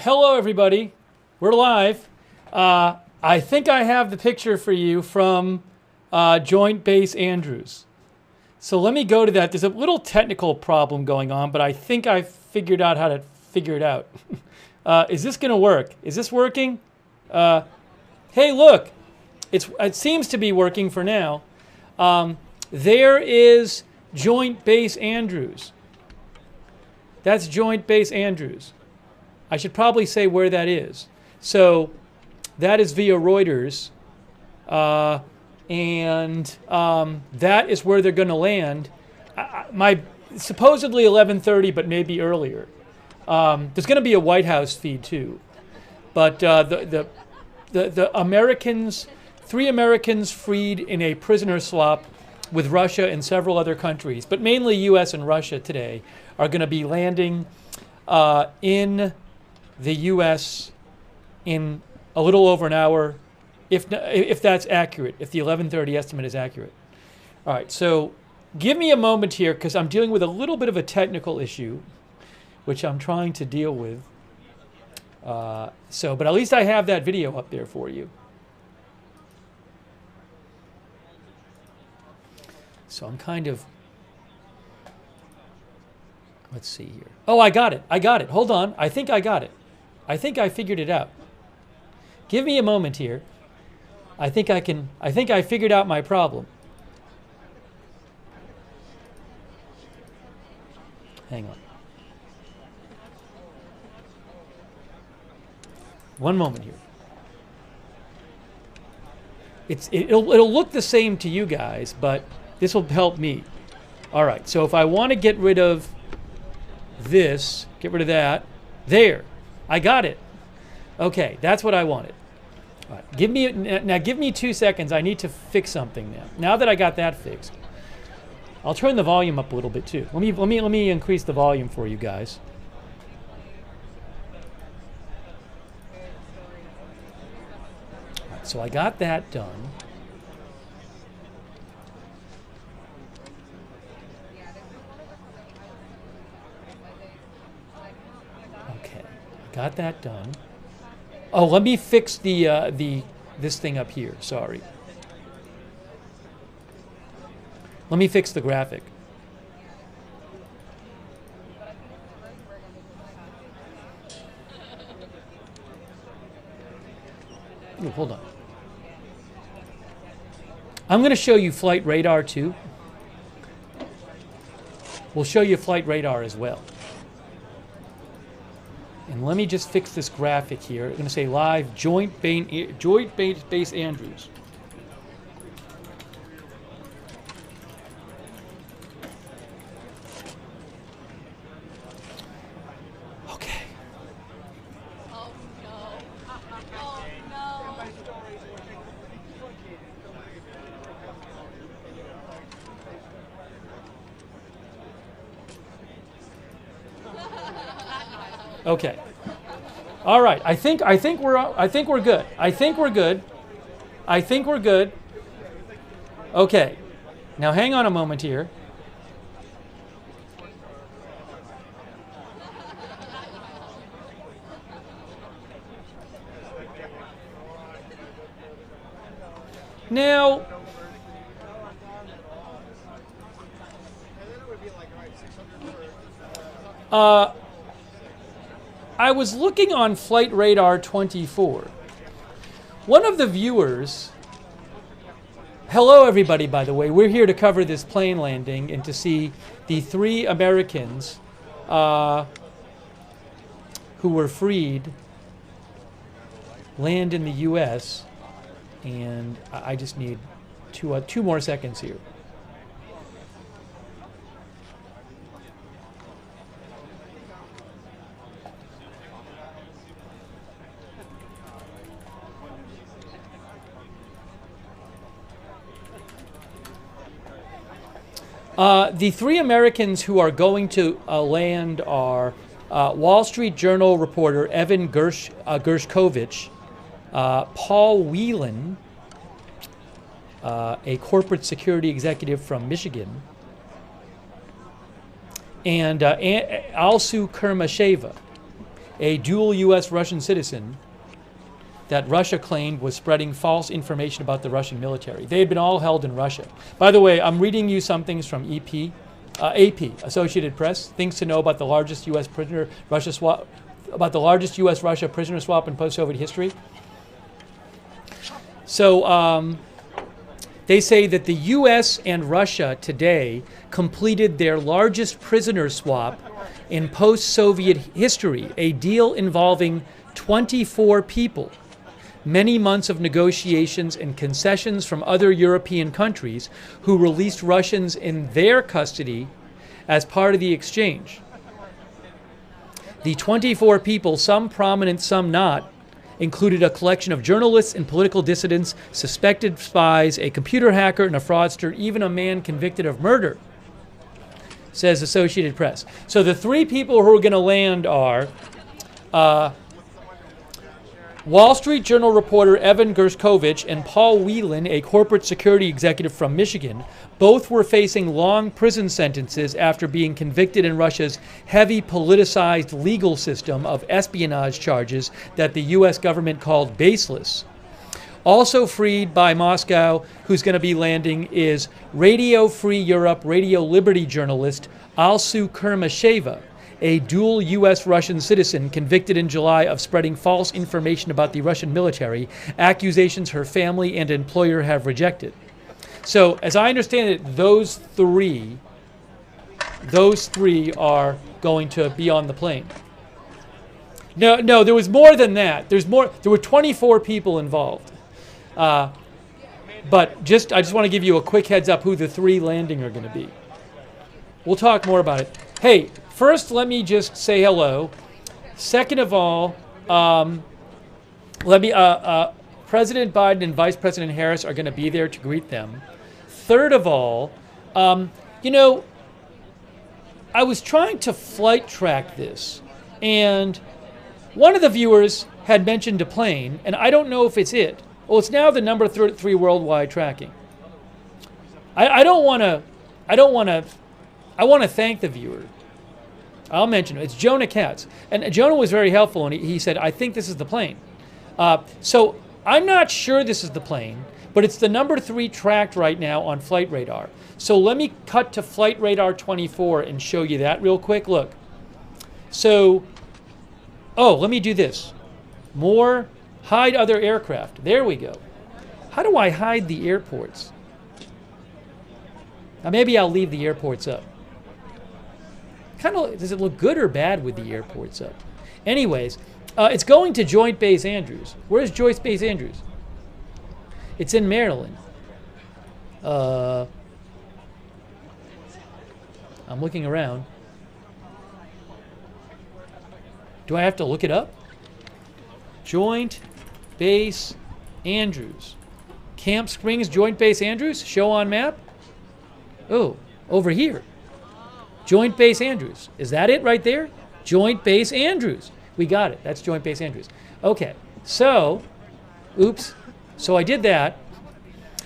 Hello, everybody. We're live. I think I have the picture for you from Joint Base Andrews. So let me go to that. There's a little technical problem going on, but I think I figured out how to figure it out. Is this going to work? Is this working? Hey, look. It seems to be working for now. There is Joint Base Andrews. That's Joint Base Andrews. I should probably say where that is. So that is via Reuters. And that is where they're going to land. Supposedly 11:30, but maybe earlier. There's going to be a White House feed too. But the Americans, 3 Americans freed in a prisoner swap with Russia and several other countries, but mainly U.S. and Russia today, are going to be landing in the U.S. in a little over an hour, if that's accurate, if the 11:30 estimate is accurate. All right, so give me a moment here because I'm dealing with a little bit of a technical issue, which I'm trying to deal with. But at least I have that video up there for you. So I'm kind of, let's see here. Oh, I got it. Hold on. I think I got it. I think I figured it out. Give me a moment here. I think I figured out my problem. Hang on. One moment here. It'll look the same to you guys, but this will help me. All right, so if I want to get rid of this, get rid of that, there, I got it. Okay, that's what I wanted. All right, give me 2 seconds. I need to fix something now. Now that I got that fixed, I'll turn the volume up a little bit too. Let me increase the volume for you guys. All right, so I got that done. Got that done. Oh, let me fix this thing up here. Sorry. Let me fix the graphic. Ooh, hold on. I'm going to show you flight radar too. We'll show you flight radar as well. And let me just fix this graphic here. I'm going to say live Joint Base Andrews. Okay. Oh no. Oh no. Okay. All right. I think we're good. Okay. Now hang on a moment here. Now I was looking on Flight Radar 24. One of the viewers, hello everybody by the way, we're here to cover this plane landing and to see the 3 Americans who were freed land in the U.S. And I just need 2 more seconds here. The 3 Americans who are going to land are Wall Street Journal reporter Evan Gershkovich, Paul Whelan, a corporate security executive from Michigan, and Alsu Kurmasheva. a dual U.S.-Russian citizen that Russia claimed was spreading false information about the Russian military. They had been all held in Russia. By the way, I'm reading you some things from AP, Associated Press, things to know about the largest U.S. prisoner Russia swap, about the largest U.S.-Russia prisoner swap in post-Soviet history. So they say that the U.S. and Russia today completed their largest prisoner swap in post-Soviet history, a deal involving 24 people. Many months of negotiations and concessions from other European countries who released Russians in their custody as part of the exchange. The 24 people, some prominent, some not, included a collection of journalists and political dissidents, suspected spies, a computer hacker, and a fraudster, even a man convicted of murder, says Associated Press. So the three people who are going to land are Wall Street Journal reporter Evan Gershkovich and Paul Whelan, a corporate security executive from Michigan. Both were facing long prison sentences after being convicted in Russia's heavy politicized legal system of espionage charges that the U.S. government called baseless. Also freed by Moscow, who's going to be landing, is Radio Free Europe, Radio Liberty journalist Alsu Kurmasheva, a dual U.S.-Russian citizen convicted in July of spreading false information about the Russian military, accusations her family and employer have rejected. So, as I understand it, those three are going to be on the plane. No, there was more than that. There were 24 people involved. But I just want to give you a quick heads up who the three landing are going to be. We'll talk more about it. Hey, first, let me just say hello. Second of all, President Biden and Vice President Harris are going to be there to greet them. Third of all, I was trying to flight track this, and one of the viewers had mentioned a plane, and I don't know if it's it. Well, it's now the number 3 worldwide tracking. I want to thank the viewer. I'll mention it. It's Jonah Katz. And Jonah was very helpful, and he said, I think this is the plane. So I'm not sure this is the plane, but it's the number 3 tracked right now on Flight Radar. So let me cut to Flight Radar 24 and show you that real quick. Look. So, let me do this. More, hide other aircraft. There we go. How do I hide the airports? Now maybe I'll leave the airports up. Does it look good or bad with the airports up? Anyways, it's going to Joint Base Andrews. Where's Joint Base Andrews? It's in Maryland. I'm looking around. Do I have to look it up? Joint Base Andrews. Camp Springs, Joint Base Andrews. Show on map. Oh, over here. Joint Base Andrews. Is that it right there? Joint Base Andrews. We got it. That's Joint Base Andrews. Okay. So, oops. So I did that.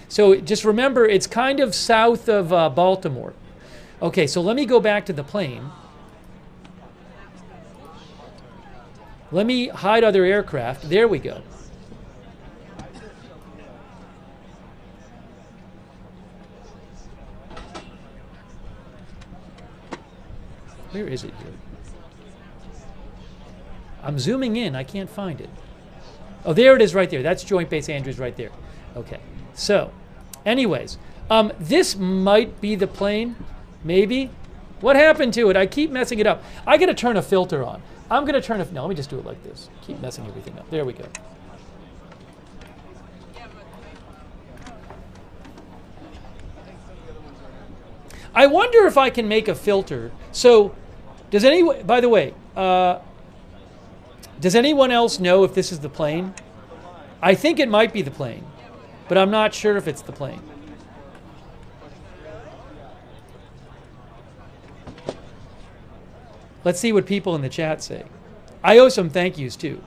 So just remember, it's kind of south of Baltimore. Okay, so let me go back to the plane. Let me hide other aircraft. There we go. Where is it here? I'm zooming in. I can't find it. Oh, there it is right there. That's Joint Base Andrews right there. Okay. So, anyways, this might be the plane. Maybe. What happened to it? I keep messing it up. I got to turn a filter on. I'm going to turn a... No, let me just do it like this. Keep messing everything up. There we go. I wonder if I can make a filter. So, does anyone... By the way, does anyone else know if this is the plane? I think it might be the plane, but I'm not sure if it's the plane. Let's see what people in the chat say. I owe some thank yous too.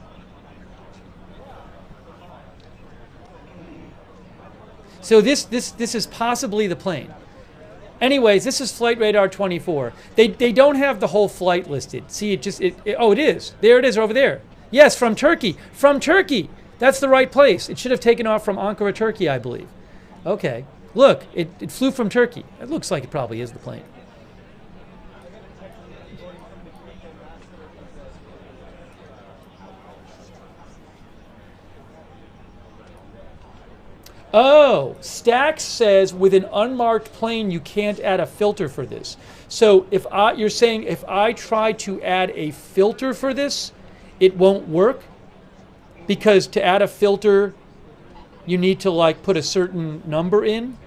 So this is possibly the plane. Anyways, this is Flight Radar 24. They don't have the whole flight listed. See, oh, it is. There it is over there. Yes, from Turkey. From Turkey. That's the right place. It should have taken off from Ankara, Turkey, I believe. Okay. Look, it flew from Turkey. It looks like it probably is the plane. Oh, Stax says with an unmarked plane you can't add a filter for this. So you're saying if I try to add a filter for this, it won't work? Because to add a filter, you need to like put a certain number in?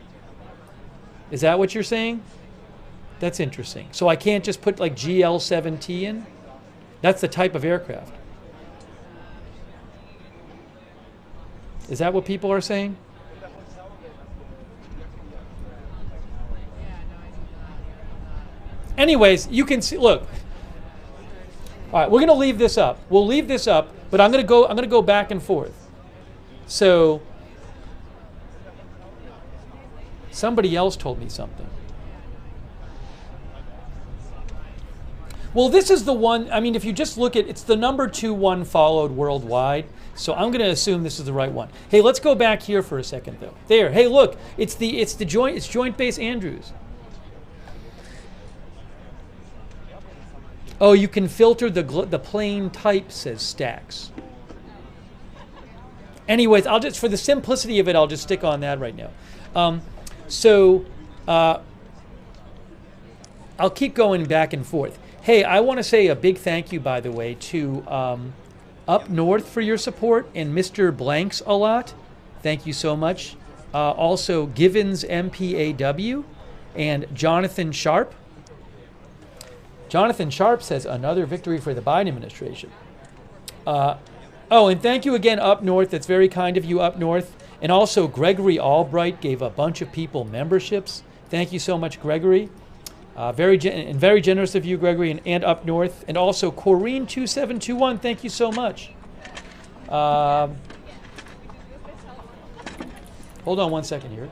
Is that what you're saying? That's interesting. So I can't just put like GL7T in? That's the type of aircraft. Is that what people are saying? Anyways, you can see, look. All right, we're going to leave this up. We'll leave this up, but I'm going to go back and forth. So somebody else told me something. Well, this is the one, I mean, if you just look at, it's the number 2 one followed worldwide. So I'm going to assume this is the right one. Hey, let's go back here for a second though. There. Hey, look, it's Joint Base Andrews. Oh, you can filter the plane type, says Stax. Anyways, for the simplicity of it, I'll just stick on that right now. I'll keep going back and forth. Hey, I want to say a big thank you, by the way, to Up North for your support and Mr. Blanks a lot. Thank you so much. Also, Givens MPAW and Jonathan Sharp. Jonathan Sharp says, another victory for the Biden administration. Oh, and thank you again, Up North. That's very kind of you, Up North. And also, Gregory Albright gave a bunch of people memberships. Thank you so much, Gregory. Very generous of you, Gregory, and Up North. And also, Corrine2721, thank you so much. Hold on one second here.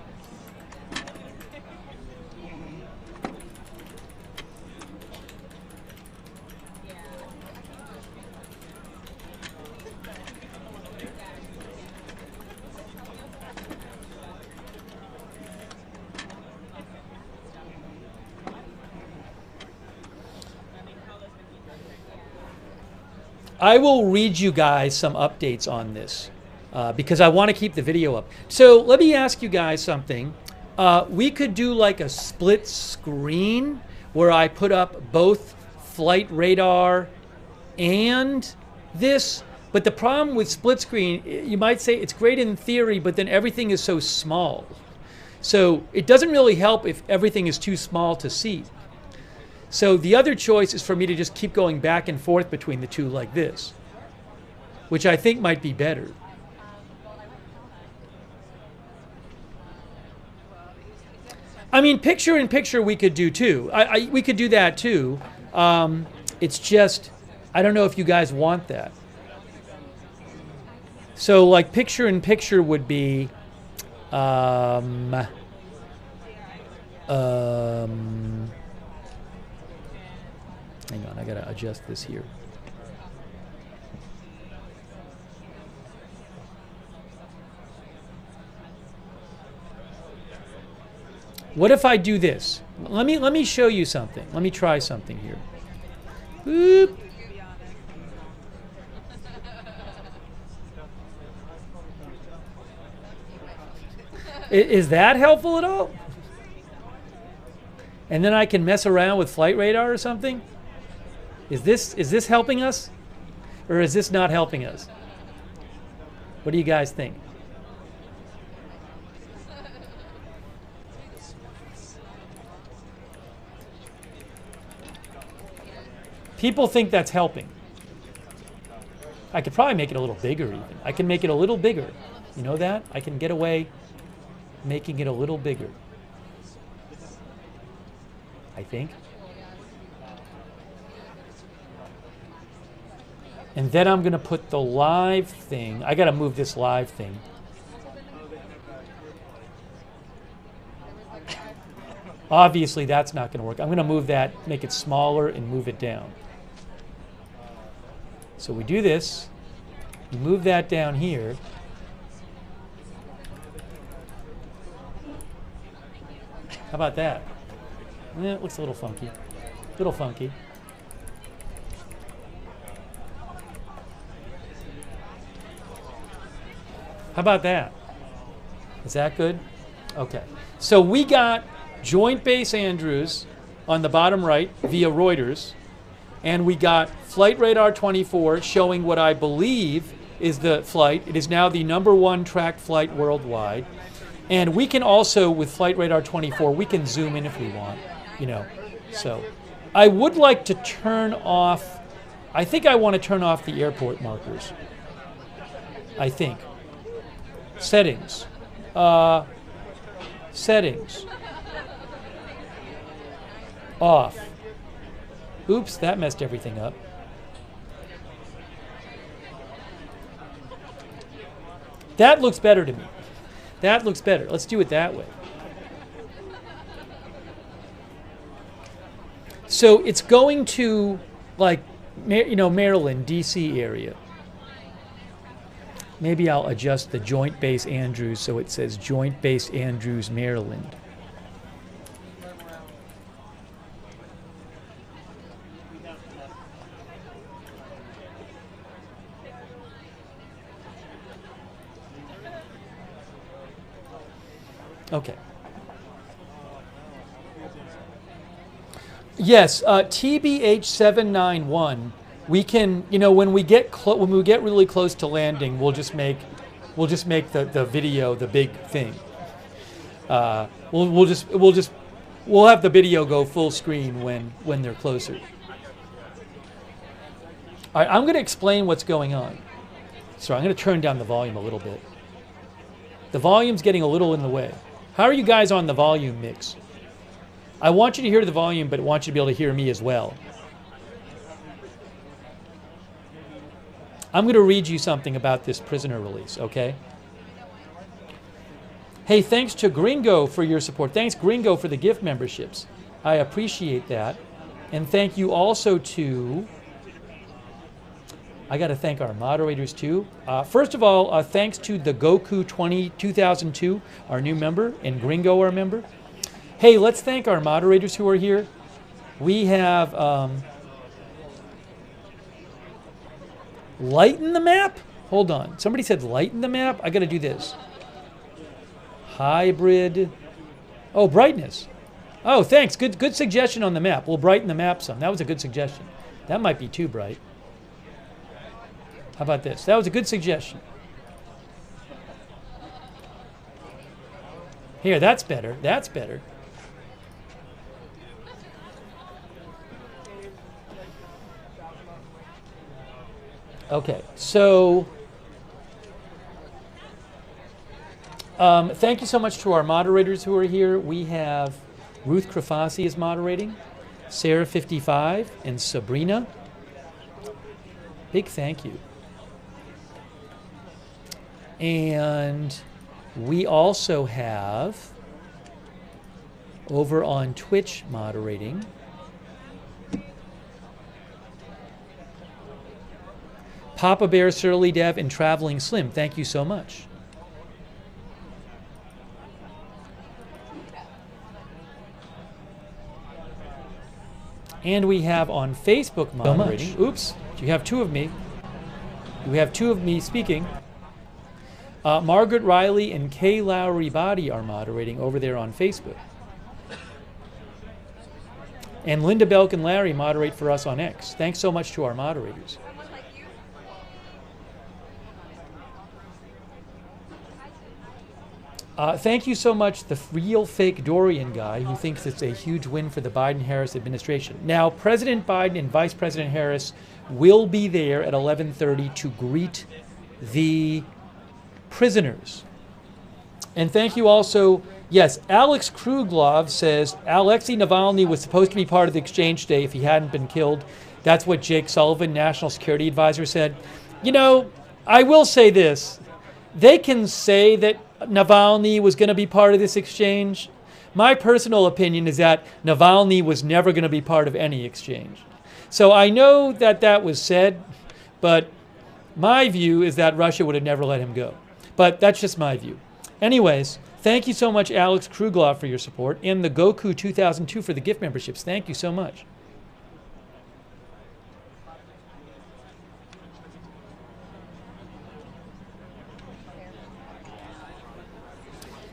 I will read you guys some updates on this because I want to keep the video up. So let me ask you guys something. We could do like a split screen where I put up both flight radar and this. But the problem with split screen, you might say it's great in theory, but then everything is so small. So it doesn't really help if everything is too small to see. So the other choice is for me to just keep going back and forth between the two like this, which I think might be better. I mean, picture in picture we could do too. We could do that too. It's just, I don't know if you guys want that. So like picture in picture would be, hang on, I gotta adjust this here. What if I do this? Let me show you something. Let me try something here. Boop. Is that helpful at all? And then I can mess around with flight radar or something? Is this helping us? Or is this not helping us? What do you guys think? People think that's helping. I could probably make it a little bigger even. I can make it a little bigger. You know that? I can get away making it a little bigger. I think. And then I'm going to put the live thing. I got to move this live thing. Obviously, that's not going to work. I'm going to move that, make it smaller, and move it down. So we do this. We move that down here. How about that? It looks a little funky. A little funky. How about that? Is that good? Okay. So we got Joint Base Andrews on the bottom right via Reuters, and we got Flight Radar 24 showing what I believe is the flight. It is now the #1 tracked flight worldwide. And we can also, with Flight Radar 24, we can zoom in if we want, you know. So I would like to turn off, I think I want to turn off the airport markers. I think. Settings. Settings. Off. Oops, that messed everything up. That looks better to me. That looks better. Let's do it that way. So it's going to, like, you know, Maryland, D.C. area. Maybe I'll adjust the Joint Base Andrews so it says Joint Base Andrews, Maryland. Okay. Yes, TBH791. We can, you know, when we get really close to landing, we'll just make the video the big thing. We'll have the video go full screen when they're closer. All right, I'm going to explain what's going on. So I'm going to turn down the volume a little bit. The volume's getting a little in the way. How are you guys on the volume mix? I want you to hear the volume, but I want you to be able to hear me as well. I'm going to read you something about this prisoner release, okay? Hey, thanks to Gringo for your support. Thanks, Gringo, for the gift memberships. I appreciate that. And thank you also to... I got to thank our moderators, too. First of all, thanks to the Goku 2002, our new member, and Gringo, our member. Hey, let's thank our moderators who are here. We have lighten the map? Hold on. Somebody said lighten the map? I got to do this. Hybrid. Oh, brightness. Oh, thanks. Good suggestion on the map. We'll brighten the map some. That was a good suggestion. That might be too bright. How about this? That was a good suggestion. Here, that's better. That's better. Okay, so thank you so much to our moderators who are here. We have Ruth Krafasi is moderating, Sarah55, and Sabrina. Big thank you. And we also have, over on Twitch moderating, Papa Bear, Surly Dev, and Traveling Slim. Thank you so much. And we have on Facebook moderating. Oops, you have two of me. We have two of me speaking. Margaret Riley and Kay Lowry Body are moderating over there on Facebook. And Linda Belk and Larry moderate for us on X. Thanks so much to our moderators. Thank you so much, the real fake Dorian guy who thinks it's a huge win for the Biden-Harris administration. Now, President Biden and Vice President Harris will be there at 11:30 to greet the prisoners. And thank you also, yes, Alex Kruglov says Alexei Navalny was supposed to be part of the exchange today if he hadn't been killed. That's what Jake Sullivan, National Security Advisor, said. You know, I will say this. They can say that Navalny was going to be part of this exchange. my personal opinion is that Navalny was never going to be part of any exchange. So I know that that was said, but my view is that Russia would have never let him go. But that's just my view. Anyways, thank you so much, Alex Krugloff, for your support, and the Goku 2002 for the gift memberships. Thank you so much.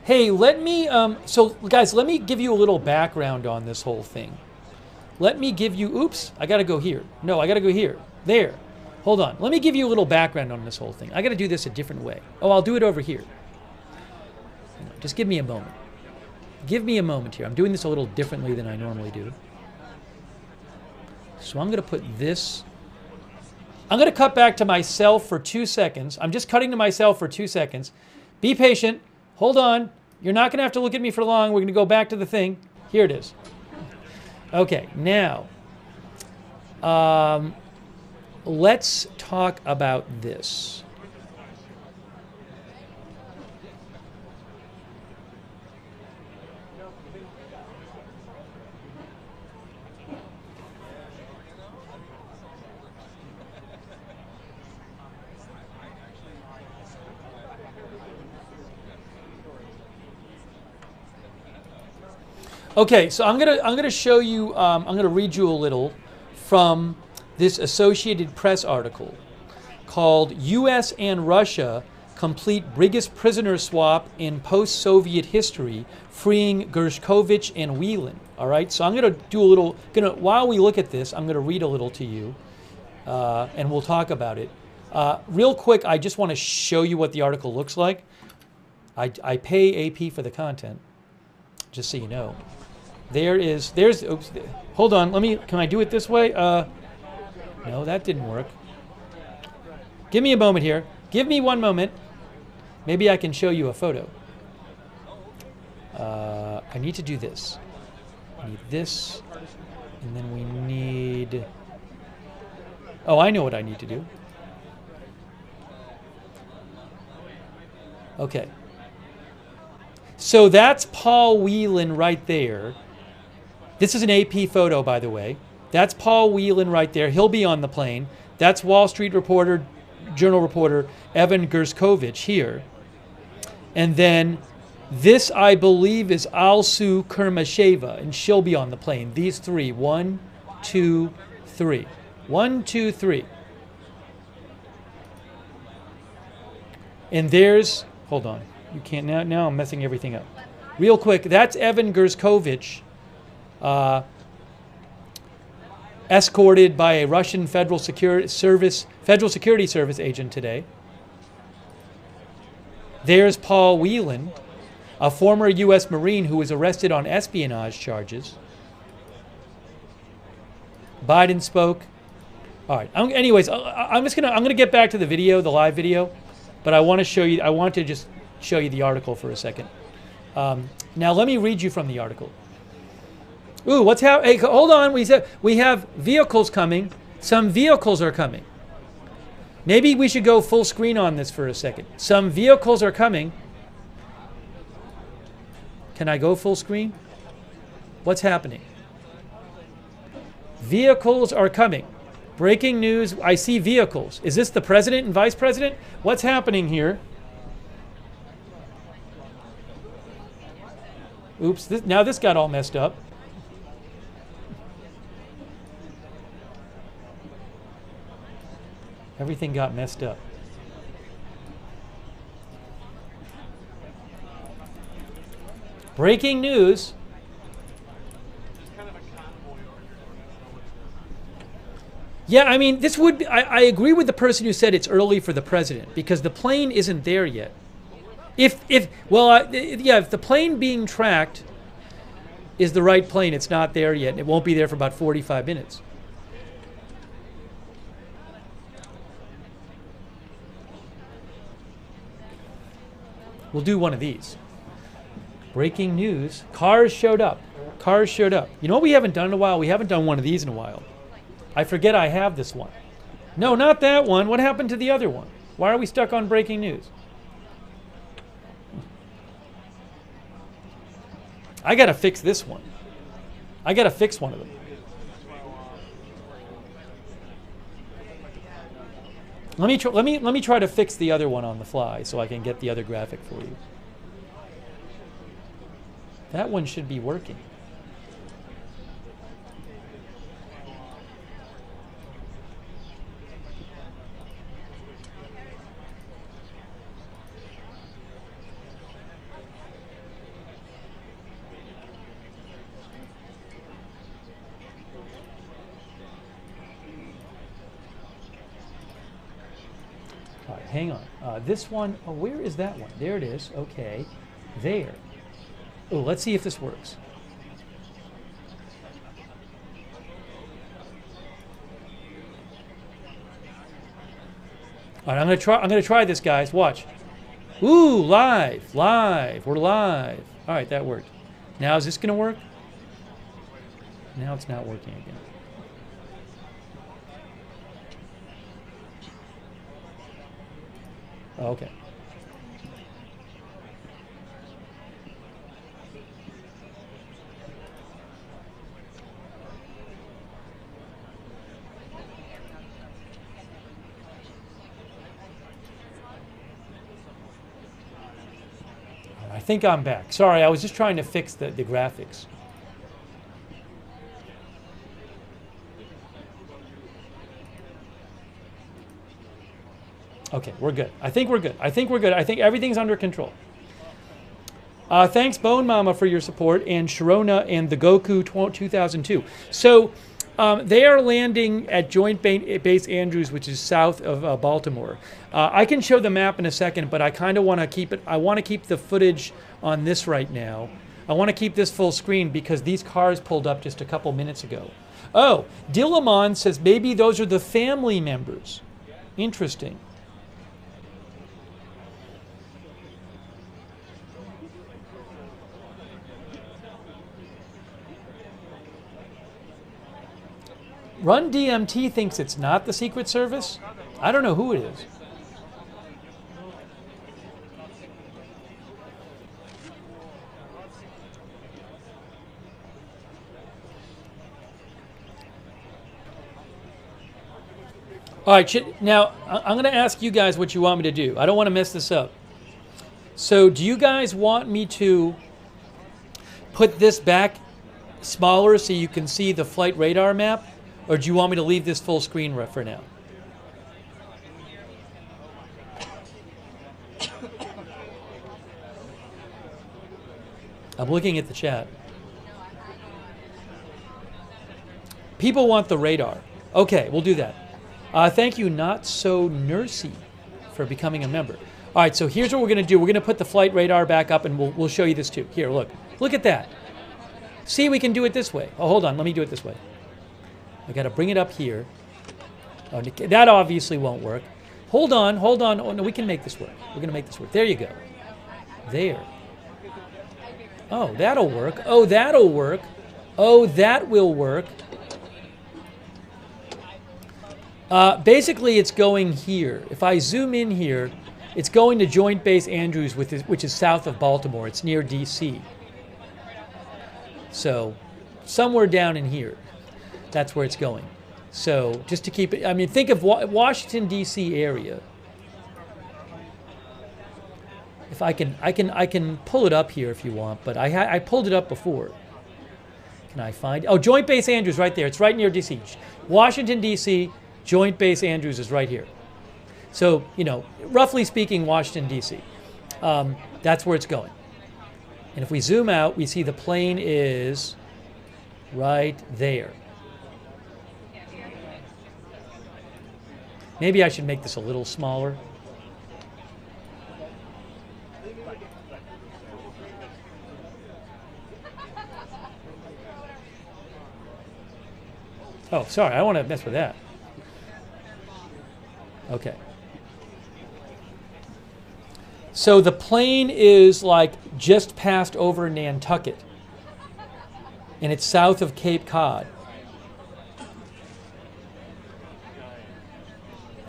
Hey, let me, so guys, let me give you a little background on this whole thing. Let me give you, oops, I gotta go here. No, I gotta go here. There. Hold on. Let me give you a little background on this whole thing. I gotta do this a different way. Oh, I'll do it over here. Just give me a moment. Give me a moment here. I'm doing this a little differently than I normally do. So I'm gonna put this, I'm gonna cut back to myself for 2 seconds. I'm just cutting to myself for 2 seconds. Be patient. Hold on. You're not going to have to look at me for long. We're going to go back to the thing. Here it is. Okay, now, let's talk about this. Okay, so I'm gonna show you. I'm gonna read you a little from this Associated Press article called "U.S. and Russia Complete Biggest Prisoner Swap in Post-Soviet History, Freeing Gershkovich and Whelan." All right, so I'm gonna do a little. While we look at this, I'm gonna read a little to you, and we'll talk about it. Real quick, I just want to show you what the article looks like. I pay AP for the content, just so you know. Oops, hold on, can I do it this way? No, that didn't work. Give me a moment here. Give me 1 moment. Maybe I can show you a photo. I need to do this. I need this, and then we need, oh, I know what I need to do. Okay. So that's Paul Whelan right there. This is an AP photo, by the way. That's Paul Whelan right there. He'll be on the plane. That's Wall Street Journal reporter Evan Gershkovich here. And then this, I believe, is Alsu Kurmasheva, and she'll be on the plane. These three. 1, 2, 3. 1, 2, 3. And there's, hold on. You can't, now I'm messing everything up. Real quick, that's Evan Gershkovich, escorted by a Russian Federal Security Service agent today. There's Paul Whelan, a former U.S. Marine who was arrested on espionage charges. Biden spoke. All right. Anyways, I'm gonna get back to the video, the live video, but I want to show you. I want to just show you the article for a second. Now let me read you from the article. Ooh, what's happening? Hey, hold on. We have vehicles coming. Some vehicles are coming. Maybe we should go full screen on this for a second. Some vehicles are coming. Can I go full screen? What's happening? Vehicles are coming. Breaking news. I see vehicles. Is this the president and vice president? What's happening here? Oops, now this got all messed up. Everything got messed up. Breaking news. Yeah, I mean, this would, I agree with the person who said it's early for the president because the plane isn't there yet. If the plane being tracked is the right plane, it's not there yet, and it won't be there for about 45 minutes. We'll do one of these. Breaking news. Cars showed up. Cars showed up. You know what we haven't done in a while? We haven't done one of these in a while. I forget I have this one. No, not that one. What happened to the other one? Why are we stuck on breaking news? I got to fix this one. I got to fix one of them. Let me try to fix the other one on the fly so I can get the other graphic for you. That one should be working. All right, hang on. This one, oh, where is that one? There it is. Okay, there. Oh, let's see if this works. All right, I'm gonna try this, guys. Watch. Ooh, live. We're live. All right, that worked. Now is this gonna work? Now it's not working again. Oh, okay. I think I'm back. Sorry, I was just trying to fix the graphics. Okay, we're good. I think we're good. I think everything's under control. Thanks, Bone Mama, for your support, and Sharona and the Goku 2002. So they are landing at Joint Base Andrews, which is south of Baltimore. I can show the map in a second, but I kind of want to keep it. I want to keep the footage on this right now. I want to keep this full screen because these cars pulled up just a couple minutes ago. Oh, Dillamon says maybe those are the family members. Interesting. Run DMT thinks it's not the Secret Service. I don't know who it is. All right, now I'm going to ask you guys what you want me to do. I don't want to mess this up. So do you guys want me to put this back smaller so you can see the flight radar map? Or do you want me to leave this full screen for now? I'm looking at the chat. People want the radar. Okay, we'll do that. Thank you, Not So Nursey, for becoming a member. All right, so here's what we're going to do. We're going to put the flight radar back up, and we'll show you this too. Here, look. Look at that. See, we can do it this way. Oh, hold on. Let me do it this way. I got to bring it up here. Oh, that obviously won't work. Hold on. Oh, no, we can make this work. We're going to make this work. There you go. There. Oh, that'll work. Oh, that'll work. Oh, that will work. Basically, it's going here. If I zoom in here, it's going to Joint Base Andrews, which is south of Baltimore. It's near D.C. So somewhere down in here. That's where it's going. So just to keep it, I mean, think of Washington D.C. area. If I can pull it up here if you want, but I pulled it up before. Can I find? Oh, Joint Base Andrews right there. It's right near D.C. Washington D.C. Joint Base Andrews is right here. So roughly speaking, Washington D.C. That's where it's going. And if we zoom out, we see the plane is right there. Maybe I should make this a little smaller. Oh, sorry, I don't want to mess with that. Okay. So the plane is like just past over Nantucket, and it's south of Cape Cod.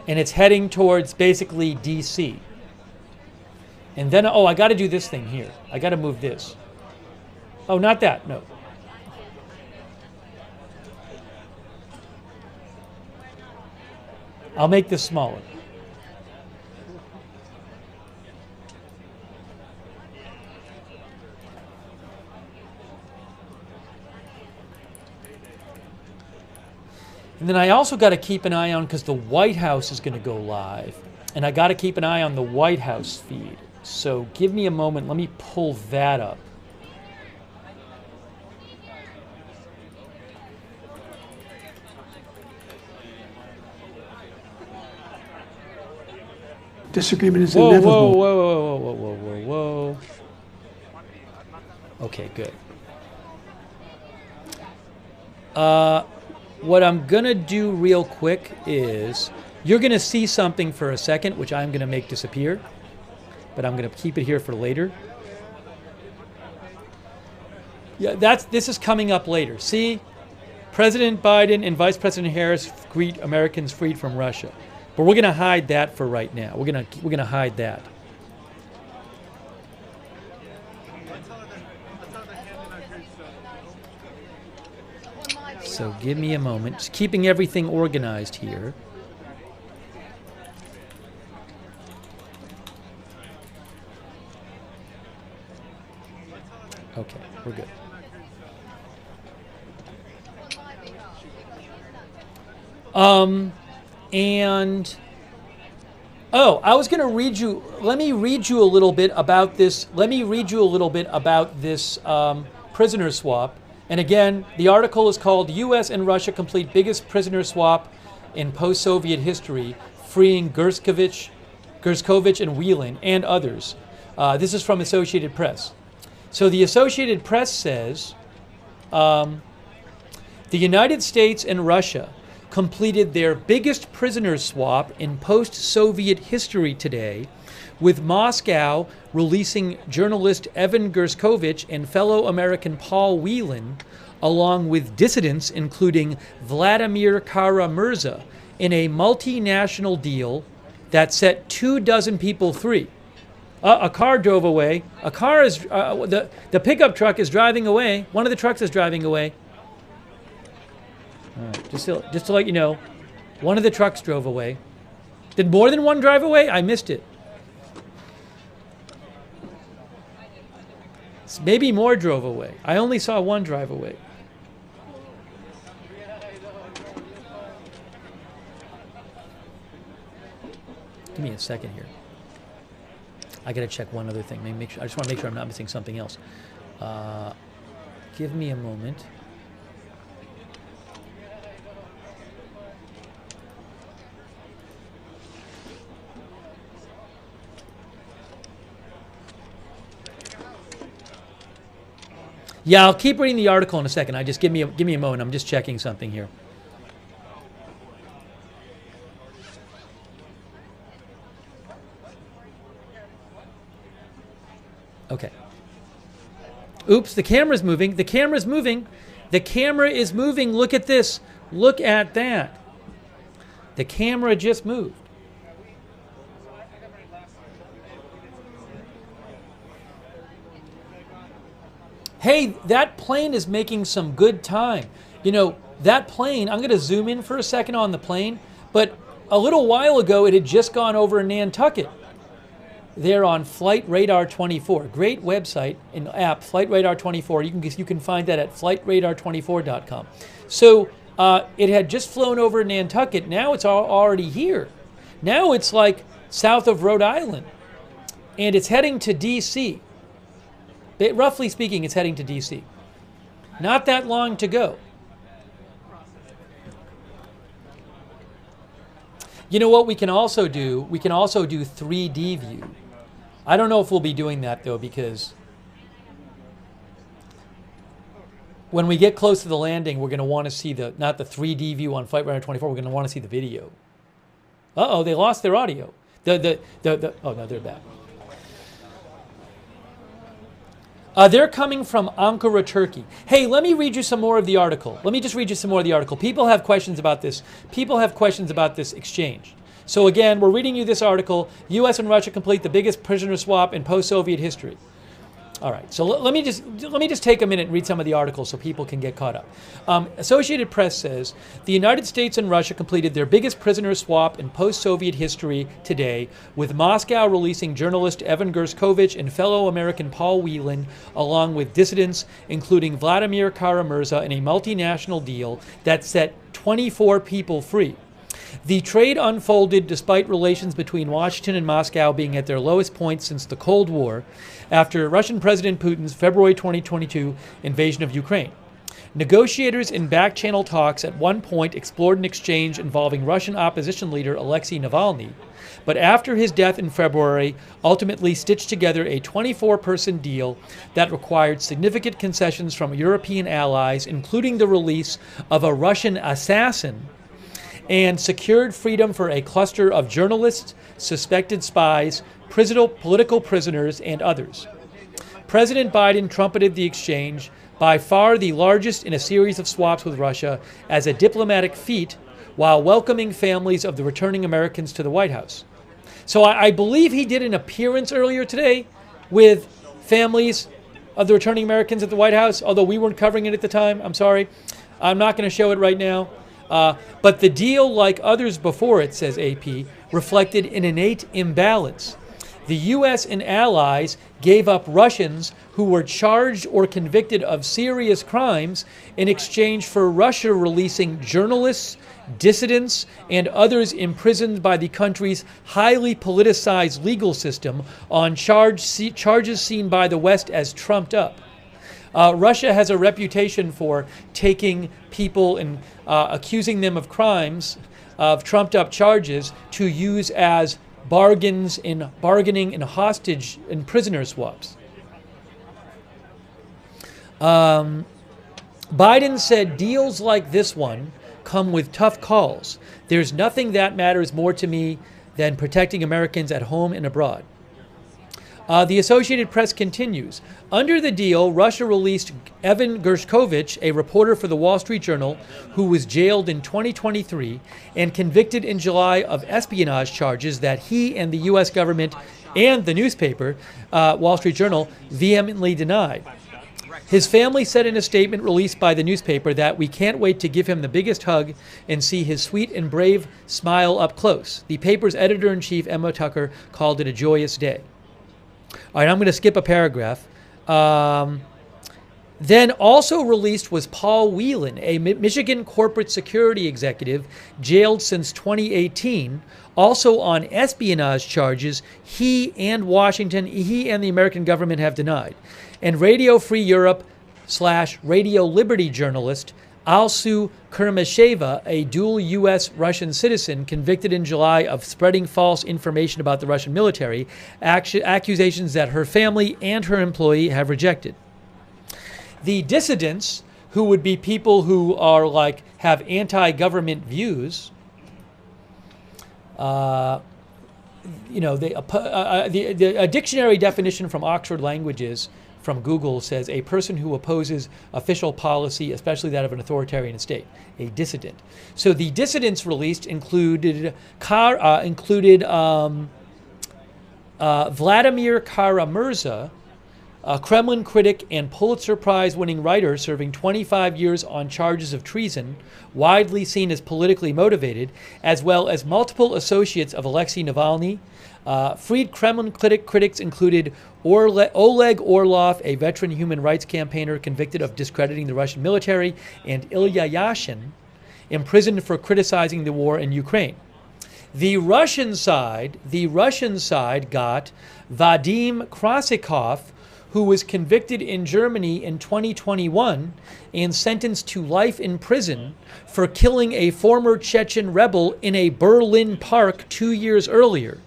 And it's heading towards basically D.C. And then, oh, I got to do this thing here. I got to move this. Oh, not that, no. I'll make this smaller. And then I also got to keep an eye on, because the White House is going to go live, and I got to keep an eye on the White House feed. So give me a moment. Let me pull that up. Disagreement is inevitable. Whoa. Okay, good. What I'm going to do real quick is, you're going to see something for a second, which I'm going to make disappear, but I'm going to keep it here for later. Yeah, this is coming up later. See, President Biden and Vice President Harris greet Americans freed from Russia. But we're going to hide that for right now. We're going to hide that. So give me a moment. Just keeping everything organized here. Okay, we're good. And I was going to read you. Let me read you a little bit about this. Prisoner swap. And again, the article is called "U.S. and Russia Complete Biggest Prisoner Swap in Post-Soviet History, Freeing Gershkovich and Whelan and Others." This is from Associated Press. So the Associated Press says the United States and Russia completed their biggest prisoner swap in post-Soviet history today, with Moscow releasing journalist Evan Gershkovich and fellow American Paul Whelan, along with dissidents including Vladimir Kara-Murza, in a multinational deal that set 24 people free. A car drove away. A car is the pickup truck is driving away. One of the trucks is driving away. All right, just to let you know, one of the trucks drove away. Did more than one drive away? I missed it. Maybe more drove away. I only saw one drive away. Give me a second here. I gotta check one other thing. Maybe I just want to make sure I'm not missing something else. Give me a moment. Yeah, I'll keep reading the article in a second. Just give me a moment. I'm just checking something here. Okay. Oops, the camera's moving. The camera's moving. The camera is moving. Look at this. Look at that. The camera just moved. Hey, that plane is making some good time. You know, that plane, I'm going to zoom in for a second on the plane, but a little while ago it had just gone over Nantucket. They're on Flight Radar 24. Great website and app, Flight Radar 24. You can find that at flightradar24.com. So it had just flown over Nantucket. Now it's already here. Now it's like south of Rhode Island. And it's heading to D.C. Roughly speaking, it's heading to D.C. Not that long to go. You know what we can also do? We can also do 3D view. I don't know if we'll be doing that, though, because when we get close to the landing, we're going to want to see not the 3D view on Flight Radar 24, we're going to want to see the video. Uh-oh, they lost their audio. Oh, no, they're back. They're coming from Ankara, Turkey. Hey, let me read you some more of the article. People have questions about this. People have questions about this exchange. So again, we're reading you this article. U.S. and Russia complete the biggest prisoner swap in post-Soviet history. All right, so let me just take a minute and read some of the articles so people can get caught up. Associated Press says the United States and Russia completed their biggest prisoner swap in post-Soviet history today, with Moscow releasing journalist Evan Gershkovich and fellow American Paul Whelan, along with dissidents including Vladimir Kara-Murza, in a multinational deal that set 24 people free. The trade unfolded despite relations between Washington and Moscow being at their lowest point since the Cold War, after Russian President Putin's February 2022 invasion of Ukraine. Negotiators in back-channel talks at one point explored an exchange involving Russian opposition leader Alexei Navalny, but after his death in February, ultimately stitched together a 24-person deal that required significant concessions from European allies, including the release of a Russian assassin, and secured freedom for a cluster of journalists, suspected spies, political prisoners, and others. President Biden trumpeted the exchange, by far the largest in a series of swaps with Russia, as a diplomatic feat, while welcoming families of the returning Americans to the White House. So I believe he did an appearance earlier today with families of the returning Americans at the White House, although we weren't covering it at the time. I'm sorry. I'm not going to show it right now. But the deal, like others before it, says AP, reflected an innate imbalance. The U.S. and allies gave up Russians who were charged or convicted of serious crimes in exchange for Russia releasing journalists, dissidents, and others imprisoned by the country's highly politicized legal system on charges seen by the West as trumped up. Russia has a reputation for taking people and accusing them of crimes, of trumped-up charges, to use as bargaining in hostage and prisoner swaps. Biden said deals like this one come with tough calls. There's nothing that matters more to me than protecting Americans at home and abroad. The Associated Press continues. Under the deal, Russia released Evan Gershkovich, a reporter for the Wall Street Journal, who was jailed in 2023 and convicted in July of espionage charges that he and the U.S. government and the newspaper, Wall Street Journal, vehemently denied. His family said in a statement released by the newspaper that we can't wait to give him the biggest hug and see his sweet and brave smile up close. The paper's editor-in-chief, Emma Tucker, called it a joyous day. All right, I'm going to skip a paragraph. Then also released was Paul Whelan, a Michigan corporate security executive jailed since 2018, also on espionage charges he and the American government have denied. And Radio Free Europe / Radio Liberty journalist Alsu Kurmasheva, a dual U.S.-Russian citizen convicted in July of spreading false information about the Russian military, accusations that her family and her employee have rejected. The dissidents, who would be people who are have anti-government views, a dictionary definition from Oxford Languages from Google says a person who opposes official policy, especially that of an authoritarian state, a dissident. So the dissidents released included Vladimir Kara-Murza, a Kremlin critic and Pulitzer Prize-winning writer serving 25 years on charges of treason, widely seen as politically motivated, as well as multiple associates of Alexei Navalny. Freed Kremlin critics included Oleg Orlov, a veteran human rights campaigner convicted of discrediting the Russian military, and Ilya Yashin, imprisoned for criticizing the war in Ukraine. The Russian side got Vadim Krasikov, who was convicted in Germany in 2021 and sentenced to life in prison for killing a former Chechen rebel in a Berlin park 2 years earlier,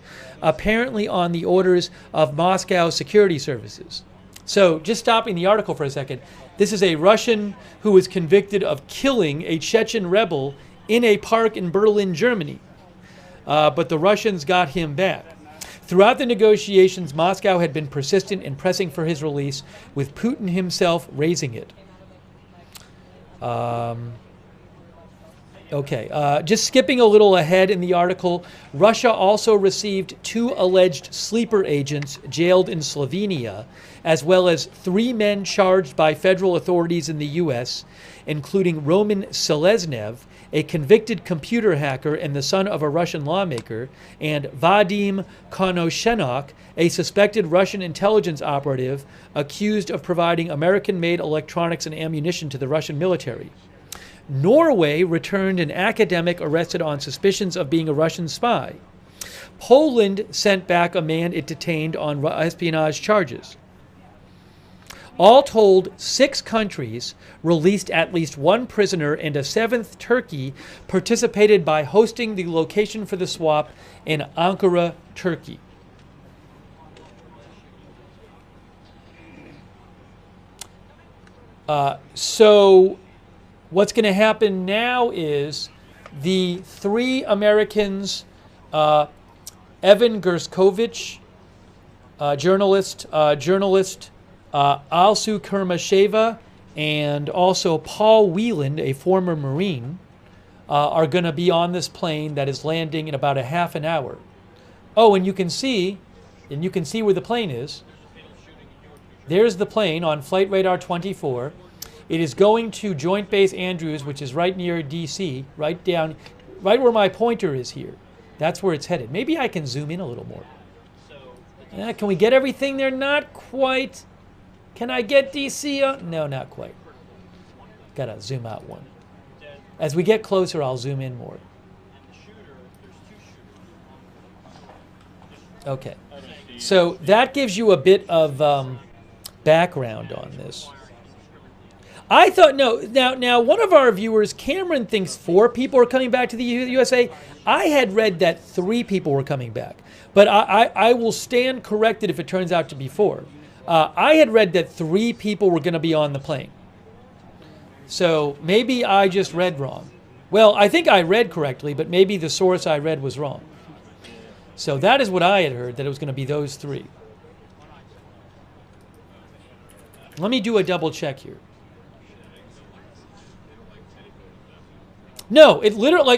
apparently on the orders of Moscow security services. So just stopping the article for a second, this is a Russian who was convicted of killing a Chechen rebel in a park in Berlin, Germany. But the Russians got him back. Throughout the negotiations, Moscow had been persistent in pressing for his release, with Putin himself raising it. Okay, just skipping a little ahead in the article, Russia also received 2 alleged sleeper agents jailed in Slovenia, as well as 3 men charged by federal authorities in the U.S., including Roman Seleznev, a convicted computer hacker and the son of a Russian lawmaker, and Vadim Konoshenok, a suspected Russian intelligence operative accused of providing American-made electronics and ammunition to the Russian military. Norway returned an academic arrested on suspicions of being a Russian spy. Poland sent back a man it detained on espionage charges. All told, 6 countries released at least 1 prisoner, and a 7th, Turkey, participated by hosting the location for the swap in Ankara, Turkey. So what's going to happen now is the 3 Americans, Evan Gershkovich, journalist, Alsu Kurmasheva, and also Paul Whelan, a former Marine, are going to be on this plane that is landing in about a half an hour. Oh, and you can see where the plane is. There's the plane on Flight Radar 24. It is going to Joint Base Andrews, which is right near D.C., right where my pointer is here. That's where it's headed. Maybe I can zoom in a little more. Can we get everything there? Not quite. Can I get D.C.? No, not quite. Gotta zoom out one. As we get closer, I'll zoom in more. Okay. So that gives you a bit of background on this. I thought, now one of our viewers, Cameron, thinks 4 people are coming back to the USA. I had read that 3 people were coming back. But I will stand corrected if it turns out to be 4. I had read that 3 people were going to be on the plane. So maybe I just read wrong. Well, I think I read correctly, but maybe the source I read was wrong. So that is what I had heard, that it was going to be those 3. Let me do a double check here. No, it literally,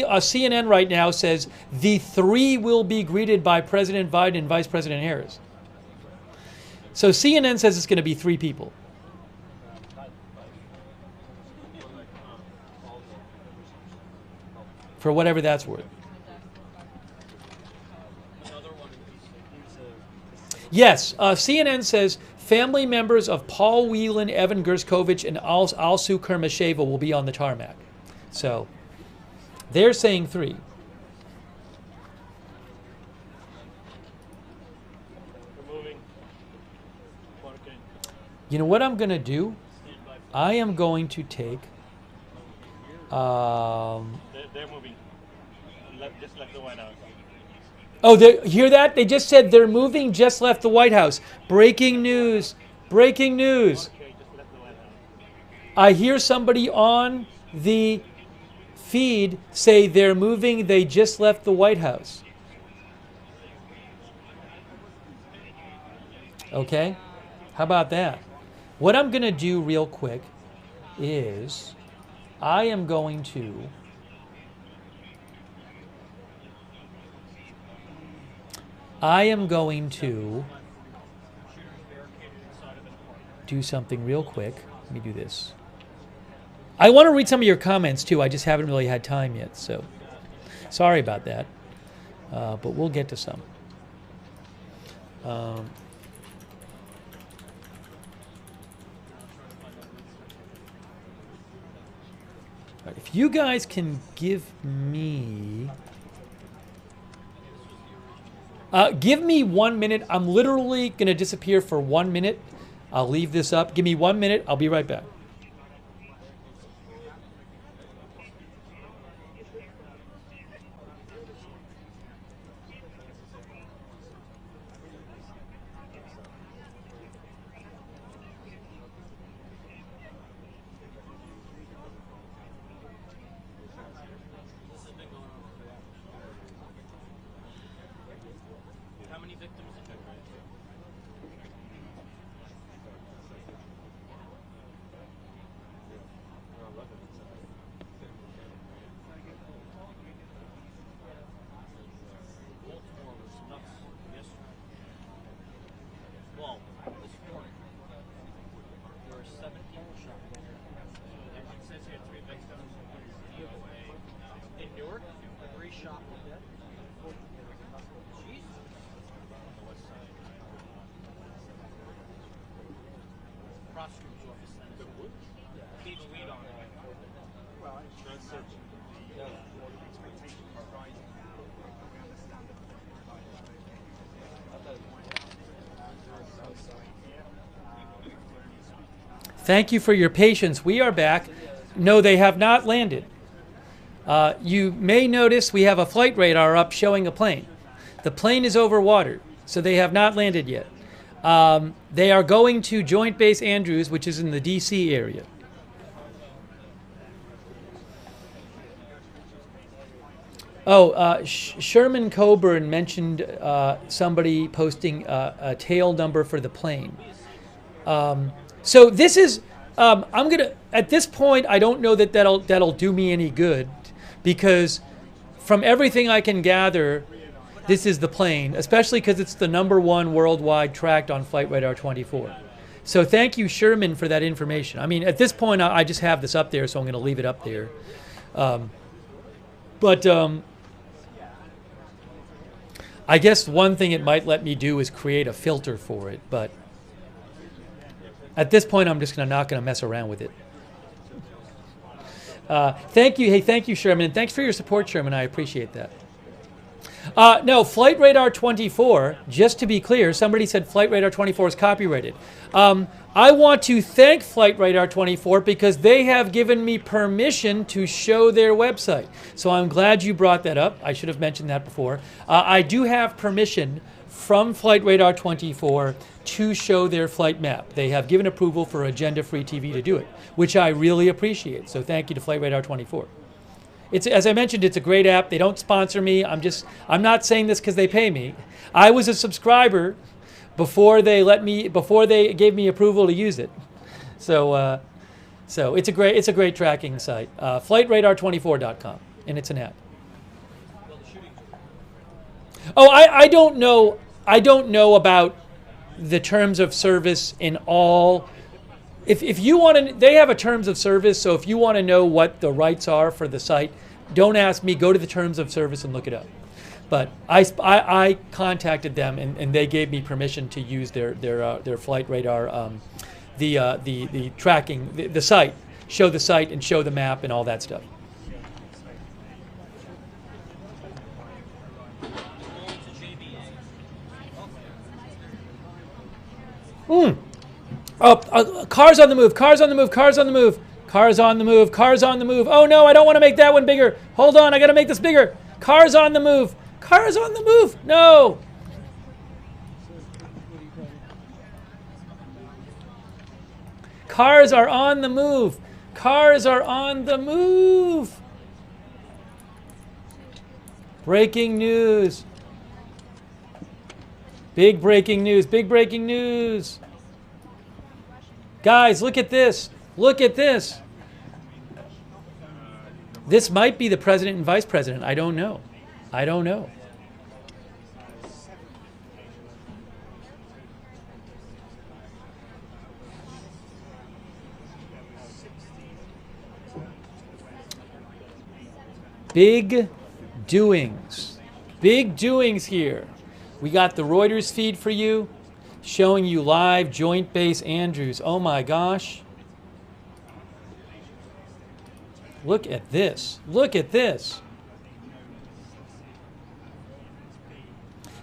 CNN right now says the 3 will be greeted by President Biden and Vice President Harris. So CNN says it's going to be 3 people. For whatever that's worth. Yes, CNN says family members of Paul Whelan, Evan Gershkovich, and Alsu Kurmasheva will be on the tarmac. So they're saying 3. You know what I'm going to do? I am going to take... They're moving. Just left the White House. Oh, hear that? They just said they're moving, just left the White House. Breaking news. Breaking news. I hear somebody on the feed say they're moving, they just left the White House. Okay? How about that? What I'm going to do real quick is I am going to do something real quick. Let me do this. I want to read some of your comments too. I just haven't really had time yet, so sorry about that. But we'll get to some. If you guys can give me 1 minute. I'm literally going to disappear for 1 minute. I'll leave this up. Give me 1 minute. I'll be right back. How many victims have been raised? Thank you for your patience. We are back. No, they have not landed. You may notice we have a flight radar up showing a plane. The plane is over water, so they have not landed yet. They are going to Joint Base Andrews, which is in the D.C. area. Oh, Sherman Coburn mentioned somebody posting a tail number for the plane. So this is, I'm gonna, at this point, I don't know that that'll do me any good, because from everything I can gather, this is the plane, especially because it's the #1 worldwide tracked on Flight Radar 24. So thank you, Sherman, for that information. I mean, at this point, I just have this up there, so I'm going to leave it up there. I guess one thing it might let me do is create a filter for it, but at this point, I'm just not going to mess around with it. Thank you. Hey, thank you, Sherman. And thanks for your support, Sherman. I appreciate that. No, Flight Radar 24, just to be clear, somebody said Flight Radar 24 is copyrighted. I want to thank Flight Radar 24 because they have given me permission to show their website. So I'm glad you brought that up. I should have mentioned that before. I do have permission from Flight Radar 24 to show their flight map. They have given approval for Agenda Free TV to do it, which I really appreciate. So thank you to Flight Radar 24. It's, as I mentioned, it's a great app. They don't sponsor me. I'm not saying this because they pay me. I was a subscriber before they gave me approval to use it. So it's a great tracking site. FlightRadar24.com, and it's an app. Oh, I don't know about the terms of service in all. If you want to, they have a terms of service. So if you want to know what the rights are for the site, don't ask me. Go to the terms of service and look it up. But I contacted them and they gave me permission to use their flight radar, the tracking, the site, show the site and show the map and all that stuff. Cars on the move, cars on the move, cars on the move, cars on the move, cars on the move. Oh no, I don't want to make that one bigger. Hold on, I got to make this bigger. Cars on the move, cars on the move. No. Cars are on the move. Cars are on the move. Breaking news. Big breaking news, big breaking news. Guys, look at this. Look at this. This might be the president and vice president. I don't know. I don't know. Big doings. Big doings here. We got the Reuters feed for you, showing you live Joint Base Andrews. Oh my gosh. Look at this. Look at this.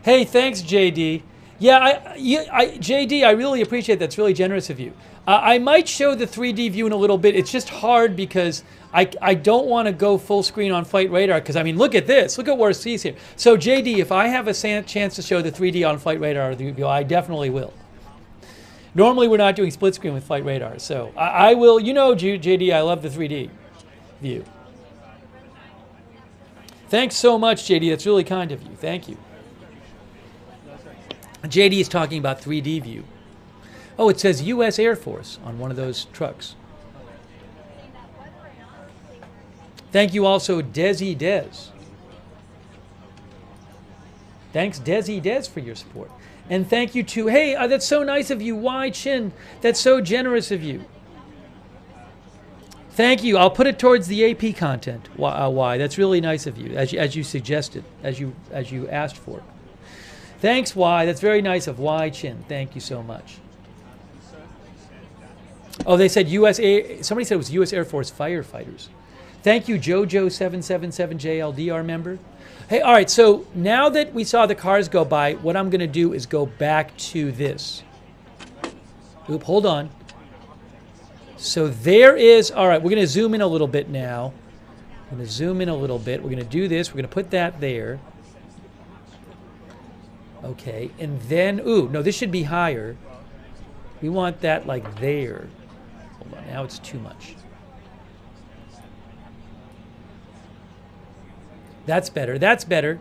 Hey, thanks, JD. Yeah, JD, I really appreciate that. It's really generous of you. I might show the 3D view in a little bit. It's just hard because I don't want to go full screen on Flight Radar because, I mean, look at this. Look at where C's here. So, JD, if I have a chance to show the 3D on Flight Radar, I definitely will. Normally, we're not doing split screen with Flight Radar. So, I will. You know, JD, I love the 3D view. Thanks so much, JD. That's really kind of you. Thank you. JD is talking about 3D view. Oh, it says U.S. Air Force on one of those trucks. Thank you also, Desi Des. Thanks, Desi Des, for your support. And thank you to, hey, that's so nice of you, Y Chin. That's so generous of you. Thank you. I'll put it towards the AP content. Why? That's really nice of you, as you suggested, as you asked for. Thanks, Y. That's very nice of Y Chin. Thank you so much. Oh, they said somebody said it was U.S. Air Force firefighters. Thank you, JoJo777JLDR member. Hey, all right, so now that we saw the cars go by, what I'm going to do is go back to this. Oop, hold on. So there is, all right, we're going to zoom in a little bit now. I'm going to zoom in a little bit. We're going to do this. We're going to put that there. Okay, and then, ooh, no, this should be higher. We want that like there. Hold on, now it's too much. That's better. That's better.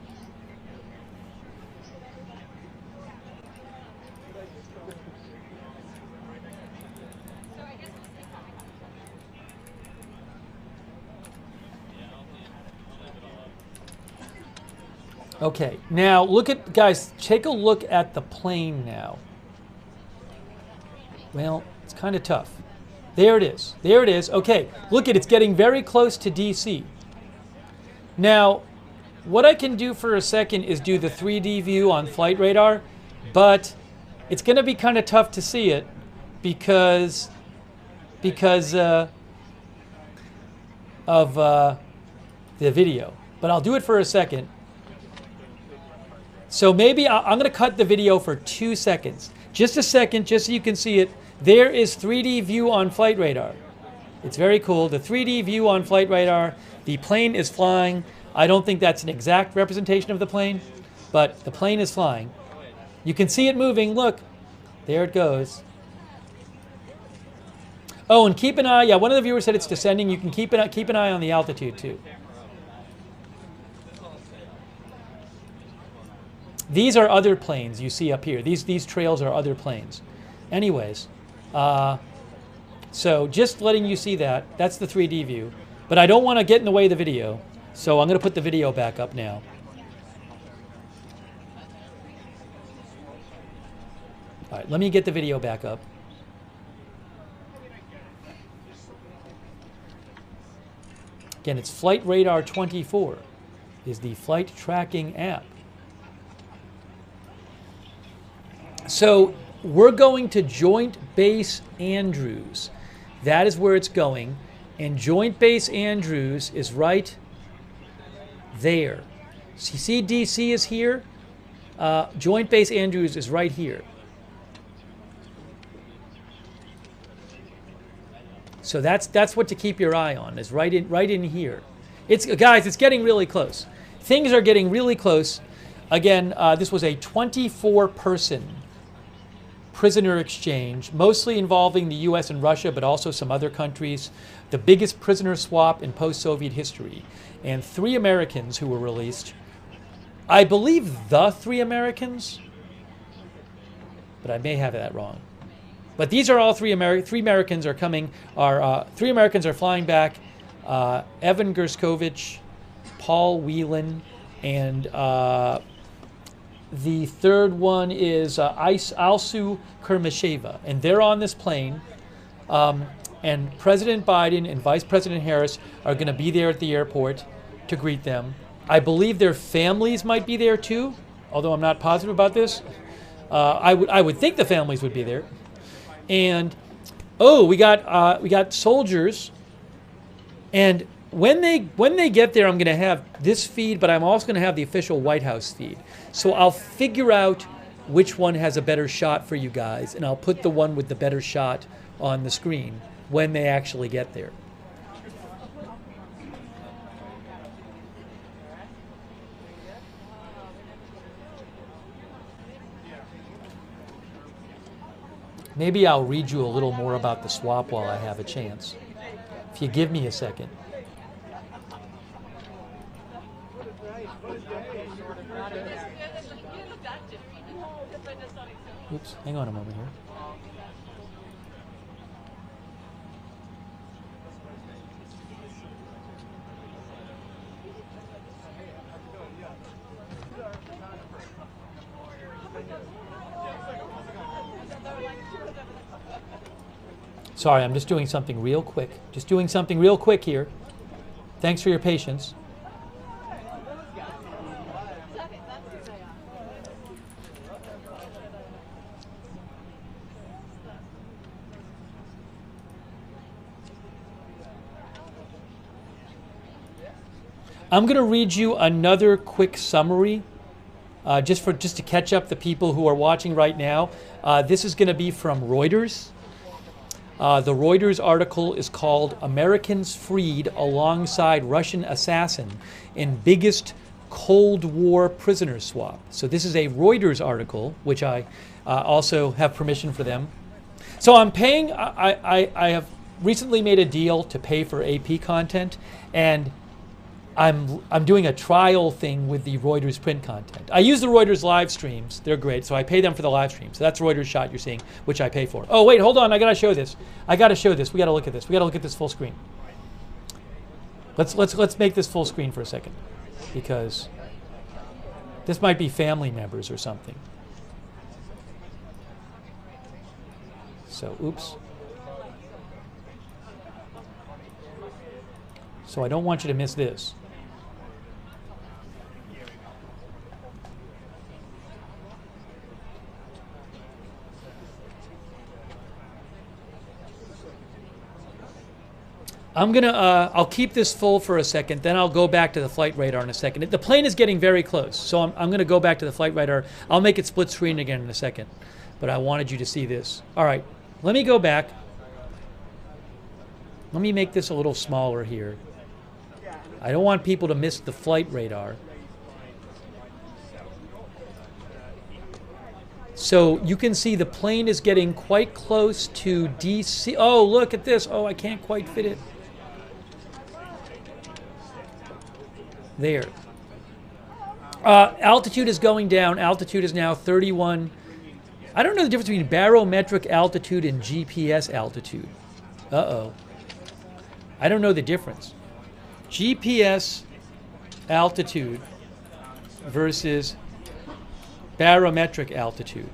Okay, now look at, guys, take a look at the plane now. Well, it's kind of tough. There it is. There it is. Okay, look at it. It's getting very close to DC. Now, what I can do for a second is do the 3D view on flight radar, but it's going to be kind of tough to see it because of the video. But I'll do it for a second. So maybe I'm going to cut the video for 2 seconds. Just a second, just so you can see it. There is 3D view on flight radar. It's very cool. The 3D view on flight radar. The plane is flying. I don't think that's an exact representation of the plane, but the plane is flying. You can see it moving. Look, there it goes. Oh, and keep an eye. Yeah, one of the viewers said it's descending. You can keep an eye on the altitude too. These are other planes you see up here. These trails are other planes. Anyways, so just letting you see that. That's the 3D view. But I don't want to get in the way of the video, so I'm going to put the video back up now. All right, let me get the video back up. Again, it's Flight Radar 24 is the flight tracking app. So we're going to Joint Base Andrews. That is where it's going. And Joint Base Andrews is right there. So you see DC is here. Joint Base Andrews is right here. So that's what to keep your eye on, is right in here. Guys, it's getting really close. Things are getting really close. Again, this was a 24-person prisoner exchange, mostly involving the U.S. and Russia, but also some other countries. The biggest prisoner swap in post-Soviet history. And 3 Americans who were released. I believe the 3 Americans, but I may have that wrong. But these are all 3 Americans are coming. 3 Americans are flying back. Evan Gershkovich, Paul Whelan, and the third one is Alsu Kurmasheva, and they're on this plane. And President Biden and Vice President Harris are going to be there at the airport to greet them. I believe their families might be there too, although I'm not positive about this. I would think the families would be there. And we got soldiers. And when they get there, I'm going to have this feed, but I'm also going to have the official White House feed. So I'll figure out which one has a better shot for you guys, and I'll put the one with the better shot on the screen when they actually get there. Maybe I'll read you a little more about the swap while I have a chance, if you give me a second. Oops, hang on a moment here. Sorry, I'm just doing something real quick. Just doing something real quick here. Thanks for your patience. I'm going to read you another quick summary, just to catch up the people who are watching right now. This is going to be from Reuters. The Reuters article is called "Americans Freed Alongside Russian Assassin in Biggest Cold War Prisoner Swap." So this is a Reuters article, which I also have permission for them. So I'm paying. I have recently made a deal to pay for AP content, and I'm doing a trial thing with the Reuters print content. I use the Reuters live streams. They're great, so I pay them for the live streams. So that's the Reuters shot you're seeing, which I pay for. Oh, wait, hold on. I got to show this. We got to look at this. We got to look at this full screen. Let's make this full screen for a second, because this might be family members or something. So, oops. So I don't want you to miss this. I'll keep this full for a second, then I'll go back to the flight radar in a second. The plane is getting very close, so I'm going to go back to the flight radar. I'll make it split screen again in a second, but I wanted you to see this. All right, let me go back. Let me make this a little smaller here. I don't want people to miss the flight radar. So you can see the plane is getting quite close to DC. Oh, look at this. Oh, I can't quite fit it. There. Altitude is going down. Altitude is now 31. I don't know the difference between barometric altitude and GPS altitude. Uh-oh. I don't know the difference. GPS altitude versus barometric altitude.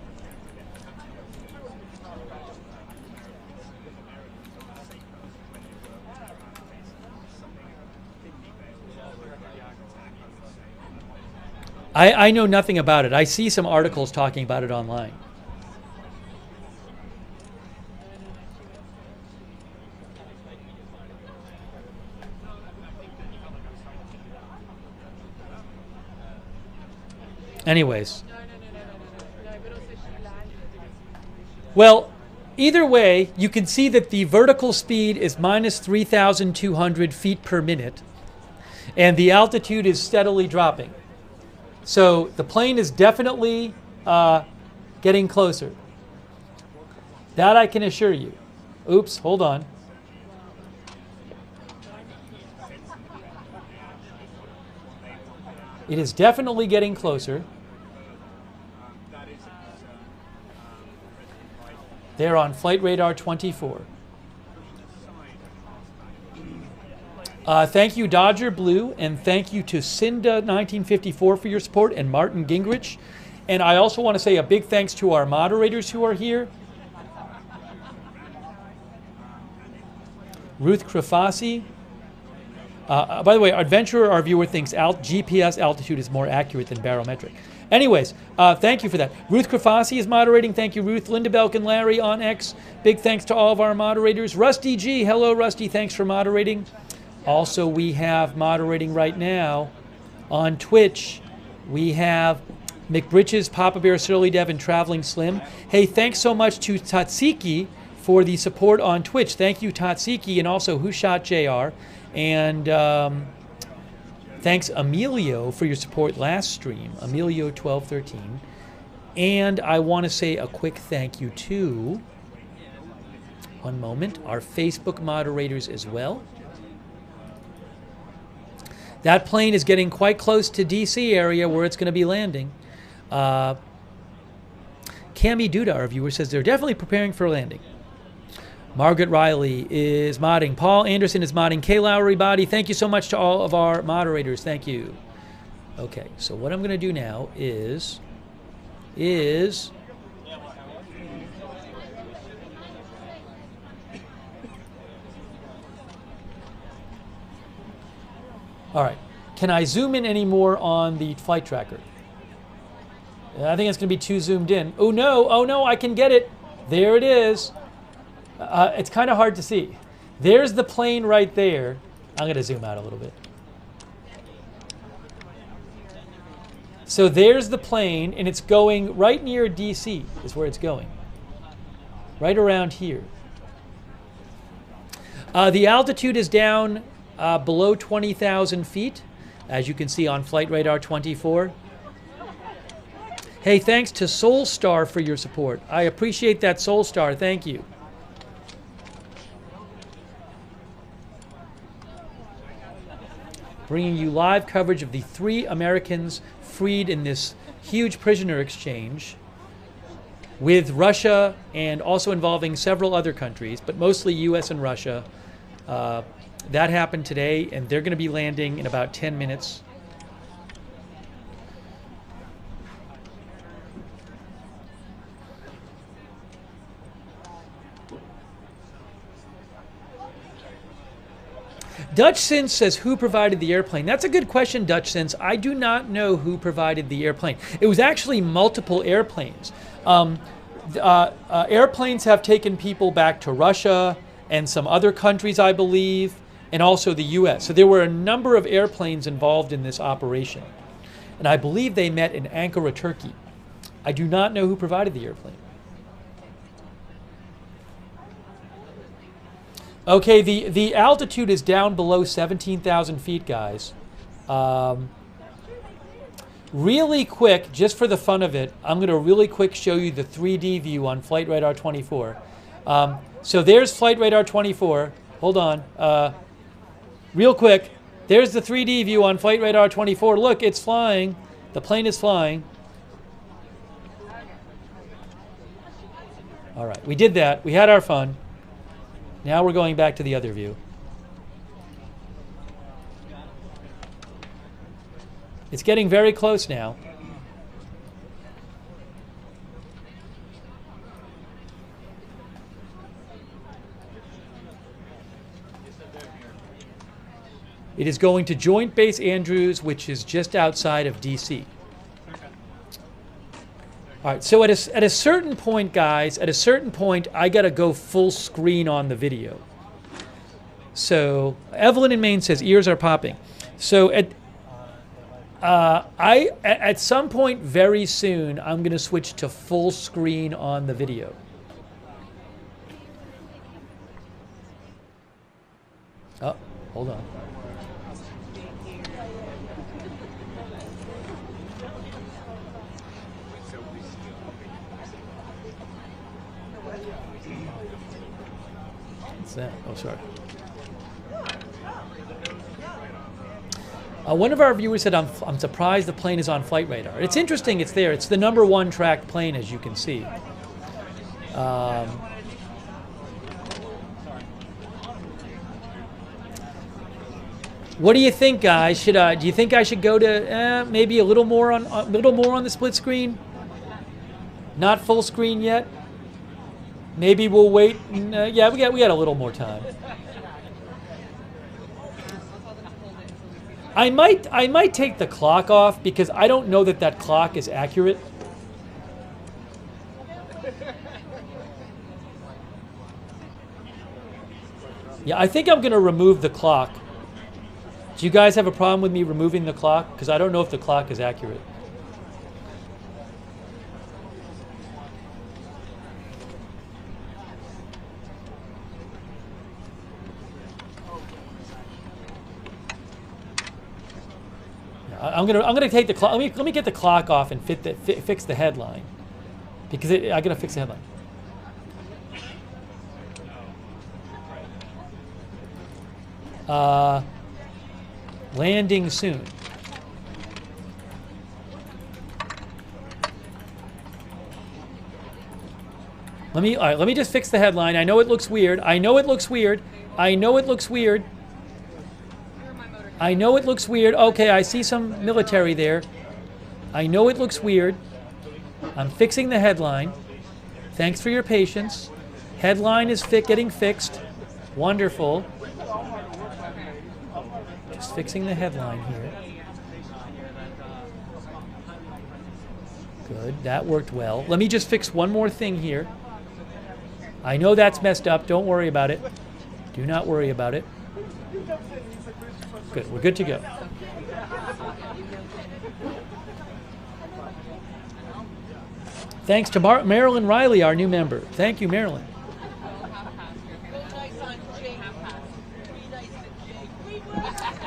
I know nothing about it. I see some articles talking about it online. Anyways. Well, either way, you can see that the vertical speed is minus 3,200 feet per minute, and the altitude is steadily dropping. So the plane is definitely getting closer. That I can assure you. Oops, hold on. It is definitely getting closer. They're on Flight Radar 24. Thank you, Dodger Blue, and thank you to Cinda1954 for your support, and Martin Gingrich. And I also want to say a big thanks to our moderators who are here. Ruth Krafasi. By the way, Adventurer, our viewer, thinks GPS altitude is more accurate than barometric. Anyways, thank you for that. Ruth Krafasi is moderating. Thank you, Ruth. Linda Belk and Larry on X. Big thanks to all of our moderators. Rusty G. Hello, Rusty. Thanks for moderating. Also, we have moderating right now on Twitch. We have McBritches, Papa Bear, Surly Dev, and Traveling Slim. Hey, thanks so much to Tatsiki for the support on Twitch. Thank you, Tatsiki, and also Who Shot JR. And thanks, Emilio, for your support last stream, Emilio1213. And I want to say a quick thank you to, one moment, our Facebook moderators as well. That plane is getting quite close to DC area where it's going to be landing. Cami Duda, our viewer, says they're definitely preparing for landing. Margaret Riley is modding. Paul Anderson is modding. Kay Lowry Body, thank you so much to all of our moderators. Thank you. Okay, so what I'm going to do now is All right. Can I zoom in any more on the flight tracker? I think it's going to be too zoomed in. Oh no, I can get it. There it is. It's kind of hard to see. There's the plane right there. I'm going to zoom out a little bit. So there's the plane, and it's going right near DC is where it's going. Right around here. The altitude is down below 20,000 feet, as you can see on Flight Radar 24. Hey, thanks to Soulstar for your support. I appreciate that, Soulstar. Thank you. Bringing you live coverage of the 3 Americans freed in this huge prisoner exchange with Russia and also involving several other countries, but mostly US and Russia. That happened today, and they're going to be landing in about 10 minutes. Dutch Sense says, who provided the airplane? That's a good question, Dutch Sense. I do not know who provided the airplane. It was actually multiple airplanes. Airplanes have taken people back to Russia and some other countries, I believe, and also the US. So there were a number of airplanes involved in this operation. And I believe they met in Ankara, Turkey. I do not know who provided the airplane. Okay, the altitude is down below 17,000 feet, guys. Really quick, just for the fun of it, I'm going to really quick show you the 3D view on Flight Radar 24. So there's Flight Radar 24. Hold on. Real quick, there's the 3D view on Flight Radar 24. Look, it's flying. The plane is flying. All right, we did that. We had our fun. Now we're going back to the other view. It's getting very close now. It is going to Joint Base Andrews, which is just outside of DC. All right, so at a certain point, guys, at a certain point, I got to go full screen on the video. So Evelyn in Maine says, ears are popping. So at some point very soon, I'm going to switch to full screen on the video. Oh, hold on. What's that? Oh, sorry. One of our viewers said, I'm surprised the plane is on Flight Radar. It's interesting it's there. It's the #1 tracked plane, as you can see. What do you think, guys? Do you think I should go to maybe a little more on the split screen? Not full screen yet. Maybe we'll wait. Yeah, we got a little more time. I might take the clock off because I don't know that clock is accurate. Yeah, I think I'm going to remove the clock. Do you guys have a problem with me removing the clock? Because I don't know if the clock is accurate. I'm gonna take the clock. Let me get the clock off and fix the headline, because I gotta fix the headline. Landing soon. All right, let me just fix the headline. I know it looks weird. I know it looks weird. I know it looks weird. I know it looks weird. Okay, I see some military there. I know it looks weird. I'm fixing the headline. Thanks for your patience. Headline is getting fixed. Wonderful. Just fixing the headline here. Good, that worked well. Let me just fix one more thing here. I know that's messed up. Don't worry about it. Do not worry about it. Good, we're good to go. Thanks to Marilyn Riley, our new member. Thank you, Marilyn.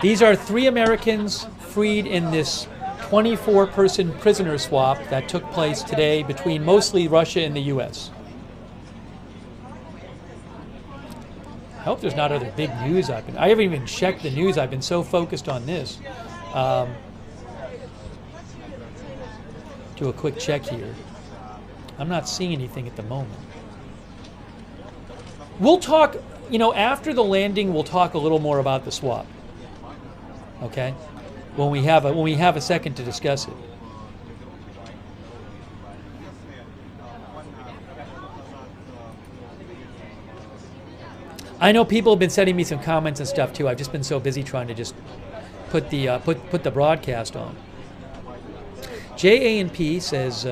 These are 3 Americans freed in this 24-person prisoner swap that took place today between mostly Russia and the U.S. I hope there's not other big news. I haven't even checked the news. I've been so focused on this. Do a quick check here. I'm not seeing anything at the moment. We'll talk, after the landing, we'll talk a little more about the swap. Okay? When we have a second to discuss it. I know people have been sending me some comments and stuff too. I've just been so busy trying to just put the broadcast on. JA&P says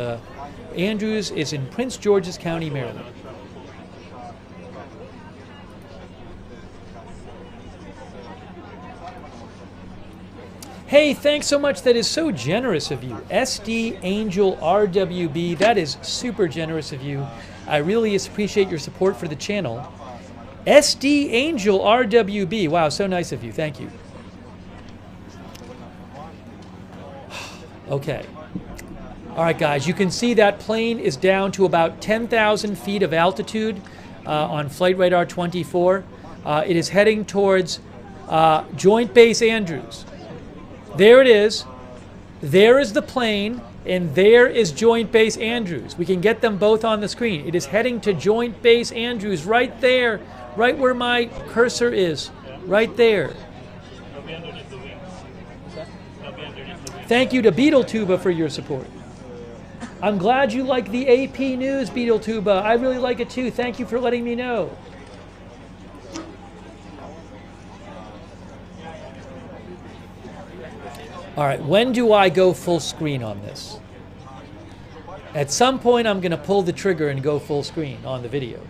Andrews is in Prince George's County, Maryland. Hey, thanks so much. That is so generous of you. SD Angel RWB, that is super generous of you. I really appreciate your support for the channel. SD Angel RWB, wow, so nice of you. Thank you. Okay. All right, guys, you can see that plane is down to about 10,000 feet of altitude on Flight Radar 24. It is heading towards Joint Base Andrews. There it is. There is the plane, and there is Joint Base Andrews. We can get them both on the screen. It is heading to Joint Base Andrews right there, right where my cursor is, right there. Thank you to Beetletuba for your support. I'm glad you like the AP News, Beetletuba. I really like it too. Thank you for letting me know. All right, when do I go full screen on this? At some point, I'm going to pull the trigger and go full screen on the video.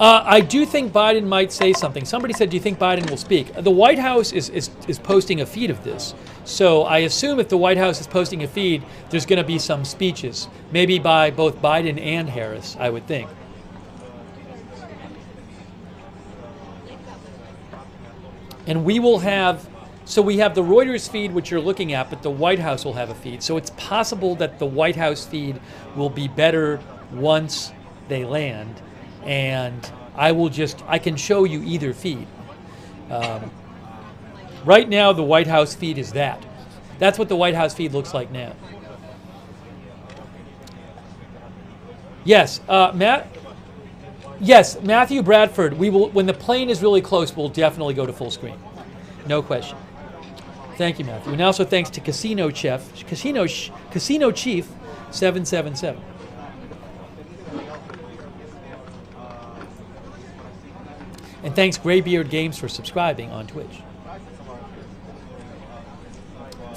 I do think Biden might say something. Somebody said, do you think Biden will speak? The White House is posting a feed of this. So I assume if the White House is posting a feed, there's going to be some speeches, maybe by both Biden and Harris, I would think. And we will have, so we have the Reuters feed, which you're looking at, but the White House will have a feed. So it's possible that the White House feed will be better once they land. And I can show you either feed. Right now, the White House feed is that. That's what the White House feed looks like now. Yes, Yes, Matthew Bradford. We will, when the plane is really close, we'll definitely go to full screen. No question. Thank you, Matthew. And also thanks to Casino Chief 777. And thanks Graybeard Games for subscribing on Twitch.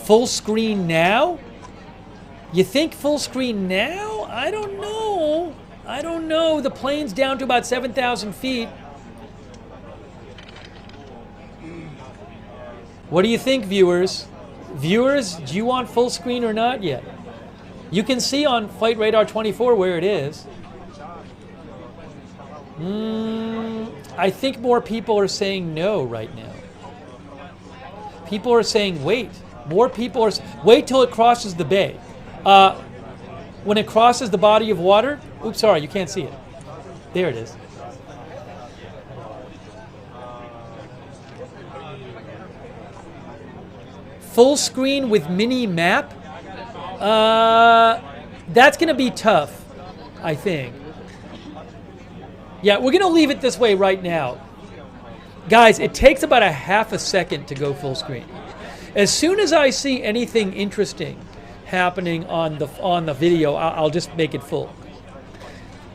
Full screen now? You think full screen now? I don't know. I don't know. The plane's down to about 7,000 feet. What do you think, viewers? Viewers, do you want full screen or not yet? You can see on Flight Radar 24 where it is. I think more people are saying no right now. People are saying wait. More people are wait till it crosses the bay. When it crosses the body of water, oops, sorry, you can't see it. There it is. Full screen with mini map? That's going to be tough, I think. Yeah, we're going to leave it this way right now. Guys, it takes about a half a second to go full screen. As soon as I see anything interesting happening on the video, I'll just make it full.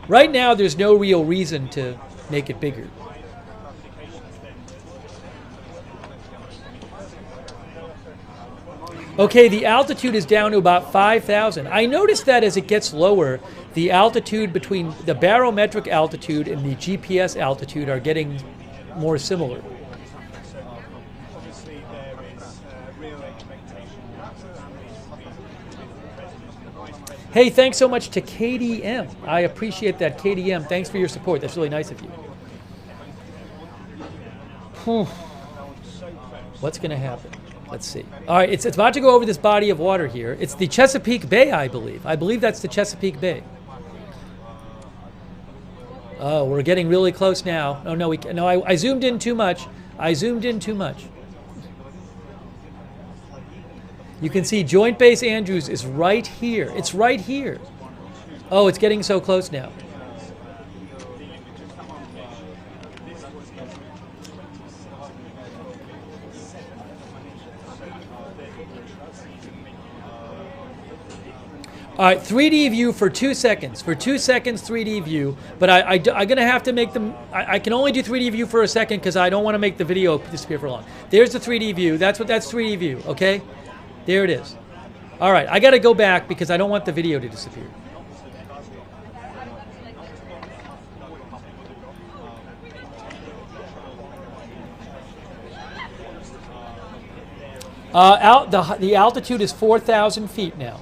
Right now, there's no real reason to make it bigger. Okay, the altitude is down to about 5,000. I noticed that as it gets lower, the altitude between the barometric altitude and the GPS altitude are getting more similar. Hey, thanks so much to KDM. I appreciate that, KDM. Thanks for your support. That's really nice of you. Whew. What's going to happen? Let's see. All right, it's about to go over this body of water here. It's the Chesapeake Bay, I believe. I believe that's the Chesapeake Bay. Oh, we're getting really close now. Oh, no, I zoomed in too much. I zoomed in too much. You can see Joint Base Andrews is right here. It's right here. Oh, it's getting so close now. All right, 3D view for 2 seconds. For 2 seconds, 3D view. But I'm going to have to make them... I can only do 3D view for a second because I don't want to make the video disappear for long. There's the 3D view. That's 3D view, okay? There it is. All right, I got to go back because I don't want the video to disappear. The altitude is 4,000 feet now.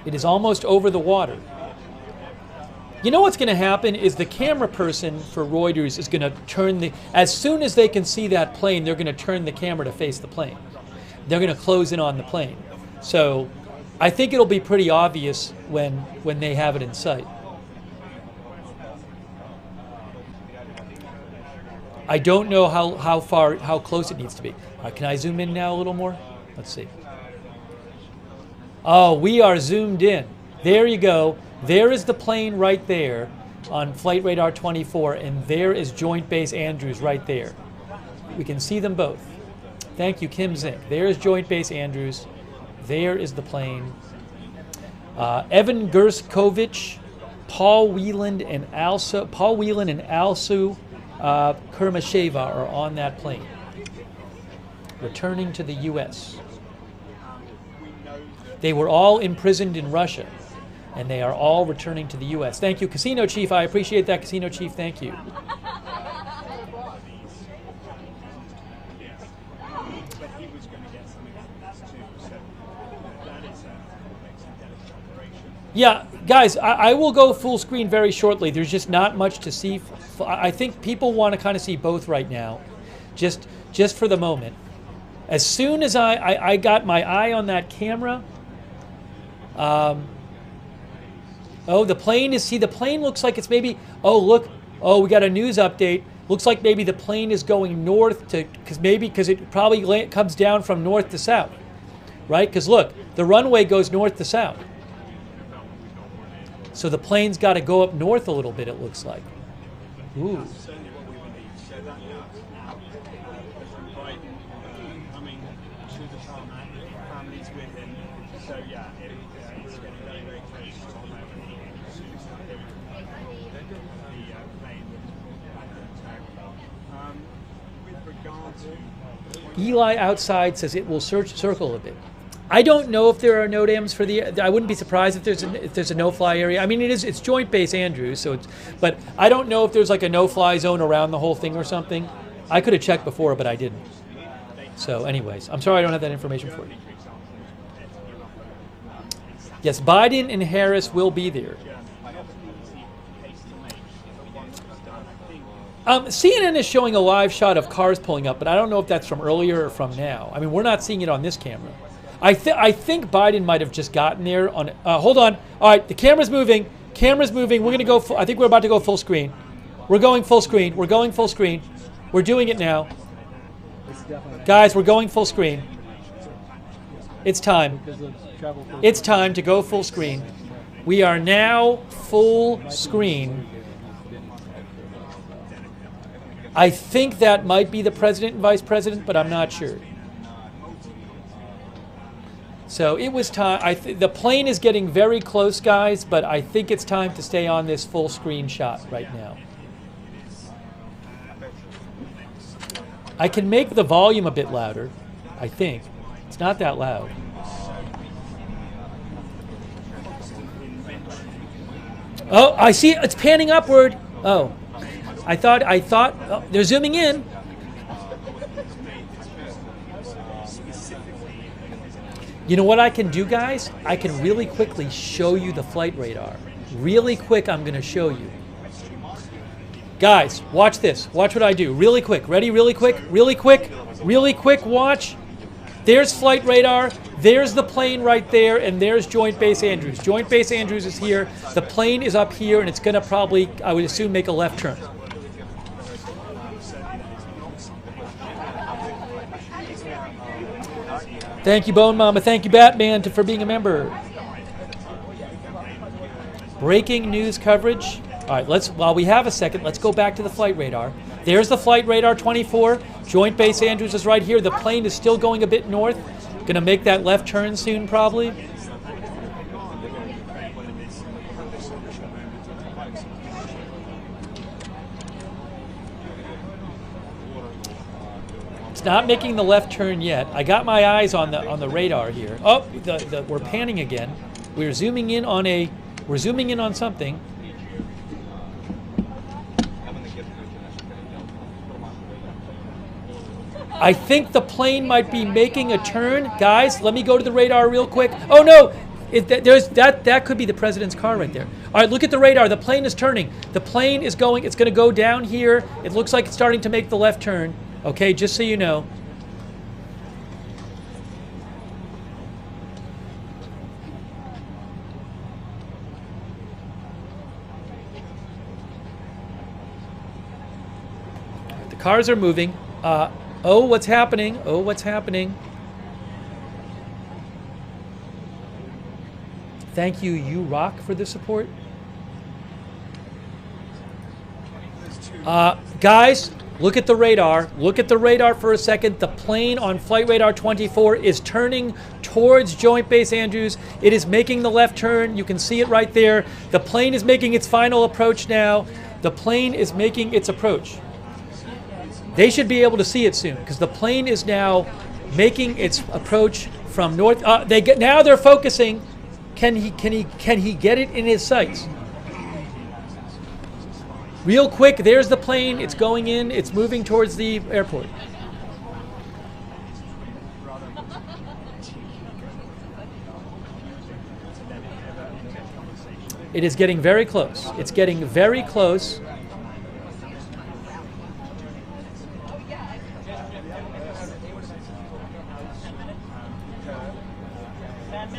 It is almost over the water. You know what's going to happen is the camera person for Reuters is going to turn as soon as they can see that plane, they're going to turn the camera to face the plane. They're going to close in on the plane. So I think it'll be pretty obvious when they have it in sight. I don't know how close it needs to be. Can I zoom in now a little more? Let's see. Oh, we are zoomed in. There you go. There is the plane right there on Flight Radar 24, and there is Joint Base Andrews right there. We can see them both. Thank you, Kim Zink. There is Joint Base Andrews. There is the plane. Evan Gershkovich, Paul Whelan, and Alsu Kurmasheva are on that plane, returning to the U.S. They were all imprisoned in Russia, and they are all returning to the U.S. Thank you, Casino Chief. I appreciate that, Casino Chief. Thank you. Yeah, guys, I will go full screen very shortly. There's just not much to see. I think people want to kind of see both right now, just for the moment. As soon as I got my eye on that camera, oh, the plane the plane looks like it's maybe, oh, look, oh, we got a news update. Looks like maybe the plane is going north because it probably comes down from north to south, right? Because look, the runway goes north to south. So the plane's got to go up north a little bit, it looks like. Ooh. Eli outside says it will circle a bit. I don't know if there are NOTAMs for I wouldn't be surprised if there's a no-fly area. I mean, it's Joint Base Andrews, but I don't know if there's like a no-fly zone around the whole thing or something. I could have checked before, but I didn't. So, anyways, I'm sorry I don't have that information for you. Yes, Biden and Harris will be there. CNN is showing a live shot of cars pulling up, but I don't know if that's from earlier or from now. I mean, we're not seeing it on this camera. I think Biden might have just gotten there on. Hold on. All right, the camera's moving. Camera's moving. We're gonna go. I think we're about to go full screen. We're going full screen. We're going full screen. We're doing it now, guys. We're going full screen. It's time. It's time to go full screen. We are now full screen. I think that might be the president and vice president, but I'm not sure. So it was time. The plane is getting very close, guys, but I think it's time to stay on this full screen shot right now. I can make the volume a bit louder, I think. It's not that loud. Oh, I see it. It's panning upward. Oh, I thought, oh, they're zooming in. You know what I can do, guys? I can really quickly show you the flight radar. Really quick, I'm going to show you. Guys, watch this. Watch what I do. Really quick. Ready? Really quick. Really quick. Really quick. Watch. There's flight radar. There's the plane right there. And there's Joint Base Andrews. Joint Base Andrews is here. The plane is up here. And it's going to probably, I would assume, make a left turn. Thank you, Bone Mama. Thank you, Batman, for being a member. Breaking news coverage. All right, while we have a second, let's go back to the flight radar. There's the flight radar 24. Joint Base Andrews is right here. The plane is still going a bit north. Going to make that left turn soon, probably. It's not making the left turn yet. I got my eyes on the radar here. Oh, we're panning again. We're zooming in on something. I think the plane might be making a turn. Guys, let me go to the radar real quick. Oh no, that could be the president's car right there. All right, look at the radar. The plane is turning. The plane is going, it's going to go down here. It looks like it's starting to make the left turn. Okay, just so you know. The cars are moving. Oh, what's happening? Oh, what's happening? Thank you, You Rock, for the support. Guys, look at the radar. Look at the radar for a second. The plane on Flight Radar 24 is turning towards Joint Base Andrews. It is making the left turn. You can see it right there. The plane is making its final approach now. The plane is making its approach. They should be able to see it soon because the plane is now making its approach from north. Now they're focusing. Can he get it in his sights? Real quick, there's the plane. It's going in. It's moving towards the airport. It is getting very close. It's getting very close.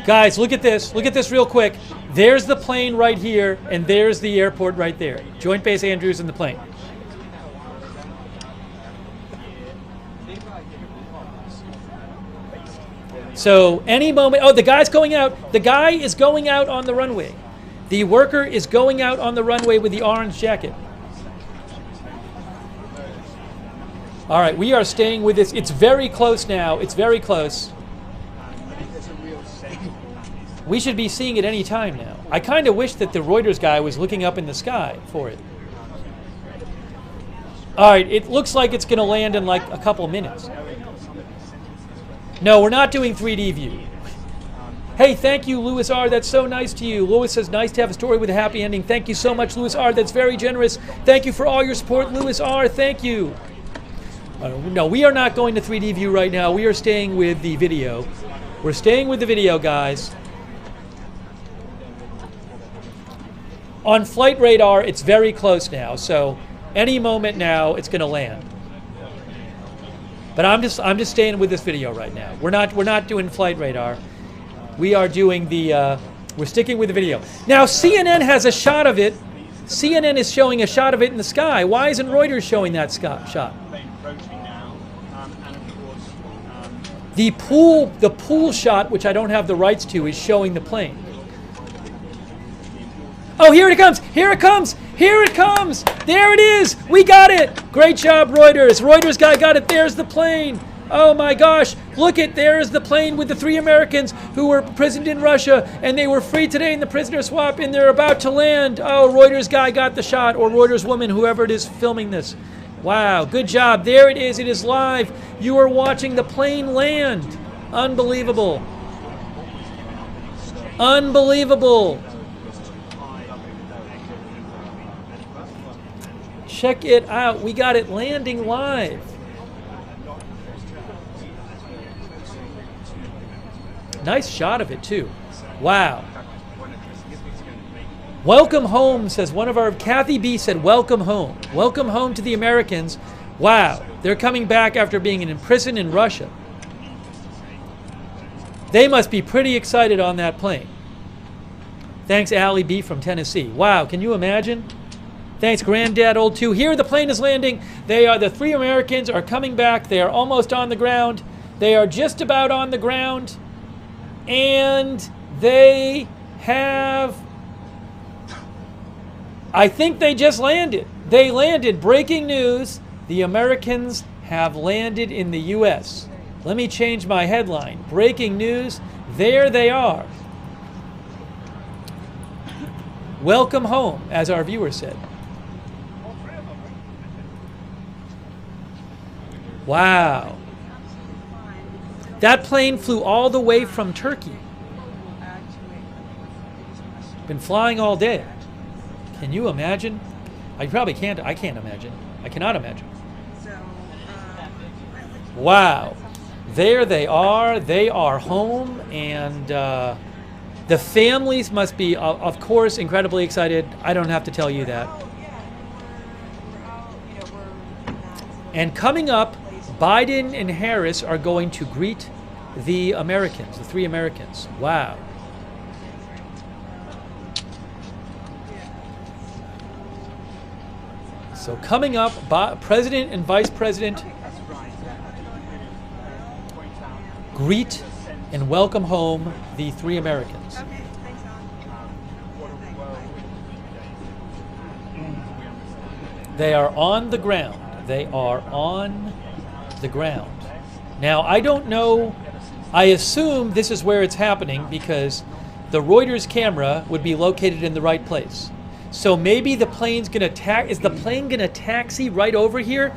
Guys, look at this. Look at this real quick. There's the plane right here, and there's the airport right there. Joint Base Andrews and the plane. So any moment, oh, the guy's going out. The guy is going out on the runway. The worker is going out on the runway with the orange jacket. All right, we are staying with this. It's very close now. It's very close. We should be seeing it any time now. I kind of wish that the Reuters guy was looking up in the sky for it. All right, it looks like it's going to land in like a couple minutes. No, we're not doing 3D view. Hey, thank you, Louis R. That's so nice to you. Louis says, nice to have a story with a happy ending. Thank you so much, Louis R. That's very generous. Thank you for all your support, Louis R. Thank you. No, we are not going to 3D view right now. We are staying with the video. We're staying with the video, guys. On Flight Radar, it's very close now, so any moment now, it's going to land. But I'm just staying with this video right now. We're not doing Flight Radar. We are doing the we're sticking with the video. Now CNN has a shot of it. CNN is showing a shot of it in the sky. Why isn't Reuters showing that shot? The pool shot, which I don't have the rights to, is showing the plane. Oh, here it comes! Here it comes! Here it comes. There it is. We got it. Great job, Reuters. Reuters guy got it. There's the plane. Oh my gosh. Look it. There's the plane with the 3 Americans who were imprisoned in Russia, and they were free today in the prisoner swap, and they're about to land. Oh, Reuters guy got the shot, or Reuters woman, whoever it is filming this. Wow. Good job. There it is. It is live. You are watching the plane land. Unbelievable. Unbelievable. Check it out. We got it landing live. Nice shot of it, too. Wow. Welcome home, says one of our... Kathy B said, welcome home. Welcome home to the Americans. Wow. They're coming back after being in prison in Russia. They must be pretty excited on that plane. Thanks, Allie B from Tennessee. Wow, can you imagine? Thanks, Granddad Old 2. Here the plane is landing. The 3 Americans are coming back. They are almost on the ground. They are just about on the ground. And they have... I think they just landed. They landed. Breaking news. The Americans have landed in the U.S. Let me change my headline. Breaking news. There they are. Welcome home, as our viewer said. Wow. That plane flew all the way from Turkey. Been flying all day. Can you imagine? I probably can't. I can't imagine. I cannot imagine. Wow. There they are. They are home. And the families must be, of course, incredibly excited. I don't have to tell you that. And coming up, Biden and Harris are going to greet the Americans, the 3 Americans. Wow. So coming up, President and Vice President greet and welcome home the 3 Americans. They are on the ground. They are on the ground. Now, I don't know. I assume this is where it's happening because the Reuters camera would be located in the right place. So maybe the plane's going to is the plane going to taxi right over here?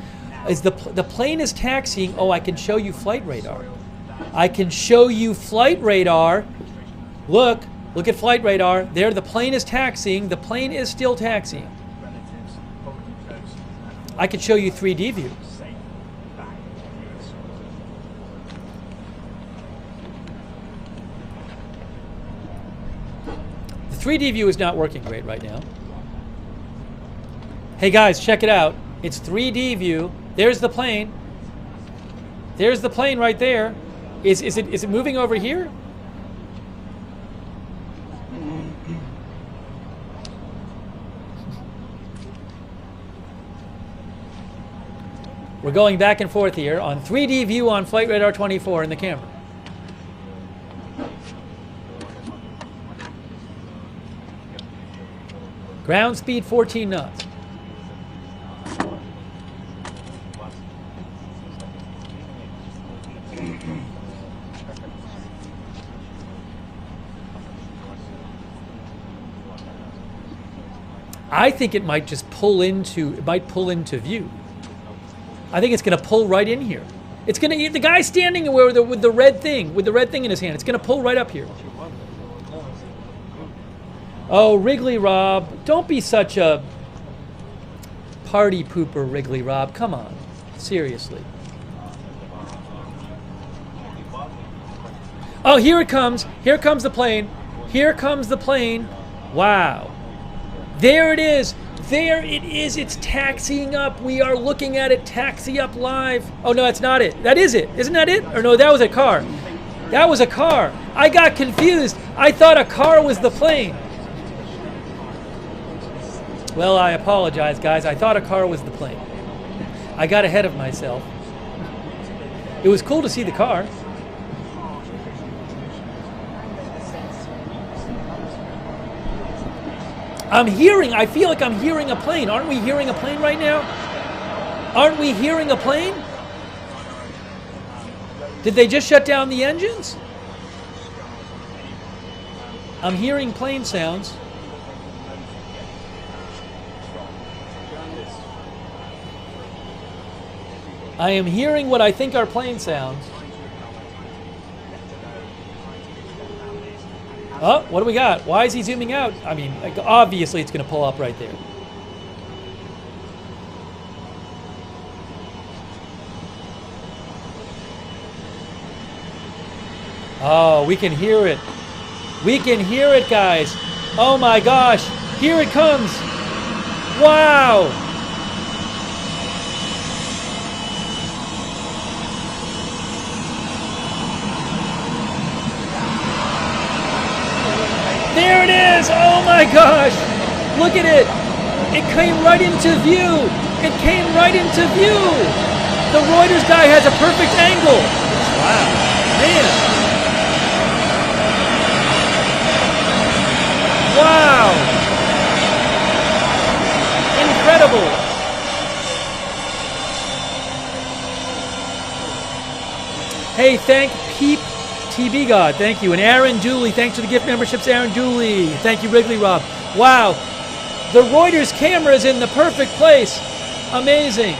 Is the plane is taxiing? Oh, I can show you flight radar. I can show you flight radar. Look at flight radar. There, the plane is taxiing. The plane is still taxiing. I could show you 3D view. The 3D view is not working great right now. Hey guys, check it out. It's 3D view. There's the plane. There's the plane right there. Is it moving over here? We're going back and forth here on 3D view on Flight Radar 24 in the camera. Ground speed 14 knots. I think it might just pull into view. I think it's going to pull right in here. It's going to, the guy standing with the red thing in his hand, it's going to pull right up here. Oh, Wrigley Rob, don't be such a party pooper, Wrigley Rob. Come on, seriously. Oh, here it comes. Here comes the plane. Here comes the plane. Wow. There it is. There it is. It's taxiing up. We are looking at it taxi up live. Oh, no, that's not it. That is it. Isn't that it? Or no, that was a car. That was a car. I got confused. I thought a car was the plane. Well, I apologize, guys. I thought a car was the plane. I got ahead of myself. It was cool to see the car. I feel like I'm hearing a plane. Aren't we hearing a plane right now? Aren't we hearing a plane? Did they just shut down the engines? I'm hearing plane sounds. I am hearing what I think are plane sounds. Oh, what do we got? Why is he zooming out? I mean, obviously it's going to pull up right there. Oh, we can hear it. We can hear it, guys. Oh my gosh. Here it comes. Wow. There it is! Oh my gosh! Look at it! It came right into view! It came right into view! The Reuters guy has a perfect angle! Wow. Man! Wow! Incredible! Hey, thank Peep TB God, thank you. And Aaron Dooley, thanks for the gift memberships, Aaron Dooley. Thank you, Wrigley Rob. Wow, the Reuters camera is in the perfect place. Amazing.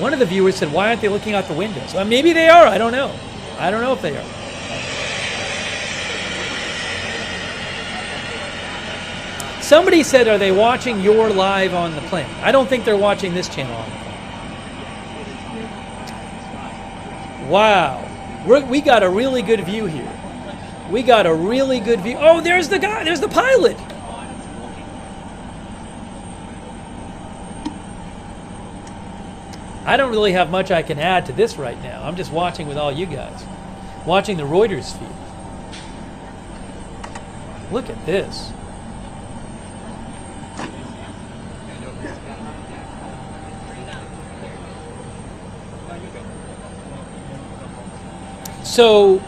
One of the viewers said, why aren't they looking out the windows? Well, maybe they are, I don't know. I don't know if they are. Somebody said, are they watching your live on the plane? I don't think they're watching this channel on the plane. Wow, we got a really good view here. We got a really good view. Oh, there's the guy, there's the pilot. I don't really have much I can add to this right now. I'm just watching with all you guys. Watching the Reuters feed. Look at this. So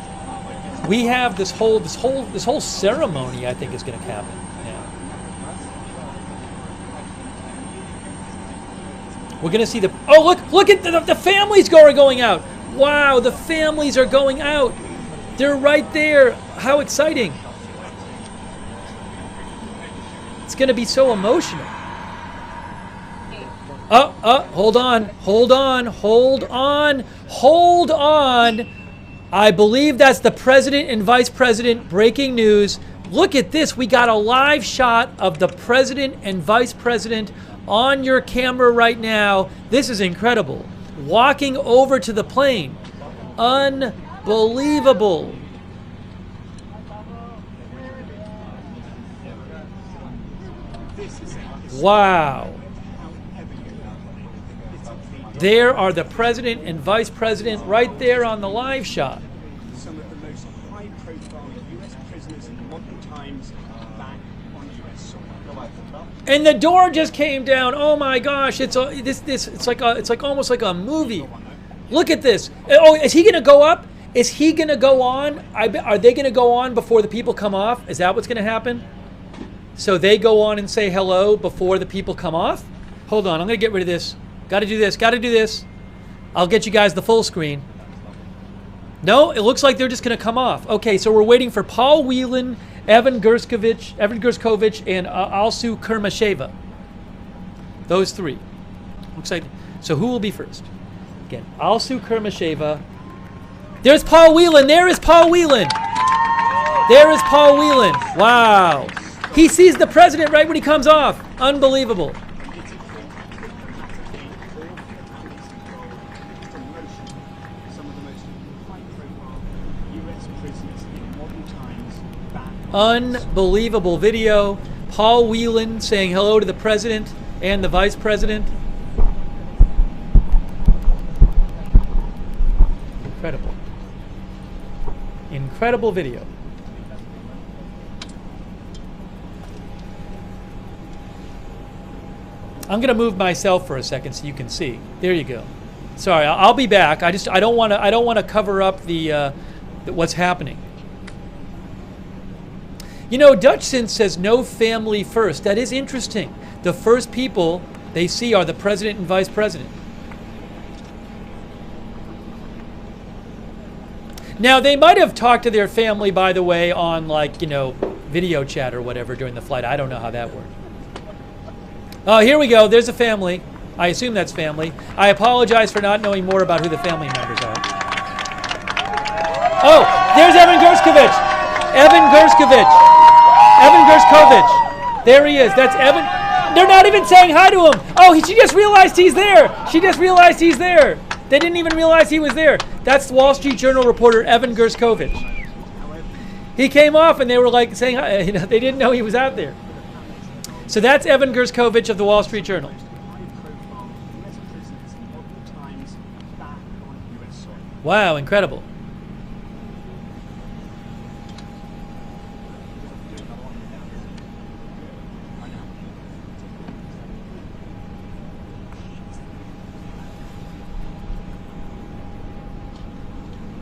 we have this whole ceremony, I think, is going to happen now. We're going to see the look at the families going out. Wow, the families are going out. They're right there. How exciting. It's going to be so emotional. Hold on. I believe that's the president and vice president. Breaking news. Look at this. We got a live shot of the president and vice president on your camera right now. This is incredible. Walking over to the plane. Unbelievable. Wow. There are the president and vice president right there on the live shot. Some of the most high-profile U.S. prisoners in modern times back on U.S. soil. And the door just came down. Oh my gosh! It's like almost like a movie. Look at this. Oh, is he gonna go up? Is he gonna go on? Are they gonna go on before the people come off? Is that what's gonna happen? So they go on and say hello before the people come off? Hold on, I'm gonna get rid of this. Gotta do this. I'll get you guys the full screen. No, it looks like they're just gonna come off. Okay, so we're waiting for Paul Whelan, Evan Gershkovich, and Alsu Kurmasheva. Those three. Looks like, so who will be first? Again, Alsu Kurmasheva. There's Paul Whelan, there is Paul Whelan. Wow. He sees the president right when he comes off. Unbelievable. Unbelievable video. Paul Whelan saying hello to the president and the vice president. Incredible. Incredible video. I'm going to move myself for a second so you can see. There you go. Sorry, I'll be back. I don't want to cover up the what's happening. You know, Dutchson says no family first. That is interesting. The first people they see are the president and vice president. Now, they might have talked to their family, by the way, on, like, you know, video chat or whatever during the flight. I don't know how that worked. Oh, here we go. There's a family. I assume that's family. I apologize for not knowing more about who the family members are. Oh, there's Evan Gershkovich. Evan Gershkovich. Evan Gershkovich. There he is. That's Evan. They're not even saying hi to him. Oh, she just realized he's there. She just realized he's there. They didn't even realize he was there. That's the Wall Street Journal reporter Evan Gershkovich. He came off and they were like saying hi. You know, they didn't know he was out there. So that's Evan Gershkovich of the Wall Street Journal. Wow, incredible.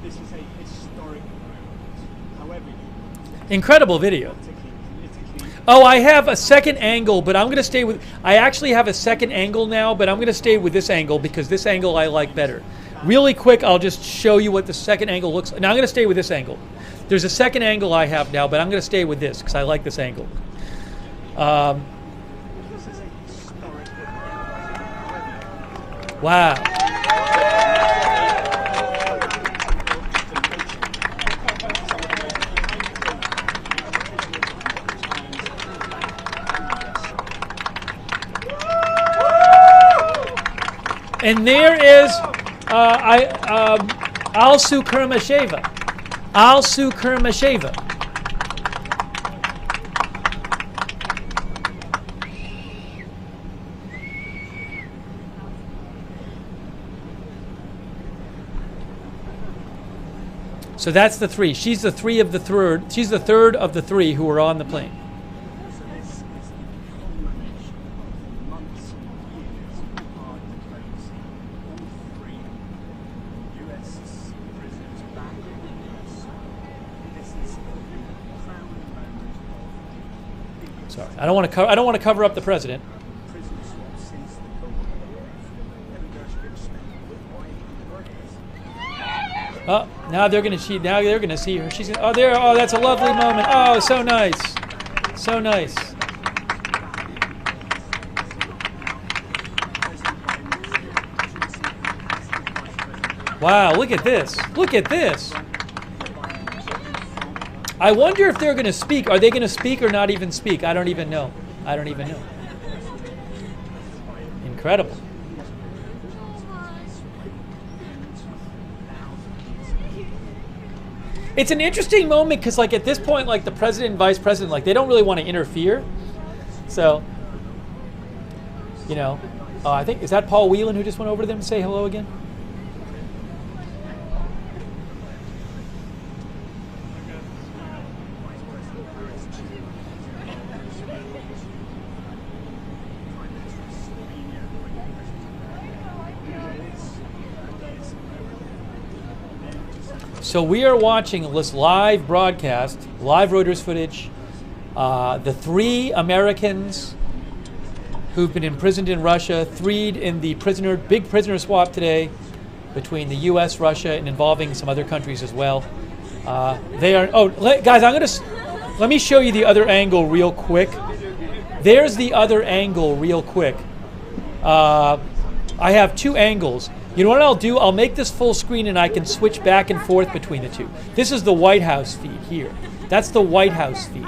This is a historic moment. However, Incredible video. Oh, I have a second angle, but I'm going to stay with... I actually have a second angle now, but I'm going to stay with this angle because this angle I like better. Really quick, I'll just show you what the second angle looks like. Now, I'm going to stay with this angle. There's a second angle I have now, but I'm going to stay with this because I like this angle. Wow. And there is Alsu Kurmasheva. Alsu Kurmasheva. So that's the three. She's the three of the third. She's the third of the three who were on the plane. Sorry, I don't want to cover up the president. Oh, now they're going to see. Now they're going to see her. She's. Oh, there. Oh, that's a lovely moment. Oh, so nice, so nice. Wow, look at this. Look at this. I wonder if they're going to speak. Are they going to speak or not even speak? I don't even know. I don't even know. Incredible. It's an interesting moment because, like, at this point, like, the president and vice president, like, they don't really want to interfere. So, you know, I think, is that Paul Whelan who just went over to them to say hello again? So we are watching this live broadcast, live Reuters footage. The three Americans who've been imprisoned in Russia, freed in the big prisoner swap today between the U.S., Russia, and involving some other countries as well. They are. Oh, guys, let me show you the other angle real quick. There's the other angle real quick. I have two angles. You know what I'll do? I'll make this full screen and I can switch back and forth between the two. This is the White House feed here. That's the White House feed.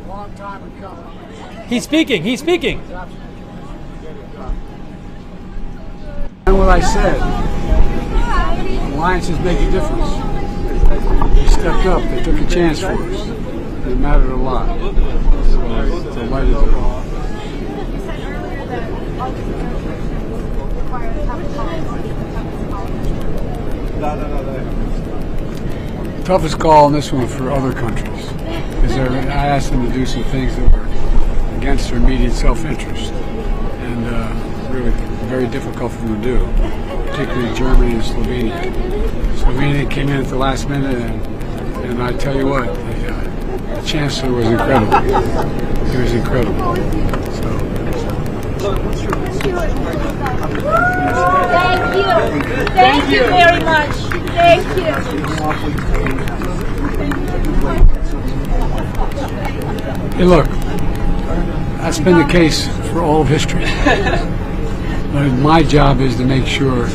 Long time in coming. He's speaking. He's speaking. And what I said, alliances make a difference. They stepped up. They took a chance for us. And it mattered a lot. So I'm delighted to go. Toughest call on this one for other countries. I asked them to do some things that were against their immediate self-interest, and really very difficult for them to do, particularly Germany and Slovenia. Slovenia came in at the last minute and And I tell you what, the chancellor was incredible. He was incredible. So. Thank you. Thank you very much. Thank you. Hey, look, that's been the case for all of history. But my job is to make sure,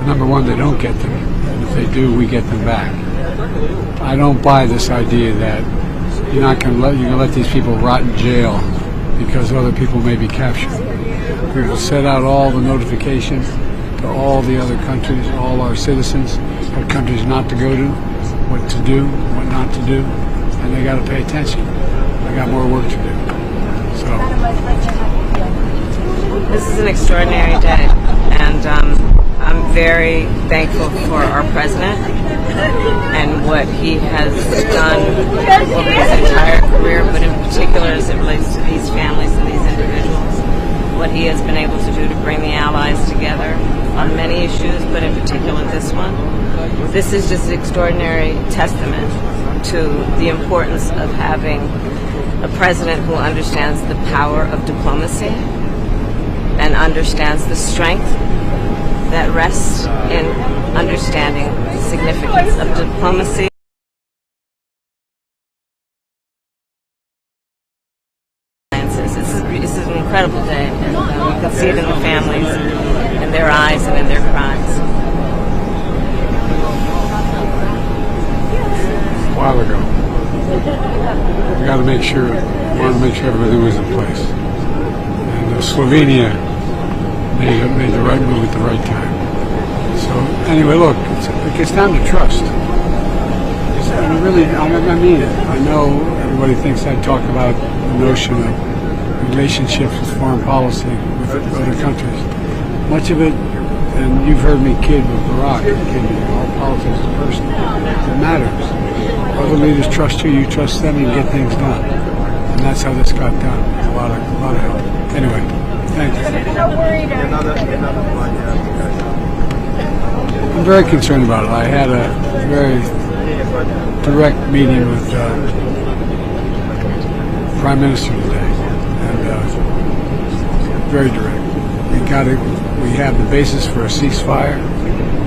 number one, they don't get them, and if they do, we get them back. I don't buy this idea that you're going to let these people rot in jail because other people may be captured. We will set out all the notifications to all the other countries, all our citizens, what countries not to go to, what to do, what not to do, and they got to pay attention. I got more work to do. So this is an extraordinary day, and I'm very thankful for our president and what he has done over his entire career, but in particular as it relates to these families and these individuals, what he has been able to do to bring the allies together on many issues, but in particular this one. This is just an extraordinary testament to the importance of having a president who understands the power of diplomacy and understands the strength that rests in understanding the significance of diplomacy. This is an incredible day, and you can see it in the families, in their eyes, and in their cries. a while ago. We got to make sure, wanted to make sure everything was in place. And Slovenia made the right move at the right time. So anyway, look, it gets down to trust. I mean it. I know everybody thinks I talk about the notion of relationships with foreign policy with other countries. Much of it, and you've heard me kid with Barack, all politics is personal. It matters. Other leaders trust you, you trust them, you get things done. And that's how this got done. A lot of help. Anyway, thank you. I'm very concerned about it. I had a very direct meeting with Prime Minister today, and very direct. We have the basis for a ceasefire.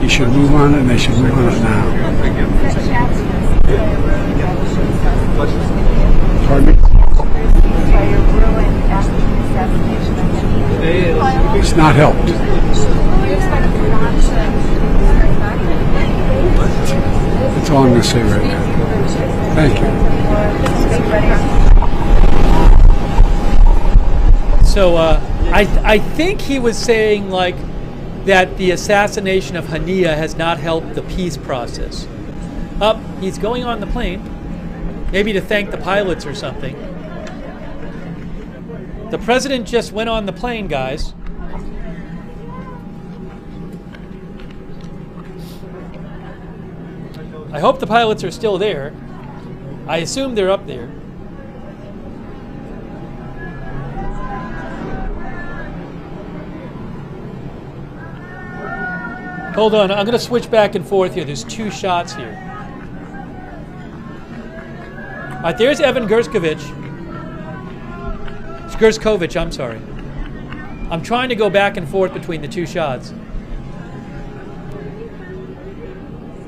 He should move on it, and they should move on it now. Pardon me? It's not helped. That's all I'm going to say right now. Thank you. So I think he was saying like that the assassination of Hania has not helped the peace process. He's going on the plane, maybe to thank the pilots or something. The president just went on the plane, guys. I hope the pilots are still there. I assume they're up there. Hold on, I'm going to switch back and forth here. There's two shots here. All right, there's Evan Gershkovich. It's Gershkovich, I'm sorry. I'm trying to go back and forth between the two shots.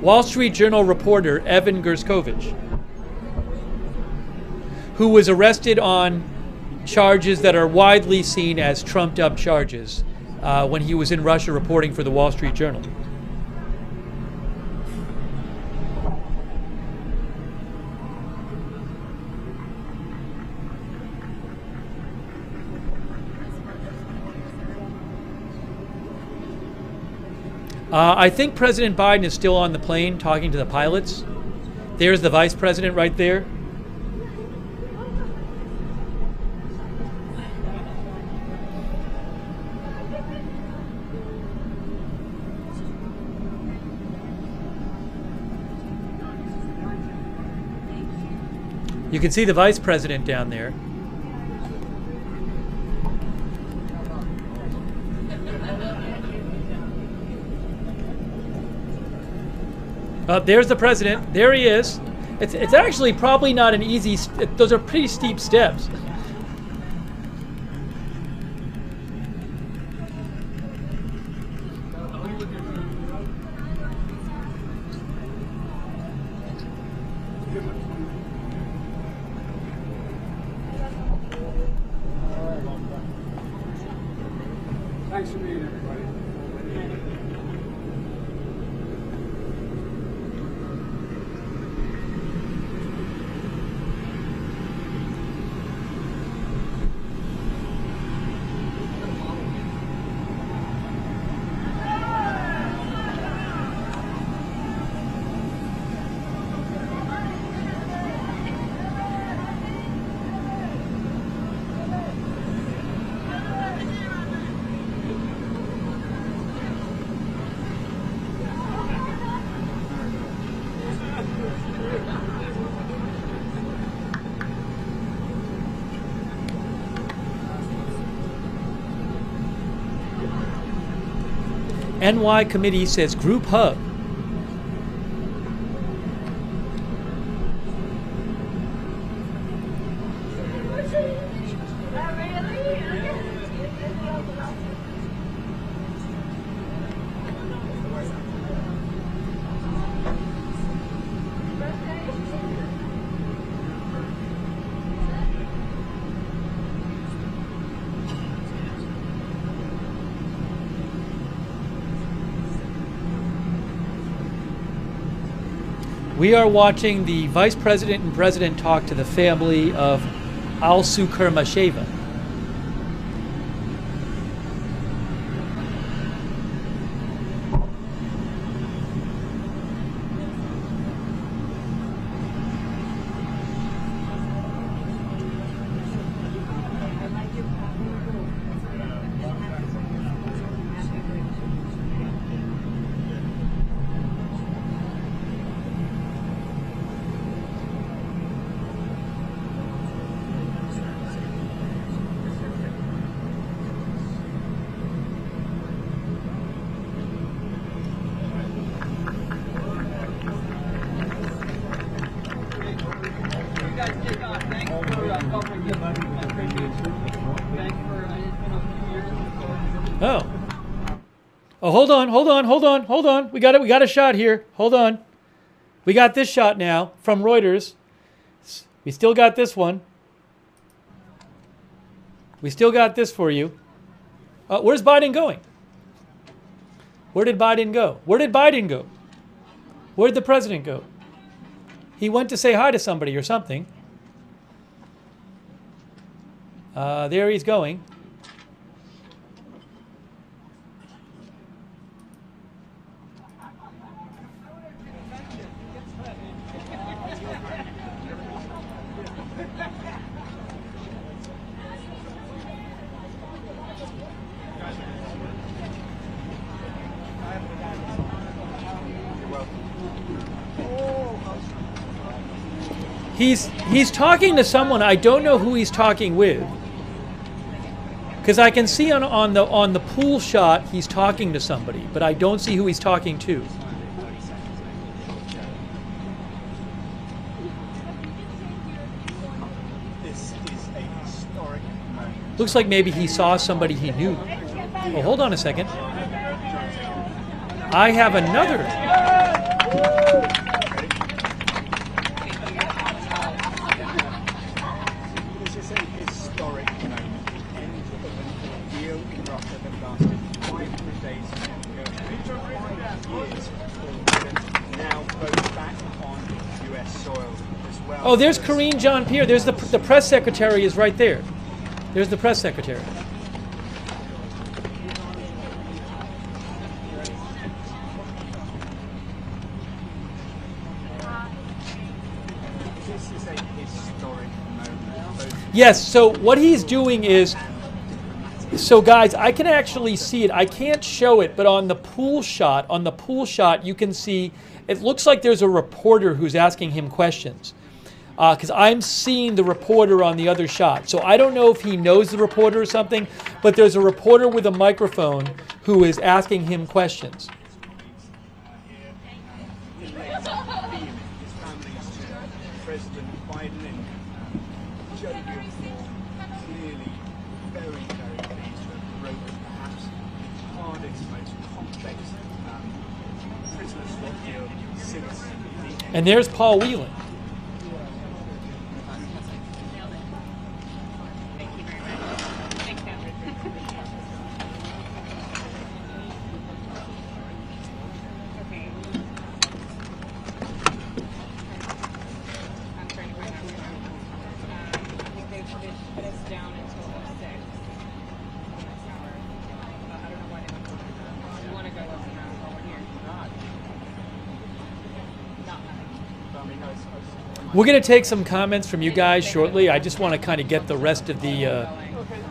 Wall Street Journal reporter Evan Gershkovich, who was arrested on charges that are widely seen as trumped-up charges when he was in Russia reporting for the Wall Street Journal. I think President Biden is still on the plane talking to the pilots. There's the vice president right there. You can see the vice president down there. There's the president. There he is. It's actually probably not an easy. Those are pretty steep steps. Thanks for meeting everybody. NY committee says group hug. We are watching the Vice President and President talk to the family of Alsu Kurmasheva. Oh. Oh, hold on. We got a shot here. Hold on. We got this shot now from Reuters. We still got this one. We still got this for you. Where's Biden going? Where did Biden go? Where did Biden go? Where did the president go? He went to say hi to somebody or something. There he's going. He's talking to someone. I don't know who he's talking with, because I can see on the pool shot he's talking to somebody, but I don't see who he's talking to. This is a historic moment. Looks like maybe he saw somebody he knew. Oh, hold on a second. I have another. This is a historic moment. The end of an ordeal in Russia that lasted 500 days and negotiations for 5 years before Whelan now votes back on US soil as well. Oh, there's Karine Jean-Pierre. There's the press secretary is right there. There's the press secretary. This is a historic moment. Yes, so what he's doing is, so guys, I can actually see it. I can't show it, but on the pool shot, you can see, it looks like there's a reporter who's asking him questions. Because I'm seeing the reporter on the other shot. So I don't know if he knows the reporter or something, but there's a reporter with a microphone who is asking him questions. And there's Paul Whelan. We're going to take some comments from you guys shortly. I just want to kind of get the rest of the.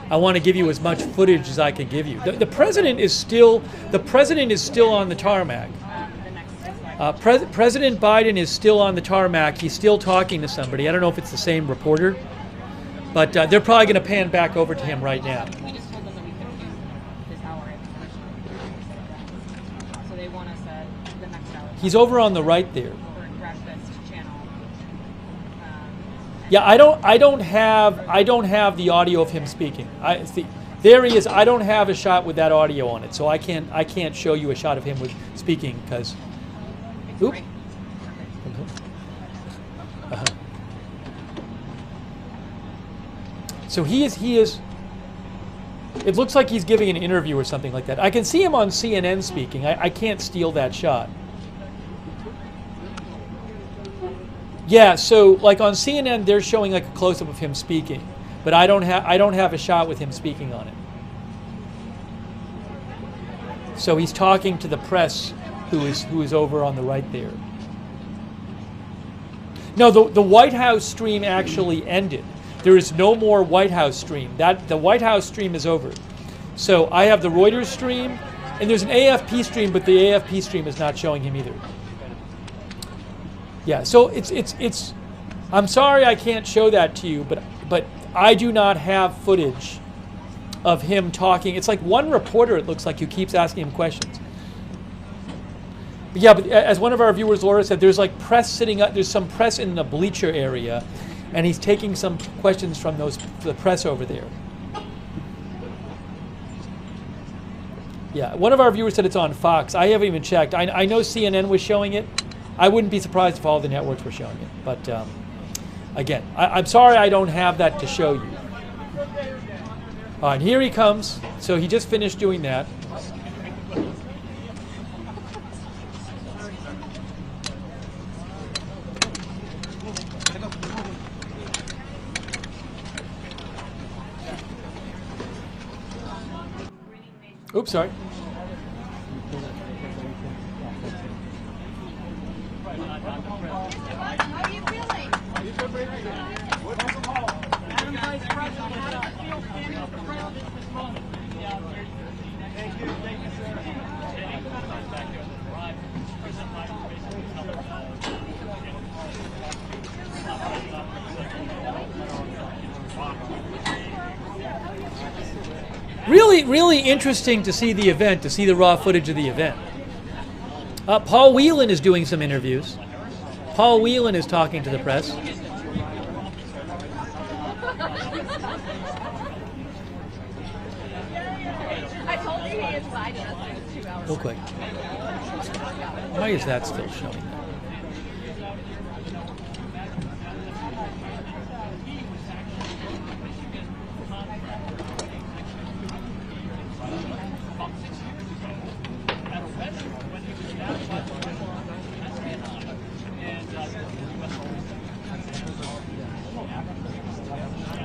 I want to give you as much footage as I can give you. The president is still on the tarmac. President Biden is still on the tarmac. He's still talking to somebody. I don't know if it's the same reporter, but they're probably going to pan back over to him right now. We just told them that we couldn't use this hour information. So they want us at the next hour. He's over on the right there. For breakfast channel. Yeah, I don't have the audio of him speaking. There he is. I don't have a shot with that audio on it, so I can't show you a shot of him with speaking because. Oop. So he is. It looks like he's giving an interview or something like that. I can see him on CNN speaking. I can't steal that shot. Yeah, so like on CNN, they're showing like a close-up of him speaking, but I don't have a shot with him speaking on it. So he's talking to the press, who is over on the right there. No, the White House stream actually ended. There is no more White House stream. The White House stream is over. So I have the Reuters stream, and there's an AFP stream, but the AFP stream is not showing him either. Yeah, so it's. I'm sorry I can't show that to you, but I do not have footage of him talking. It's like one reporter, it looks like, who keeps asking him questions. But yeah, but as one of our viewers, Laura, said, there's like press sitting up. There's some press in the bleacher area, and he's taking some questions from the press over there. Yeah, one of our viewers said it's on Fox. I haven't even checked. I know CNN was showing it. I wouldn't be surprised if all the networks were showing it. But again, I'm sorry I don't have that to show you. All right, here he comes. So he just finished doing that. Oops, sorry. Really interesting to see the event, to see the raw footage of the event. Paul Whelan is doing some interviews. Paul Whelan is talking to the press. Real quick. Why is that still showing?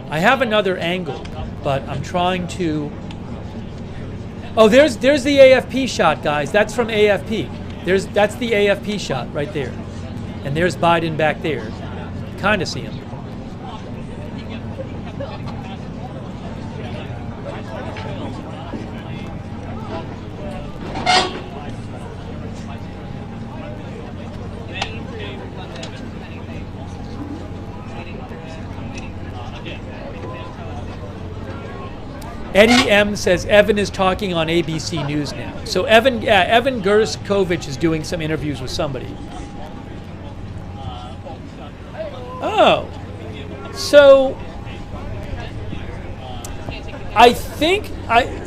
I have another angle, but I'm trying to. Oh, there's the AFP shot, guys. That's from AFP. That's the AFP shot right there, and there's Biden back there. Kind of see him. Eddie M says Evan is talking on ABC News now. So Evan Gershkovich is doing some interviews with somebody. Oh, so I think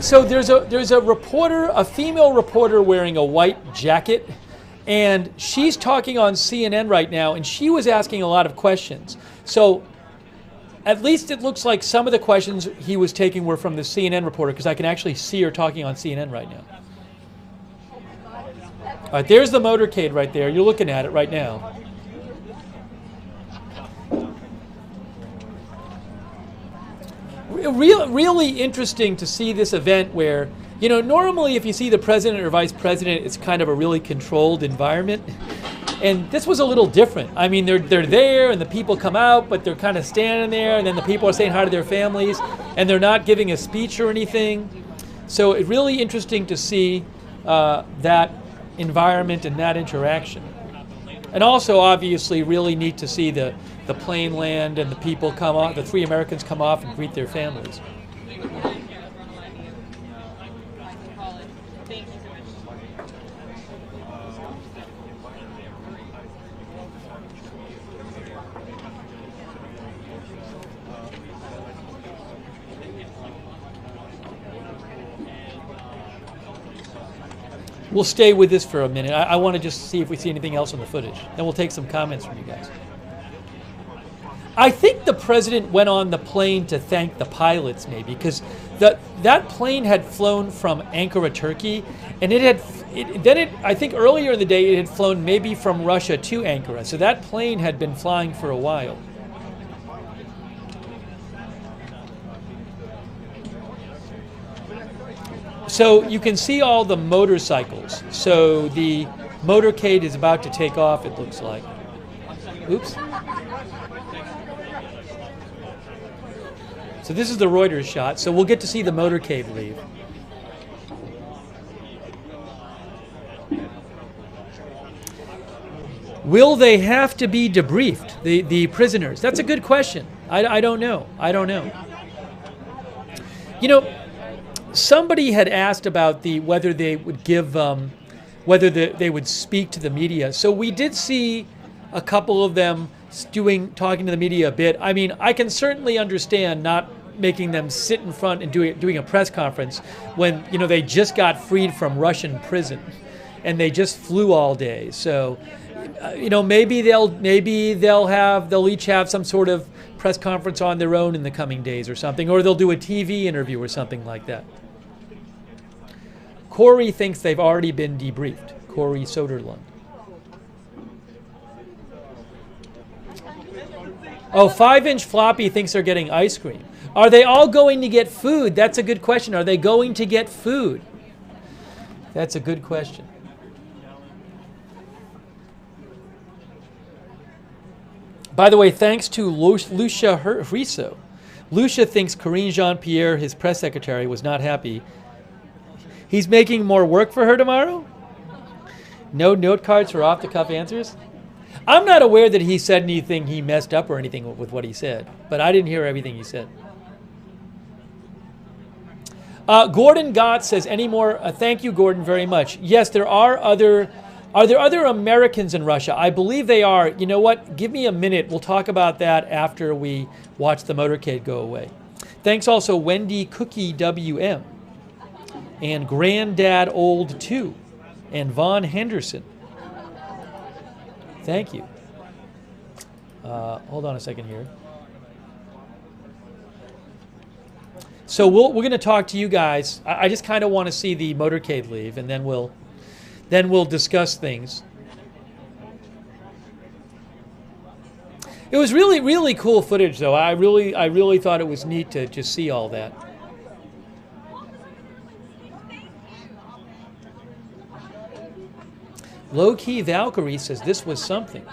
so. There's a reporter, a female reporter wearing a white jacket, And she's talking on CNN right now, and she was asking a lot of questions. So at least it looks like some of the questions he was taking were from the CNN reporter, because I can actually see her talking on CNN right now. All right, there's the motorcade right there. You're looking at it right now. Really interesting to see this event where, you know, normally if you see the president or vice president, it's kind of a really controlled environment. And this was a little different. I mean, they're there and the people come out, but they're kind of standing there, and then the people are saying hi to their families, and they're not giving a speech or anything. So it's really interesting to see that environment and that interaction. And also, obviously, really neat to see the plane land and the people come off, the 3 Americans come off and greet their families. We'll stay with this for a minute. I want to just see if we see anything else on the footage. Then we'll take some comments from you guys. I think the president went on the plane to thank the pilots, maybe, because that plane had flown from Ankara, Turkey, and I think earlier in the day it had flown maybe from Russia to Ankara. So that plane had been flying for a while. So you can see all the motorcycles. So the motorcade is about to take off, it looks like. Oops. So this is the Reuters shot. So we'll get to see the motorcade leave. Will they have to be debriefed, the prisoners? That's a good question. I don't know. I don't know. You know, somebody had asked about whether they would give, they would speak to the media. So we did see a couple of them talking to the media a bit. I mean, I can certainly understand not making them sit in front and doing a press conference when, you know, they just got freed from Russian prison and they just flew all day. So, you know, maybe they'll each have some sort of press conference on their own in the coming days or something, or they'll do a TV interview or something like that. Corey thinks they've already been debriefed. Corey Soderlund. Oh, 5-inch floppy thinks they're getting ice cream. Are they all going to get food? That's a good question. Are they going to get food? That's a good question. By the way, thanks to Lucia Riso. Lucia thinks Karine Jean-Pierre, his press secretary, was not happy. He's making more work for her tomorrow? No note cards for off-the-cuff answers? I'm not aware that he said anything he messed up or anything with what he said, but I didn't hear everything he said. Gordon Gott says, any more? Thank you, Gordon, very much. Yes, there are other Americans in Russia? I believe they are. You know what? Give me a minute. We'll talk about that after we watch the motorcade go away. Thanks also Wendy Cookie WM and Granddad Old 2 and Vaughn Henderson. Thank you. Hold on a second here. So we're going to talk to you guys. I just kind of want to see the motorcade leave, and then we'll discuss things. It was really, really cool footage, though. I really thought it was neat to just see all that. Low-key Valkyrie says this was something.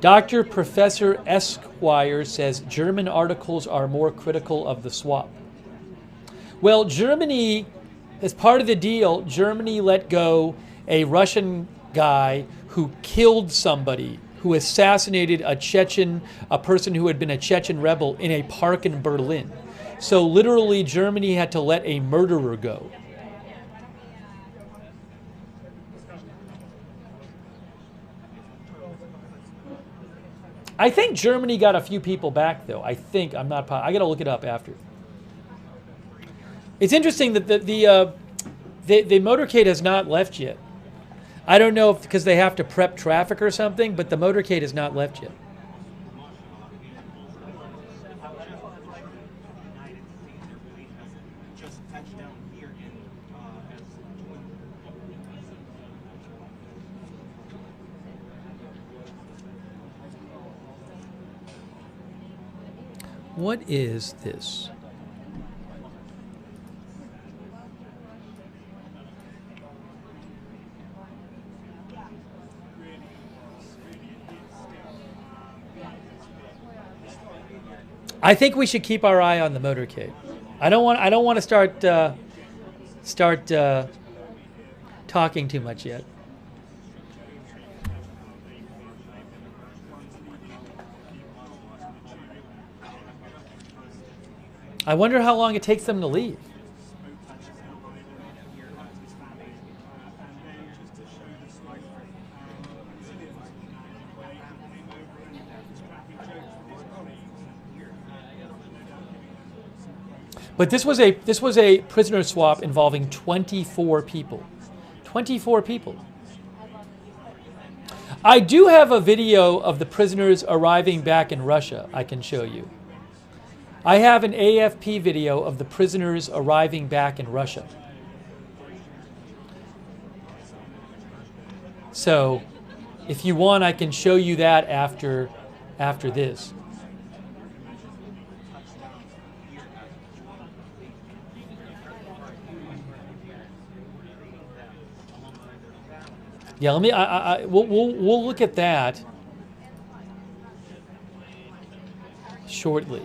Dr. Professor Esquire says German articles are more critical of the swap. Well, Germany, as part of the deal, Germany let go a Russian guy who killed somebody, who assassinated a person who had been a Chechen rebel in a park in Berlin. So literally, Germany had to let a murderer go. I think Germany got a few people back, though. I think. I'm not. I got to look it up after. It's interesting that the motorcade has not left yet. I don't know if because they have to prep traffic or something, but the motorcade has not left yet. What is this? I think we should keep our eye on the motorcade. I don't want to start talking too much yet. I wonder how long it takes them to leave. But this was a prisoner swap involving 24 people. 24 people. I do have a video of the prisoners arriving back in Russia I can show you. I have an AFP video of the prisoners arriving back in Russia. So, if you want, I can show you that after this. Yeah, we'll look at that shortly.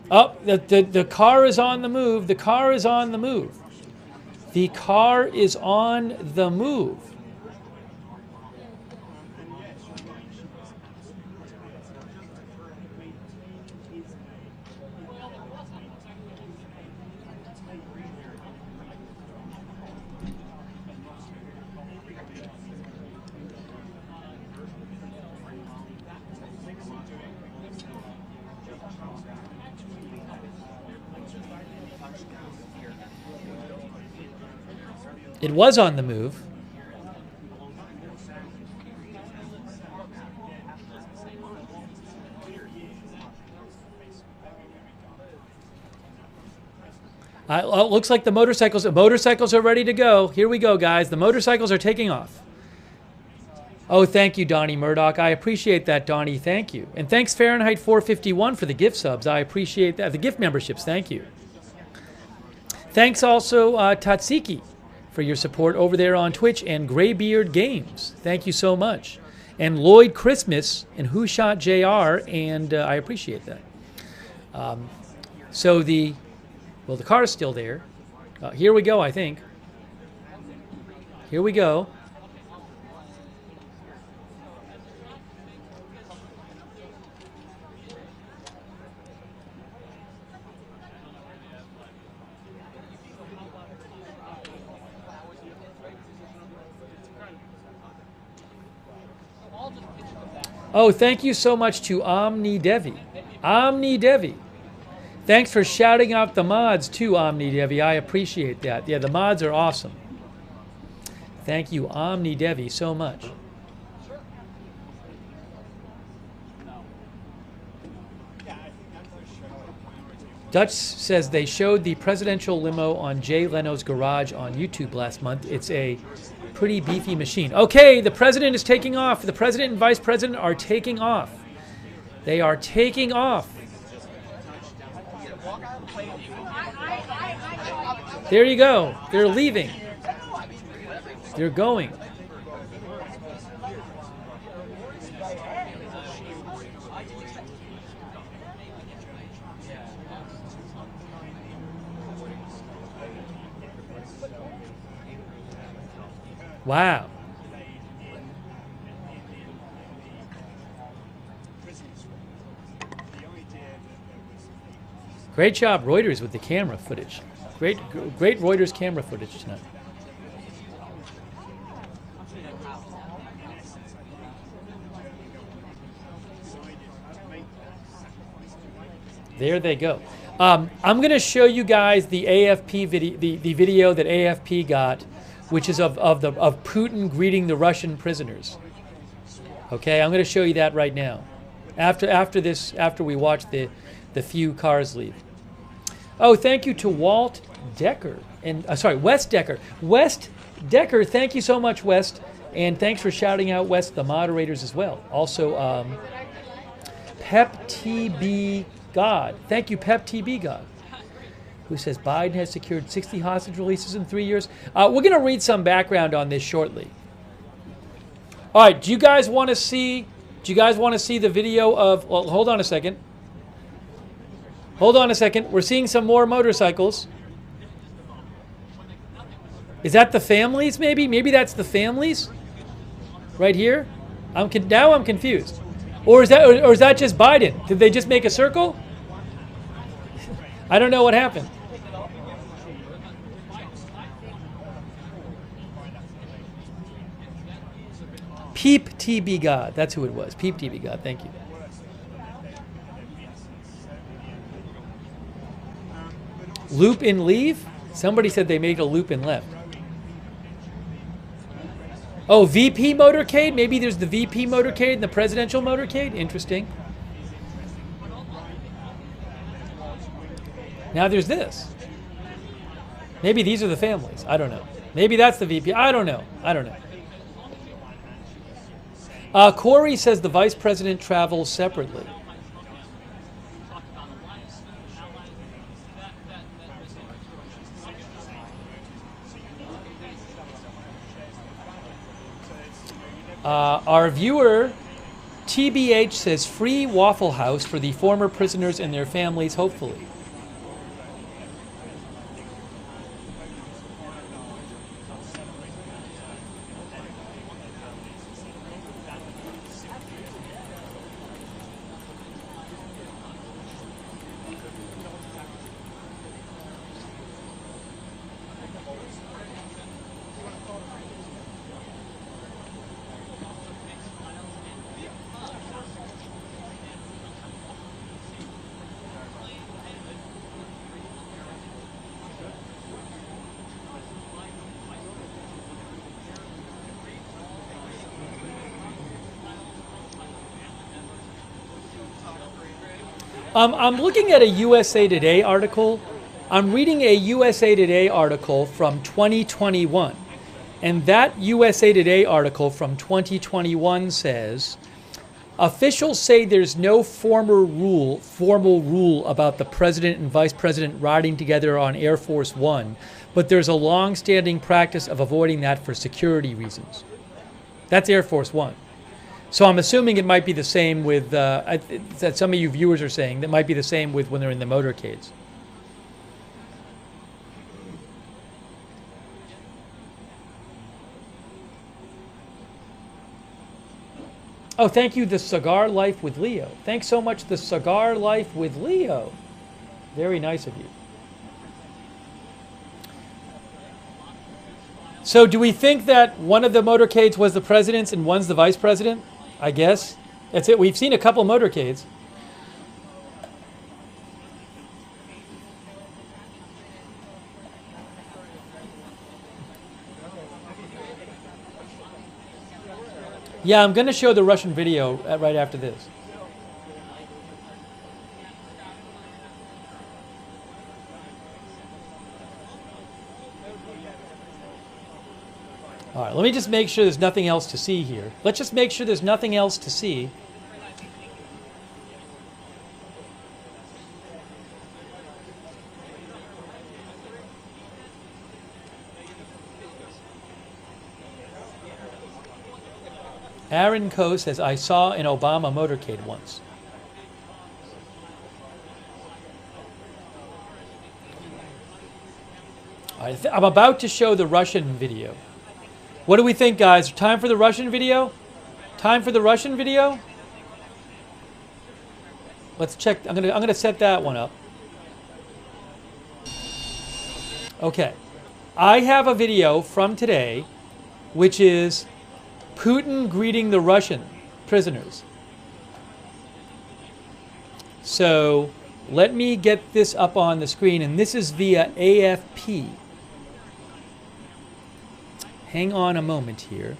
Oh, the car is on the move. The car is on the move. The car is on the move. It was on the move. It looks like the motorcycles are ready to go. Here we go, guys. The motorcycles are taking off. Oh, thank you, Donnie Murdoch. I appreciate that, Donnie. Thank you. And thanks, Fahrenheit 451, for the gift subs. I appreciate that. The gift memberships. Thank you. Thanks also, Tatsiki, for your support over there on Twitch, and Graybeard Games. Thank you so much. And Lloyd Christmas and Who Shot JR, and I appreciate that. So the car is still there. Here we go, I think. Here we go. Oh, thank you so much to Omni Devi. Omni Devi. Thanks for shouting out the mods too, Omni Devi. I appreciate that. Yeah, the mods are awesome. Thank you, Omni Devi, so much. Dutch says they showed the presidential limo on Jay Leno's garage on YouTube last month. It's a pretty beefy machine. Okay, the president is taking off. The president and vice president are taking off. They are taking off. There you go. They're leaving. They're going. Wow. Great job, Reuters, with the camera footage. Great Reuters camera footage tonight. There they go. I'm going to show you guys the AFP video, the video that AFP got, which is of Putin greeting the Russian prisoners. Okay, I'm going to show you that right now. After we watch the few cars leave. Oh, thank you to Walt Decker and West Decker. West Decker, thank you so much, West, and thanks for shouting out West, the moderators as well. Also, Pep TB God, thank you, Pep TB God, who says Biden has secured 60 hostage releases in 3 years. We're going to read some background on this shortly. All right, do you guys want to see? Do you guys want to see the video of? Well, hold on a second. Hold on a second. We're seeing some more motorcycles. Is that the families? Maybe that's the families. Right here. Now I'm confused. Or is that just Biden? Did they just make a circle? I don't know what happened. Peep TB God. That's who it was. Peep TB God. Thank you. Loop in leave? Somebody said they made a loop in left. Oh, VP motorcade? Maybe there's the VP motorcade and the presidential motorcade? Interesting. Now there's this. Maybe these are the families. I don't know. Maybe that's the VP. I don't know. Corey says the vice president travels separately. Our viewer, TBH, says free Waffle House for the former prisoners and their families, hopefully. I'm looking at a USA Today article. I'm reading a USA Today article from 2021. And that USA Today article from 2021 says, officials say there's no formal rule about the president and vice president riding together on Air Force One, but there's a long-standing practice of avoiding that for security reasons. That's Air Force One. So I'm assuming it might be the same with, that some of you viewers are saying, that might be the same with when they're in the motorcades. Oh, thank you, The Cigar Life with Leo. Thanks so much, The Cigar Life with Leo. Very nice of you. So do we think that one of the motorcades was the president's and one's the vice president? I guess. That's it. We've seen a couple motorcades. Yeah, I'm going to show the Russian video right after this. All right, let me just make sure there's nothing else to see here. Let's just make sure there's nothing else to see. Aaron Coe says, I saw an Obama motorcade once. All right, I'm about to show the Russian video. What do we think, guys? Time for the Russian video? Time for the Russian video? Let's check. I'm gonna set that one up. Okay. I have a video from today, which is Putin greeting the Russian prisoners. So let me get this up on the screen, and this is via AFP. Hang on a moment here.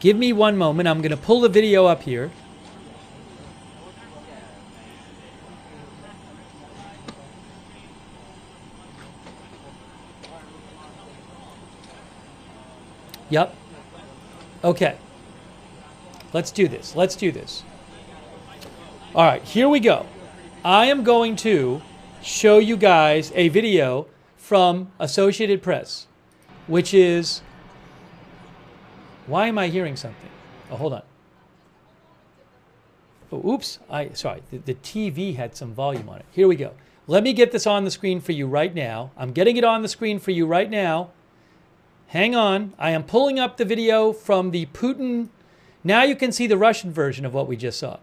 Give me one moment. I'm going to pull the video up here. Yep. Okay. Let's do this. Let's do this. All right, here we go. I am going to show you guys a video from Associated Press, which is... Why am I hearing something? Oh, hold on. Oh, oops. Sorry, the TV had some volume on it. Here we go. Let me get this on the screen for you right now. I'm getting it on the screen for you right now. Hang on. I am pulling up the video from the Putin. Now you can see the Russian version of what we just saw.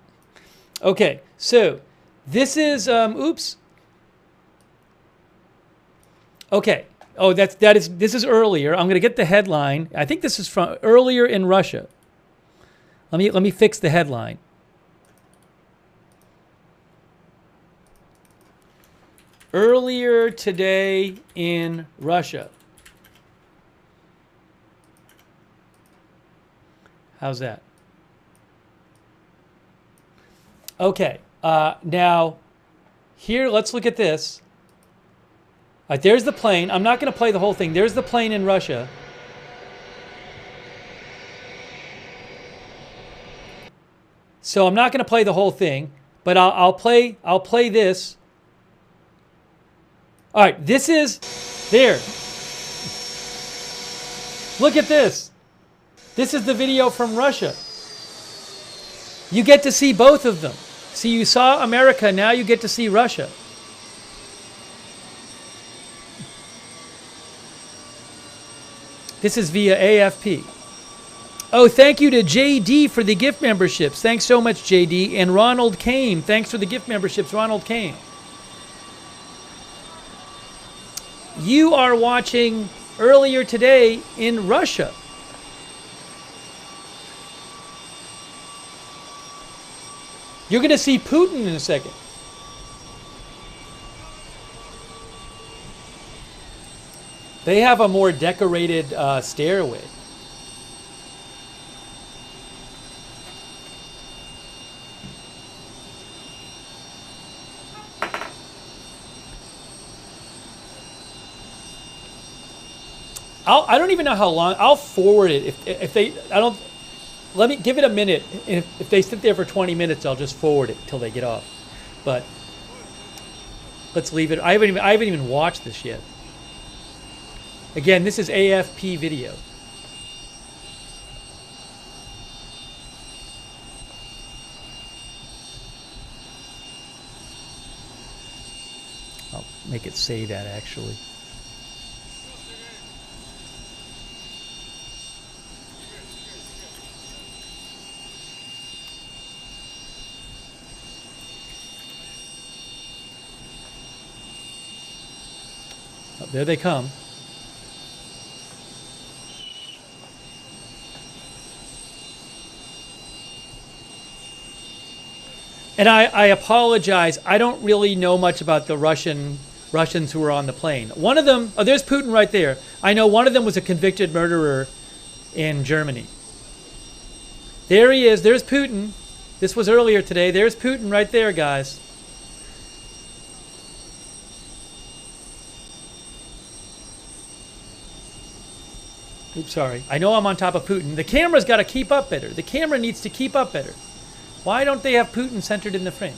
Okay, so this is, oops. Okay. Oh, this is earlier. I'm going to get the headline. I think this is from earlier in Russia. Let me fix the headline. Earlier today in Russia. How's that? Okay. Now, here, let's look at this. All right, there's the plane. I'm not going to play the whole thing. There's the plane in Russia. So I'm not going to play the whole thing, but I'll play this. All right, this is there. Look at this. This is the video from Russia. You get to see both of them. See, you saw America, now you get to see Russia. This is via AFP. Oh, thank you to JD for the gift memberships. Thanks so much, JD. And Ronald Kane. Thanks for the gift memberships, Ronald Kane. You are watching earlier today in Russia. You're going to see Putin in a second. They have a more decorated stairway. I don't even know how long. I'll forward it if they. I don't. Let me give it a minute. If they sit there for 20 minutes, I'll just forward it till they get off. But let's leave it. I haven't even watched this yet. Again, this is AFP video. I'll make it say that actually. Oh, there they come. And I apologize. I don't really know much about the Russians who were on the plane. One of them, oh, there's Putin right there. I know one of them was a convicted murderer in Germany. There he is. There's Putin. This was earlier today. There's Putin right there, guys. Oops, sorry. I know I'm on top of Putin. The camera's got to keep up better. The camera needs to keep up better. Why don't they have Putin centered in the frame?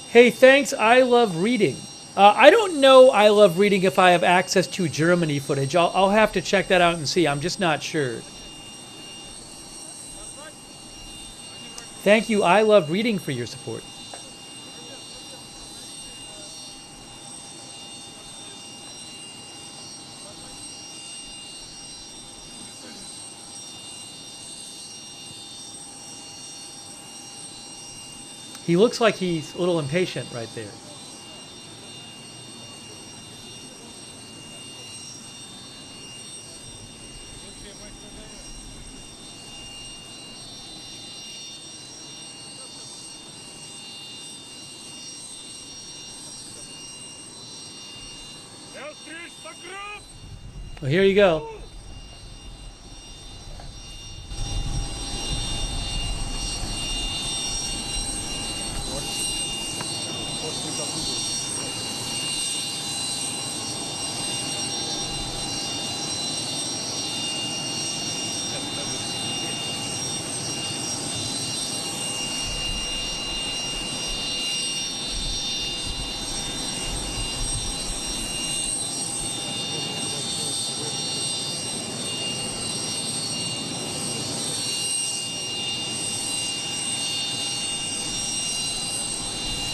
Hey, thanks. I love reading. I don't know I love reading if I have access to Germany footage. I'll have to check that out and see. I'm just not sure. Thank you, I love reading, for your support. He looks like he's a little impatient right there. Well, here you go.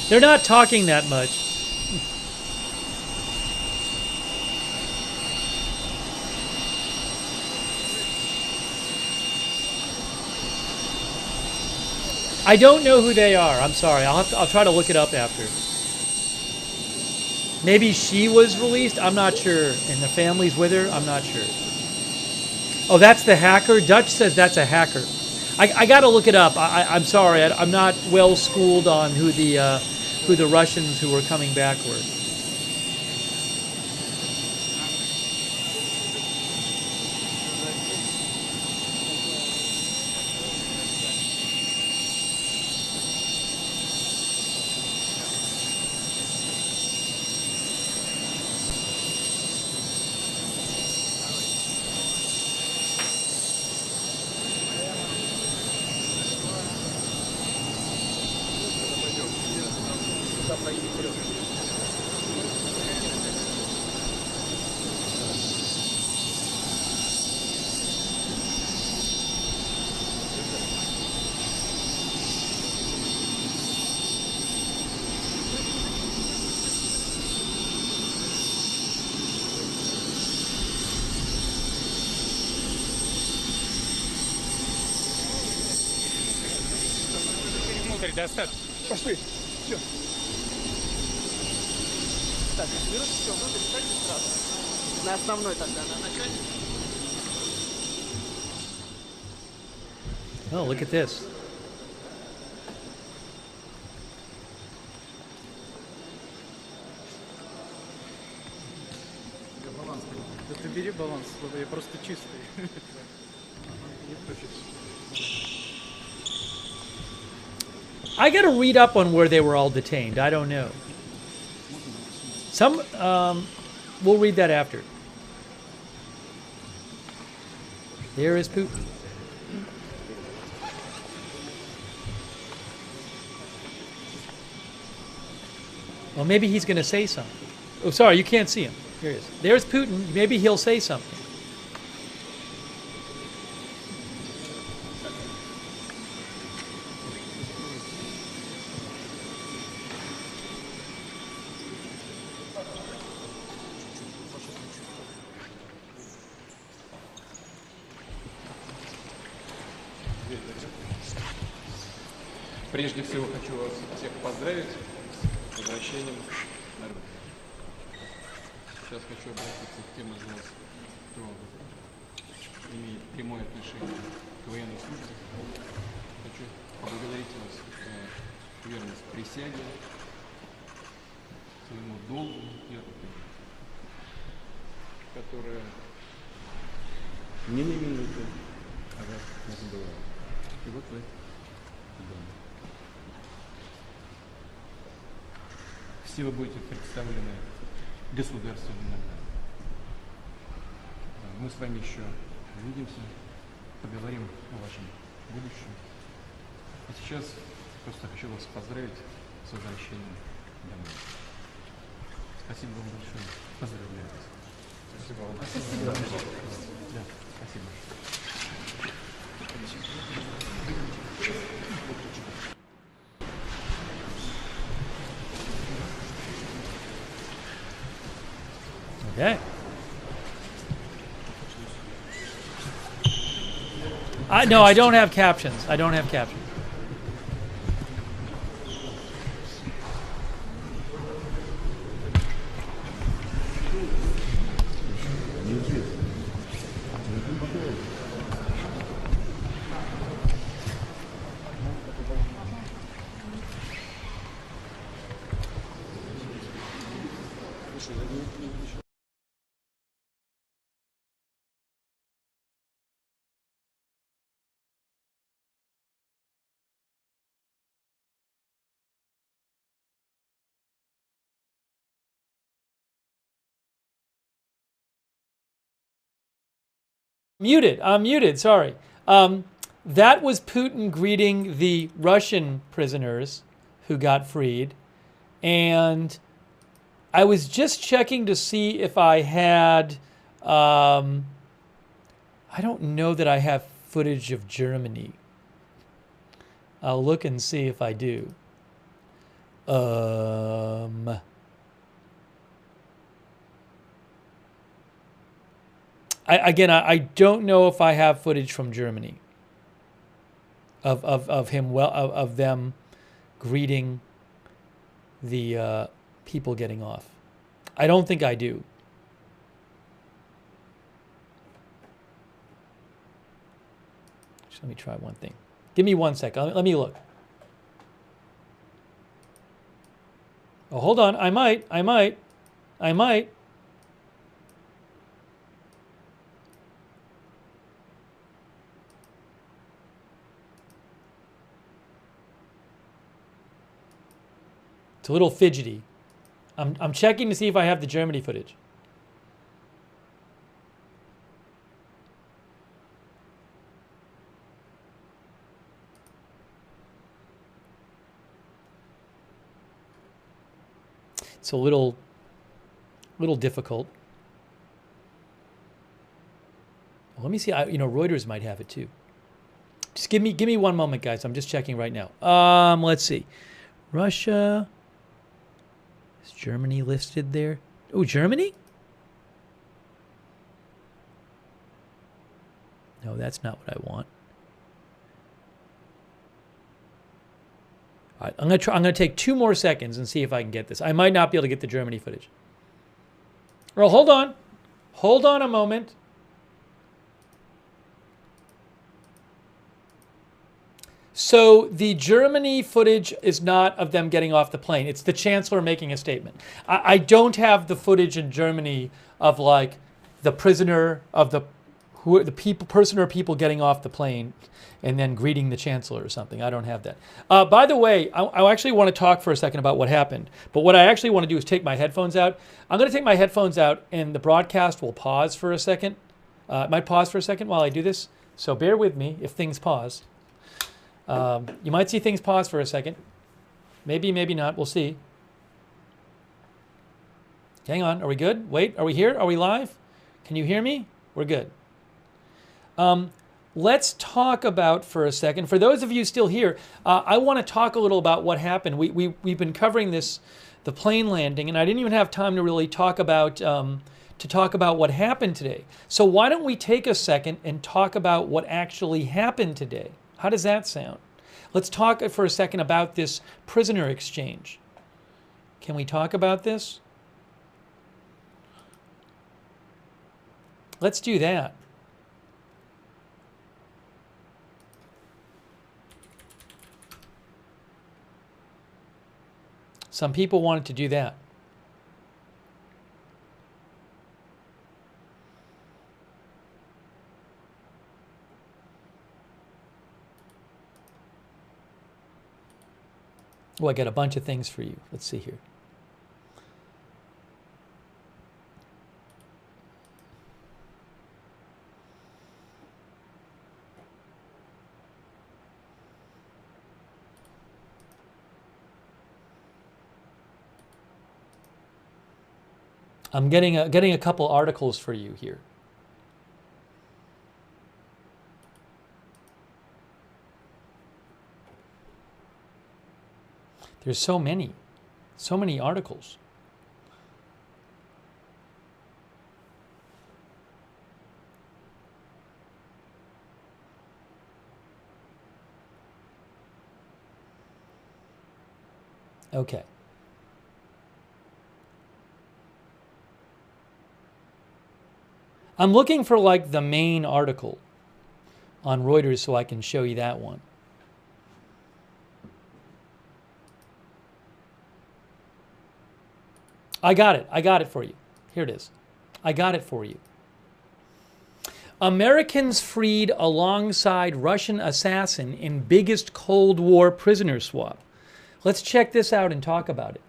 They're not talking that much. I don't know who they are. I'm sorry. I'll try to look it up after. Maybe she was released. I'm not sure. And the family's with her. I'm not sure. Oh, that's the hacker. Dutch says that's a hacker. I got to look it up. I'm sorry. I'm not well schooled on who the Russians who were coming back were. Пошли. Все. Так, берут все внутрь, ставьте сразу. На основной тогда, на начальник. Oh, look at this. Баланс. Да ты бери баланс, я просто чистый. I got to read up on where they were all detained. I don't know. We'll read that after. There is Putin. Well, maybe he's going to say something. Oh, sorry, you can't see him. Here he is. There's Putin. Maybe he'll say something. Прежде всего хочу вас всех поздравить с возвращением на родину. Сейчас хочу обратиться к тем из вас, кто имеет прямое отношение к военной службе. Хочу поблагодарить вас за верность присяге, своему долгу и ответу, которая ни на минуту вас не забывает. И вот вы дома. Все вы будете представлены государственным наградам. Мы с вами еще увидимся, поговорим о вашем будущем. А сейчас просто хочу вас поздравить с возвращением домой. Спасибо вам большое. Поздравляю вас. Спасибо вам. Спасибо. Да, спасибо. Okay. No, I don't have captions. I don't have captions. Muted. I'm muted. Sorry. That was Putin greeting the Russian prisoners who got freed. And I was just checking to see if I had, I don't know that I have footage of Germany. I'll look and see if I do. I don't know if I have footage from Germany of him of them greeting the people getting off. I don't think I do. Just let me try one thing. Give me 1 second. Let me look. Oh, hold on. I might. It's a little fidgety. I'm checking to see if I have the Germany footage. It's a little difficult. Well, let me see. Reuters might have it too. Just give me 1 moment, guys. I'm just checking right now. Let's see. Russia. Is Germany listed there? Oh, Germany? No, that's not what I want. All right, I'm gonna take 2 more seconds and see if I can get this. I might not be able to get the Germany footage. Well, hold on. Hold on a moment. So the Germany footage is not of them getting off the plane. It's the chancellor making a statement. I don't have the footage in Germany of like the prisoner of person or people getting off the plane and then greeting the chancellor or something. I don't have that. By the way, I actually want to talk for a second about what happened. But what I actually want to do is take my headphones out. I'm going to take my headphones out and the broadcast will pause for a second. It might pause for a second while I do this. So bear with me if things pause. You might see things pause for a second. Maybe, maybe not. We'll see. Hang on. Are we good? Wait, are we here? Are we live? Can you hear me? We're good. Let's talk about for a second. For those of you still here, I want to talk a little about what happened. We've been covering this, the plane landing, and I didn't even have time to really talk about what happened today. So why don't we take a second and talk about what actually happened today? How does that sound? Let's talk for a second about this prisoner exchange. Can we talk about this? Let's do that. Some people wanted to do that. Oh, I got a bunch of things for you. Let's see here. I'm getting a couple articles for you here. There's so many articles. Okay. I'm looking for like the main article on Reuters so I can show you that one. I got it. I got it for you. Here it is. I got it for you. Americans freed alongside Russian assassin in biggest Cold War prisoner swap. Let's check this out and talk about it.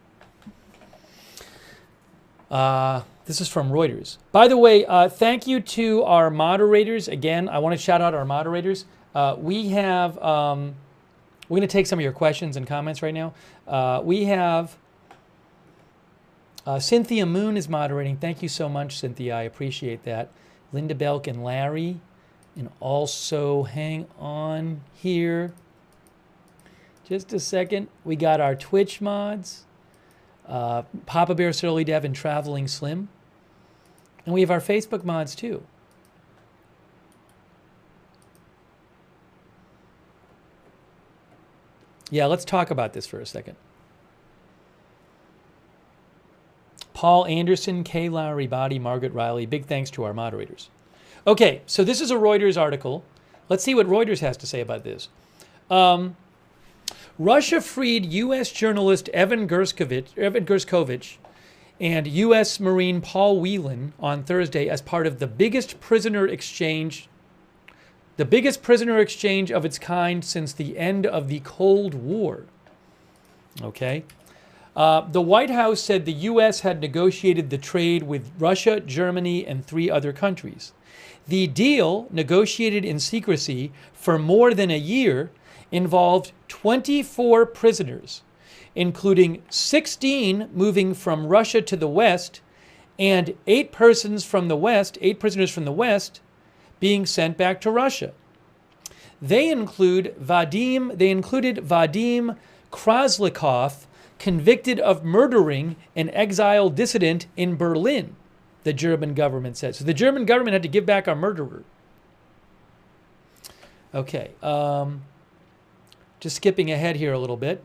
This is from Reuters. By the way, thank you to our moderators. Again, I want to shout out our moderators. We have, we're going to take some of your questions and comments right now. We have Cynthia Moon is moderating. Thank you so much, Cynthia. I appreciate that. Linda Belk and Larry. And also, hang on here. Just a second. We got our Twitch mods. Papa Bear, Surly Dev, and Traveling Slim. And we have our Facebook mods too. Yeah, let's talk about this for a second. Paul Anderson, Kay Lowry Body, Margaret Riley. Big thanks to our moderators. Okay, so this is a Reuters article. Let's see what Reuters has to say about this. Russia freed U.S. journalist Evan Gershkovich and U.S. Marine Paul Whelan on Thursday as part of the biggest prisoner exchange of its kind since the end of the Cold War. Okay. The White House said the U.S. had negotiated the trade with Russia, Germany, and 3 other countries. The deal, negotiated in secrecy for more than a year, involved 24 prisoners, including 16 moving from Russia to the West and 8 prisoners from the West being sent back to Russia. They included Vadim Kraslikov, convicted of murdering an exiled dissident in Berlin, the German government said. So the German government had to give back our murderer. Okay, just skipping ahead here a little bit.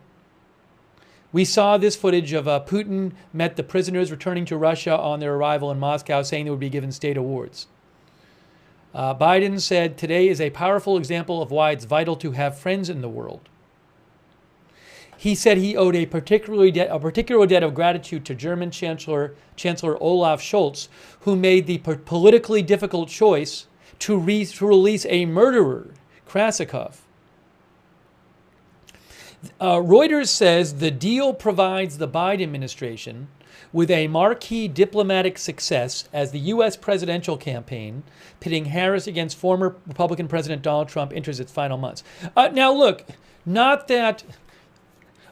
We saw this footage of Putin met the prisoners returning to Russia on their arrival in Moscow, saying they would be given state awards. Biden said, today is a powerful example of why it's vital to have friends in the world. He said he owed a particular debt of gratitude to German Chancellor Olaf Scholz, who made the politically difficult choice to release a murderer, Krasikov. Reuters says the deal provides the Biden administration with a marquee diplomatic success as the U.S. presidential campaign, pitting Harris against former Republican President Donald Trump, enters its final months. Now, look, not that...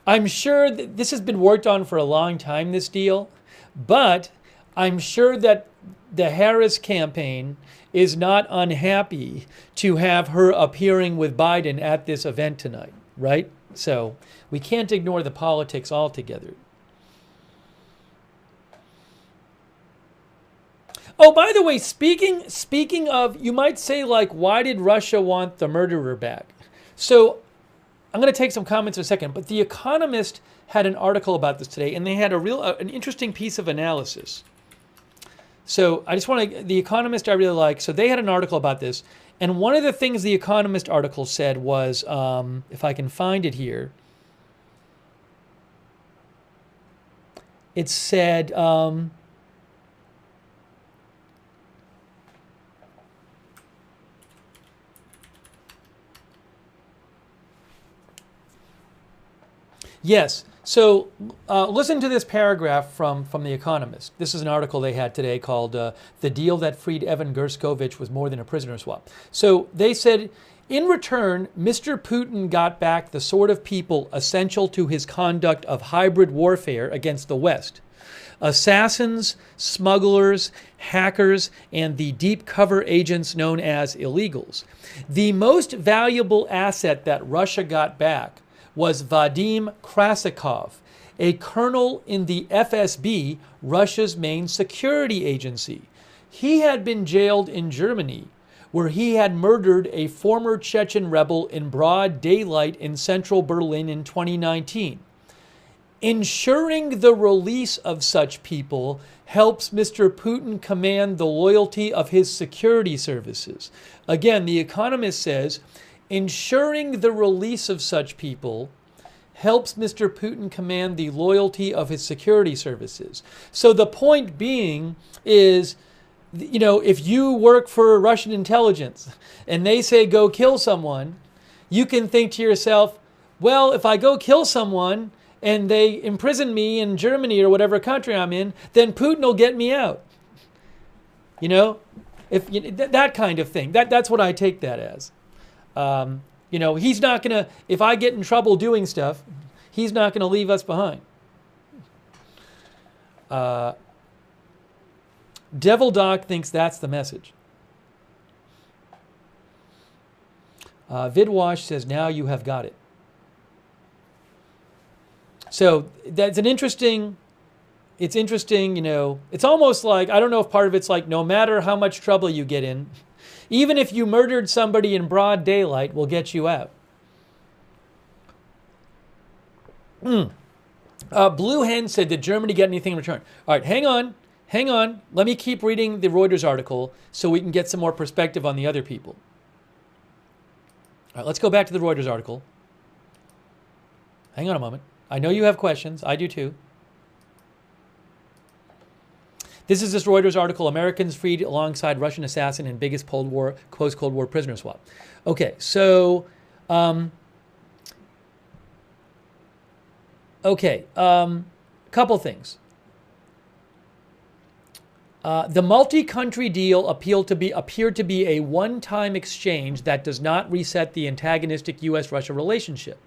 I'm sure that this has been worked on for a long time, this deal, but I'm sure that the Harris campaign is not unhappy to have her appearing with Biden at this event tonight, right? So we can't ignore the politics altogether. Oh, by the way, speaking of, you might say, like, why did Russia want the murderer back? So I'm going to take some comments in a second, but The Economist had an article about this today, and they had an interesting piece of analysis. So I just want to, The Economist I really like, so they had an article about this, and one of the things The Economist article said was, if I can find it here, it said, yes. So listen to this paragraph from The Economist. This is an article they had today called The Deal That Freed Evan Gershkovich Was More Than a Prisoner Swap. So they said, in return, Mr. Putin got back the sort of people essential to his conduct of hybrid warfare against the West. Assassins, smugglers, hackers, and the deep cover agents known as illegals. The most valuable asset that Russia got back was Vadim Krasikov, a colonel in the FSB, Russia's main security agency. He had been jailed in Germany, where he had murdered a former Chechen rebel in broad daylight in central Berlin in 2019. Ensuring the release of such people helps Mr. Putin command the loyalty of his security services. Again, The Economist says, ensuring the release of such people helps Mr. Putin command the loyalty of his security services. So the point being is, you know, if you work for Russian intelligence and they say go kill someone, you can think to yourself, well, if I go kill someone and they imprison me in Germany or whatever country I'm in, then Putin will get me out. You know, if that kind of thing. That's what I take that as. You know, he's not going to, if I get in trouble doing stuff, he's not going to leave us behind. Devil Doc thinks that's the message. Vidwash says, now you have got it. So that's an interesting, it's interesting, you know, it's almost like, I don't know if part of it's like, no matter how much trouble you get in, even if you murdered somebody in broad daylight, we'll get you out. Blue Hen said, did Germany get anything in return? All right, hang on. Let me keep reading the Reuters article so we can get some more perspective on the other people. All right, let's go back to the Reuters article. Hang on a moment. I know you have questions. I do too. This is this Reuters article, Americans freed alongside Russian assassin in biggest post-Cold War prisoner swap. Okay, so, couple things. The multi-country deal appeared to be a one-time exchange that does not reset the antagonistic U.S.-Russia relationship.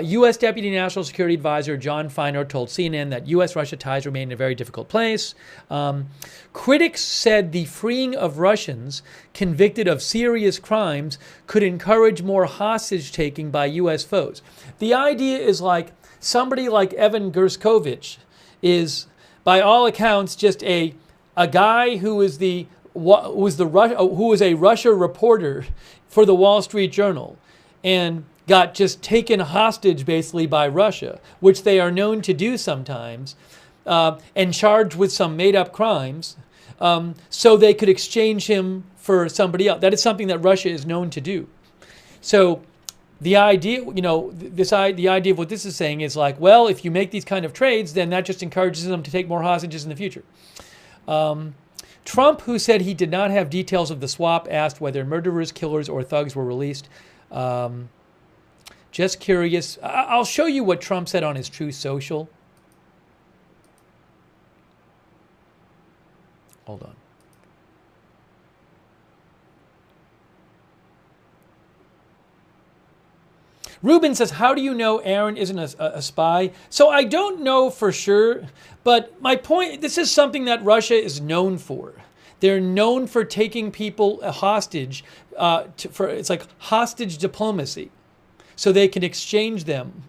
U.S. Deputy National Security Advisor John Feiner told CNN that U.S.-Russia ties remain in a very difficult place. Critics said the freeing of Russians convicted of serious crimes could encourage more hostage-taking by U.S. foes. The idea is like somebody like Evan Gershkovich is, by all accounts, just a guy who was a Russia reporter for the Wall Street Journal and got just taken hostage basically by Russia, which they are known to do sometimes, and charged with some made-up crimes, so they could exchange him for somebody else. That is something that Russia is known to do. So the idea, you know, the idea of what this is saying is like, well, if you make these kind of trades, then that just encourages them to take more hostages in the future. Trump, who said he did not have details of the swap, asked whether murderers, killers, or thugs were released. Just curious. I'll show you what Trump said on his Truth Social. Hold on. Ruben says, how do you know Aaron isn't a spy? So I don't know for sure, but my point, this is something that Russia is known for. They're known for taking people hostage, it's like hostage diplomacy, so they can exchange them.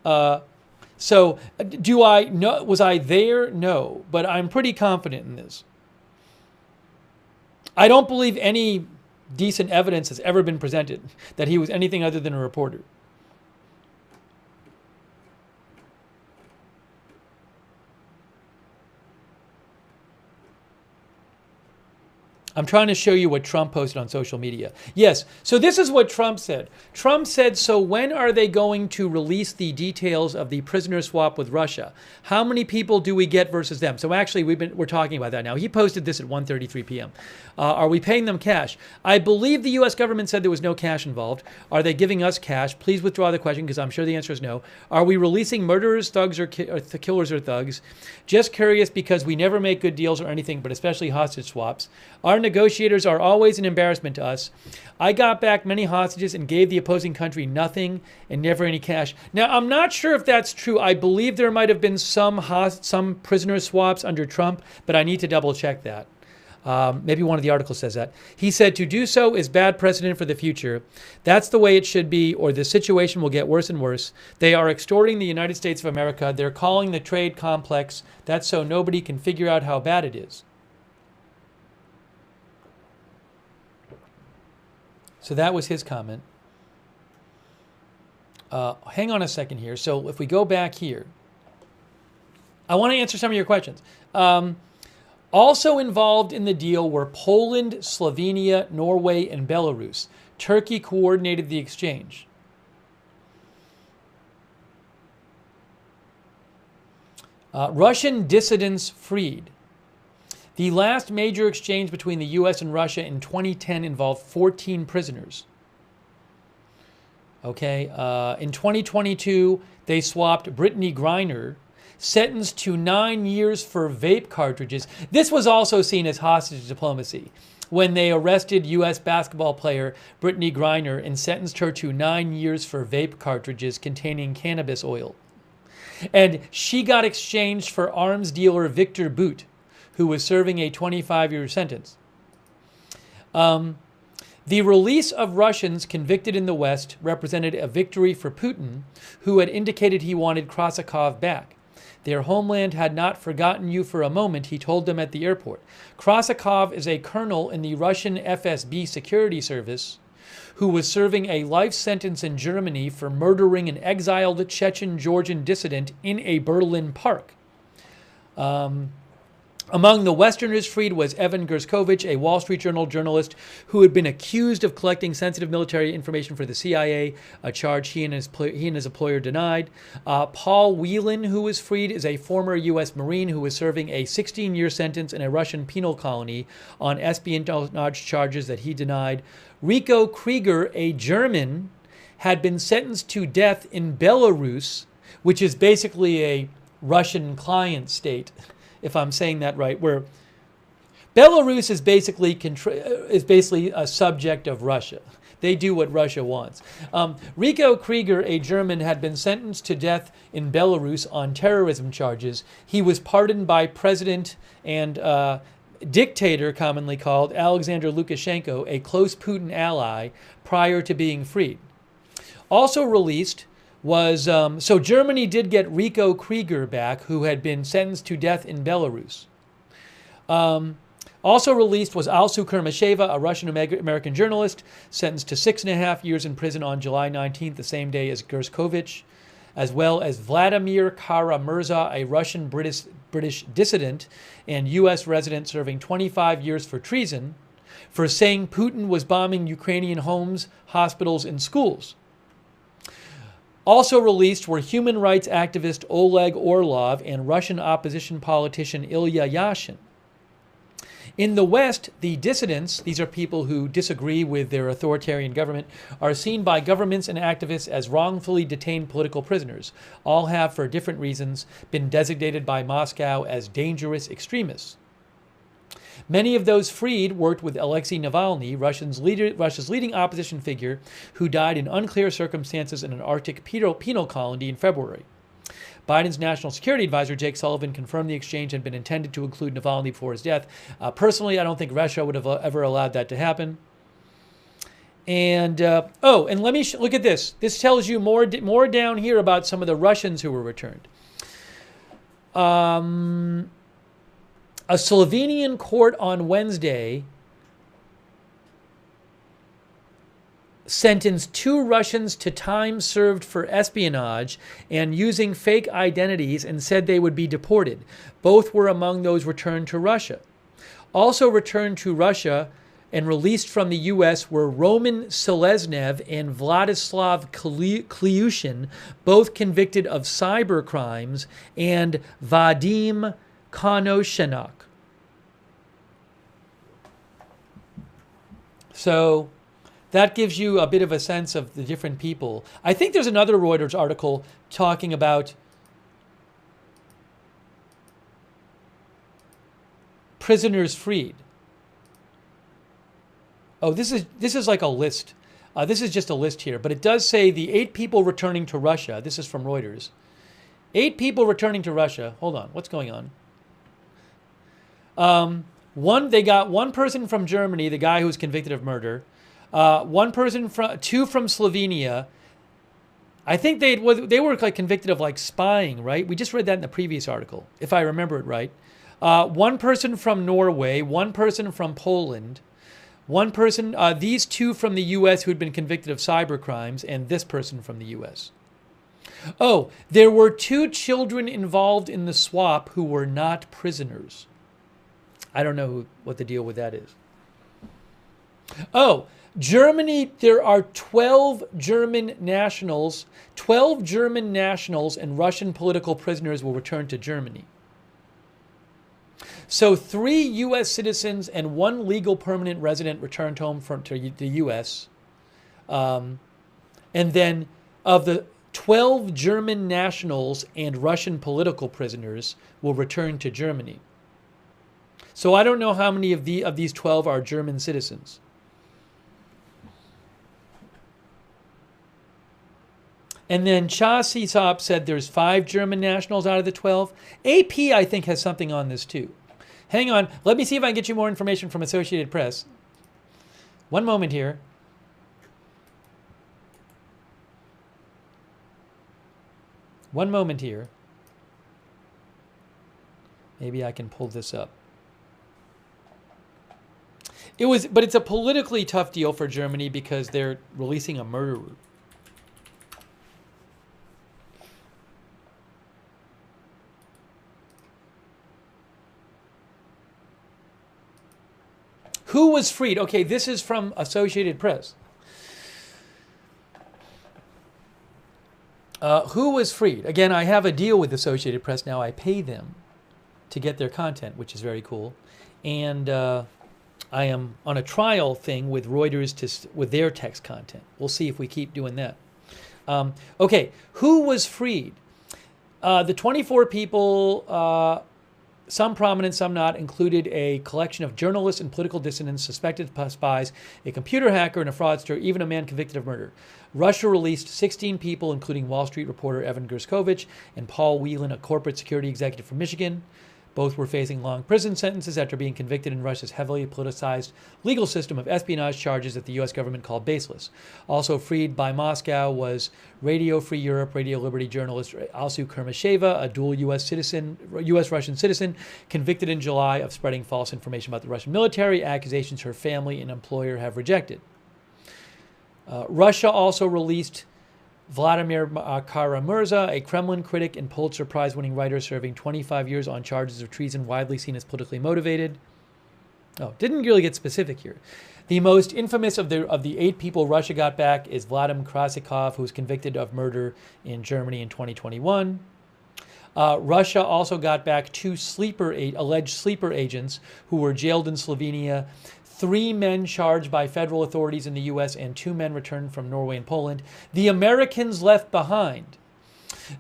So do I know, was I there? No, but I'm pretty confident in this. I don't believe any decent evidence has ever been presented that he was anything other than a reporter. I'm trying to show you what Trump posted on social media. Yes, so this is what Trump said. Trump said, so when are they going to release the details of the prisoner swap with Russia? How many people do we get versus them? So actually, we're talking about that now. He posted this at 1:33 p.m. Are we paying them cash? I believe the U.S. government said there was no cash involved. Are they giving us cash? Please withdraw the question because I'm sure the answer is no. Are we releasing murderers, thugs, or killers or thugs? Just curious because we never make good deals or anything, but especially hostage swaps. Our negotiators are always an embarrassment to us. I got back many hostages and gave the opposing country nothing and never any cash. Now, I'm not sure if that's true. I believe there might have been some prisoner swaps under Trump, but I need to double check that. Maybe one of the articles says that. He said, to do so is bad precedent for the future. That's the way it should be, or the situation will get worse and worse. They are extorting the United States of America. They're calling the trade complex. That's so nobody can figure out how bad it is. So that was his comment. Hang on a second here. So if we go back here, I want to answer some of your questions. Also involved in the deal were Poland, Slovenia, Norway, and Belarus. Turkey coordinated the exchange. Russian dissidents freed. The last major exchange between the U.S. and Russia in 2010 involved 14 prisoners. Okay, in 2022, they swapped Brittany Griner, sentenced to 9 years for vape cartridges. This was also seen as hostage diplomacy when they arrested U.S. basketball player Brittany Griner and sentenced her to 9 years for vape cartridges containing cannabis oil. And she got exchanged for arms dealer Victor Bout, who was serving a 25-year sentence. The release of Russians convicted in the West represented a victory for Putin, who had indicated he wanted Krasakov back. Their homeland had not forgotten you for a moment, he told them at the airport. Krasakov is a colonel in the Russian FSB security service who was serving a life sentence in Germany for murdering an exiled Chechen Georgian dissident in a Berlin park. Among the Westerners freed was Evan Gershkovich, a Wall Street Journal journalist who had been accused of collecting sensitive military information for the CIA, a charge he and his employer denied. Paul Whelan, who was freed, is a former U.S. Marine who was serving a 16-year sentence in a Russian penal colony on espionage charges that he denied. Rico Krieger, a German, had been sentenced to death in Belarus, which is basically a Russian client state, if I'm saying that right, where Belarus is basically a subject of Russia. They do what Russia wants. Rico Krieger, a German, had been sentenced to death in Belarus on terrorism charges. He was pardoned by President and dictator, commonly called, Alexander Lukashenko, a close Putin ally, prior to being freed. Also released was, so Germany did get Rico Krieger back, who had been sentenced to death in Belarus. Also released was Alsu Kurmasheva, a Russian-American journalist, sentenced to 6.5 years in prison on July 19th, the same day as Gershkovich, as well as Vladimir Kara-Murza, a Russian-British dissident and U.S. resident serving 25 years for treason, for saying Putin was bombing Ukrainian homes, hospitals, and schools. Also released were human rights activist Oleg Orlov and Russian opposition politician Ilya Yashin. In the West, the dissidents, these are people who disagree with their authoritarian government, are seen by governments and activists as wrongfully detained political prisoners. All have, for different reasons, been designated by Moscow as dangerous extremists. Many of those freed worked with Alexei Navalny, Russia's leading opposition figure, who died in unclear circumstances in an Arctic penal colony in February. Biden's national security advisor, Jake Sullivan, confirmed the exchange had been intended to include Navalny before his death. Personally, I don't think Russia would have ever allowed that to happen. And, and let me look at this. This tells you more down here about some of the Russians who were returned. A Slovenian court on Wednesday sentenced 2 Russians to time served for espionage and using fake identities and said they would be deported. Both were among those returned to Russia. Also returned to Russia and released from the U.S. were Roman Seleznev and Vladislav Kliushin, both convicted of cyber crimes, and Vadim Konoshenok. So that gives you a bit of a sense of the different people. I think there's another Reuters article talking about prisoners freed. Oh, this is like a list. This is just a list here, but it does say the 8 people returning to Russia. This is from Reuters. 8 people returning to Russia. Hold on, what's going on? They got 1 person from Germany, the guy who was convicted of murder. 1 person from 2 from Slovenia. I think they were like convicted of like spying, right? We just read that in the previous article, if I remember it right. 1 person from Norway, 1 person from Poland, 1 person, these 2 from the U.S. who had been convicted of cyber crimes, and this person from the U.S. Oh, there were 2 children involved in the swap who were not prisoners. I don't know what the deal with that is. Oh, Germany, there are 12 German nationals. 12 German nationals and Russian political prisoners will return to Germany. So 3 U.S. citizens and 1 legal permanent resident returned home to the U.S. And then of the 12 German nationals and Russian political prisoners will return to Germany. So I don't know how many of these 12 are German citizens. And then Chasisop said there's 5 German nationals out of the 12. AP, I think, has something on this too. Hang on. Let me see if I can get you more information from Associated Press. One moment here. One moment here. Maybe I can pull this up. But it's a politically tough deal for Germany because they're releasing a murderer. Who was freed? Okay, this is from Associated Press. Who was freed? Again, I have a deal with Associated Press now. I pay them to get their content, which is very cool. And I am on a trial thing with Reuters with their text content. We'll see if we keep doing that. Okay, who was freed? The 24 people, some prominent, some not, included a collection of journalists and political dissidents, suspected spies, a computer hacker, and a fraudster, even a man convicted of murder. Russia released 16 people, including Wall Street reporter Evan Gershkovich and Paul Whelan, a corporate security executive from Michigan. Both were facing long prison sentences after being convicted in Russia's heavily politicized legal system of espionage charges that the U.S. government called baseless. Also freed by Moscow was Radio Free Europe, Radio Liberty journalist Alsu Kurmasheva, a dual U.S.-Russian citizen, convicted in July of spreading false information about the Russian military, accusations her family and employer have rejected. Russia also released Vladimir Kara-Murza, a Kremlin critic and Pulitzer Prize-winning writer serving 25 years on charges of treason widely seen as politically motivated. Oh, didn't really get specific here. The most infamous of the 8 people Russia got back is Vladimir Krasikov, who was convicted of murder in Germany in 2021. Russia also got back 2 alleged sleeper agents who were jailed in Slovenia, 3 men charged by federal authorities in the U.S., and 2 men returned from Norway and Poland. The Americans left behind.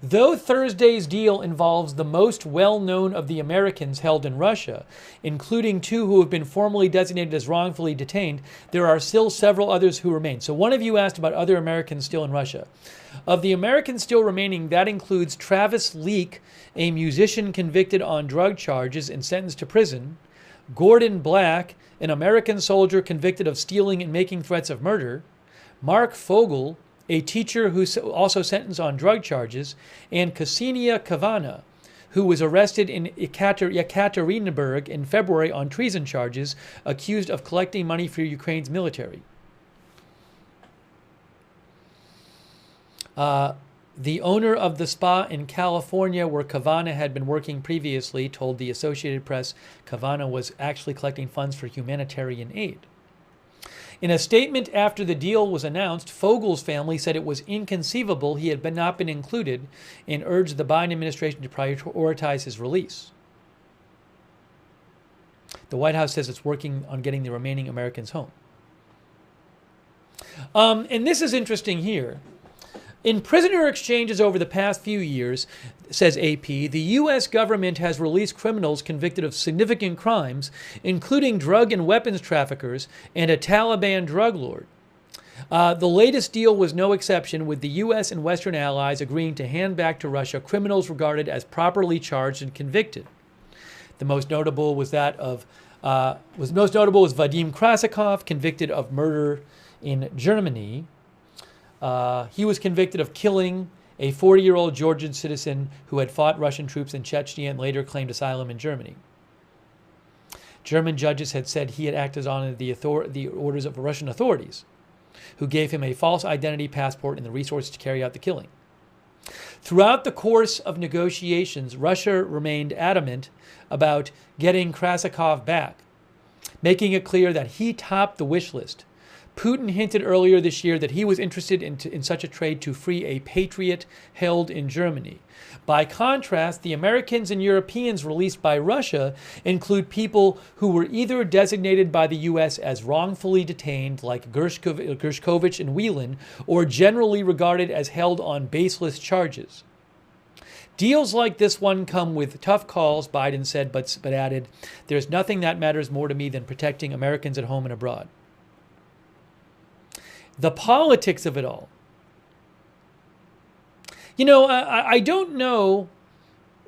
Though Thursday's deal involves the most well-known of the Americans held in Russia, including 2 who have been formally designated as wrongfully detained, there are still several others who remain. So one of you asked about other Americans still in Russia. Of the Americans still remaining, that includes Travis Leak, a musician convicted on drug charges and sentenced to prison, Gordon Black, an American soldier convicted of stealing and making threats of murder, Mark Fogel, a teacher who's also sentenced on drug charges, and Ksenia Kavana, who was arrested in Yekaterinburg in February on treason charges, accused of collecting money for Ukraine's military. The owner of the spa in California where Kavana had been working previously told the Associated Press Kavana was actually collecting funds for humanitarian aid. In a statement after the deal was announced, Fogel's family said it was inconceivable he had not been included and urged the Biden administration to prioritize his release. The White House says it's working on getting the remaining Americans home. And this is interesting here. In prisoner exchanges over the past few years, says AP, the U.S. government has released criminals convicted of significant crimes, including drug and weapons traffickers and a Taliban drug lord. The latest deal was no exception, with the U.S. and Western allies agreeing to hand back to Russia criminals regarded as properly charged and convicted. The most notable was Vadim Krasikov, convicted of murder in Germany. He was convicted of killing a 40-year-old Georgian citizen who had fought Russian troops in Chechnya and later claimed asylum in Germany. German judges had said he had acted on the orders of Russian authorities, who gave him a false identity passport and the resources to carry out the killing. Throughout the course of negotiations, Russia remained adamant about getting Krasikov back, making it clear that he topped the wish list. Putin hinted earlier this year that he was interested in such a trade to free a patriot held in Germany. By contrast, the Americans and Europeans released by Russia include people who were either designated by the U.S. as wrongfully detained, like Gershkovich and Whelan, or generally regarded as held on baseless charges. Deals like this one come with tough calls, Biden said, but added, "There's nothing that matters more to me than protecting Americans at home and abroad." The politics of it all. You know, I don't know.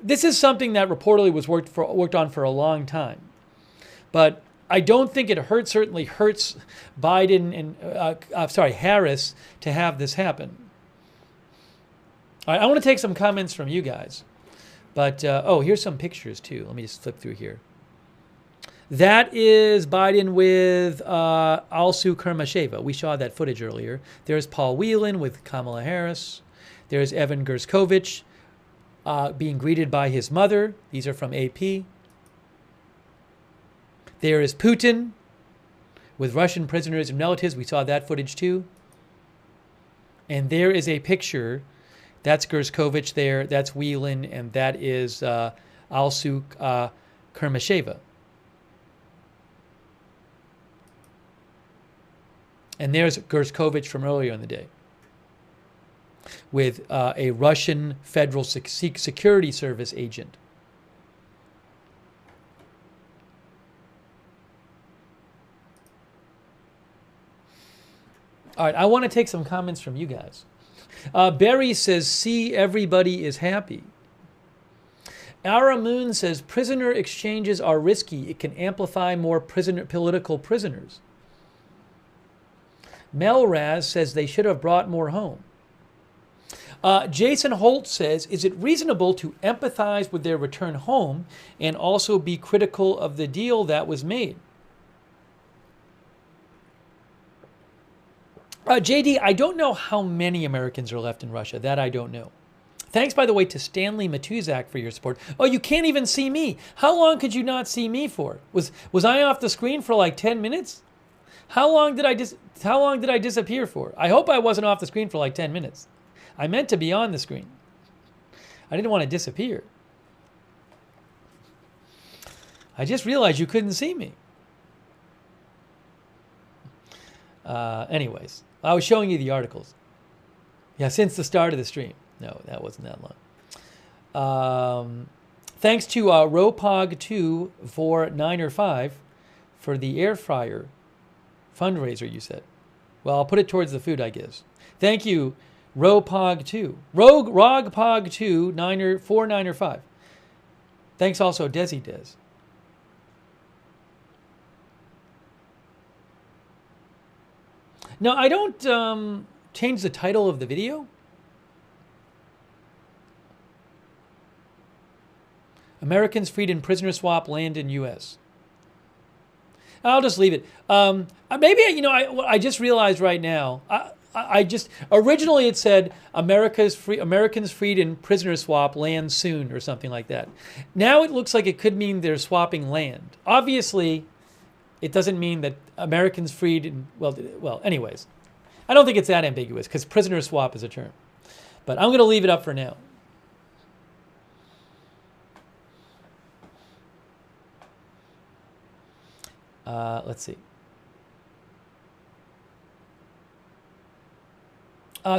This is something that reportedly was worked on for a long time. But I don't think it certainly hurts Biden and, Harris to have this happen. All right, I want to take some comments from you guys. But, here's some pictures too. Let me just flip through here. That is Biden with Alsu Kurmasheva. We saw that footage earlier. There's Paul Whelan with Kamala Harris. There's Evan Gershkovich being greeted by his mother. These are from AP. There is Putin with Russian prisoners and relatives. We saw that footage too. And there is a picture. That's Gershkovich there. That's Whelan. And that is Alsu Kurmasheva. And there's Gershkovich from earlier in the day with a Russian Federal Security Service agent. All right, I want to take some comments from you guys. Barry says, "See, everybody is happy." Ara Moon says, "Prisoner exchanges are risky. It can amplify more political prisoners." Melraz says they should have brought more home. Jason Holt says, "Is it reasonable to empathize with their return home and also be critical of the deal that was made?" JD, I don't know how many Americans are left in Russia. That I don't know. Thanks, by the way, to Stanley Matuzak for your support. Oh, you can't even see me. How long could you not see me for? Was I off the screen for like 10 minutes? How long did I disappear for? I hope I wasn't off the screen for like 10 minutes. I meant to be on the screen. I didn't want to disappear. I just realized you couldn't see me. Anyways, I was showing you the articles. Yeah, since the start of the stream. No, that wasn't that long. Thanks to Ropog2 for 9 or 5 for the air fryer fundraiser, you said. Well, I'll put it towards the food, I guess. Thank you, Ropog2. Rogpog2, 4, 9 or 5. Thanks also, Desi Des. No, I don't change the title of the video. Americans freed in prisoner swap land in U.S. I'll just leave it. Maybe, I just realized right now, originally it said Americans freed in prisoner swap land soon or something like that. Now it looks like it could mean they're swapping land. Obviously, it doesn't mean that Americans freed in, well, anyways. I don't think it's that ambiguous because prisoner swap is a term. But I'm going to leave it up for now. Let's see.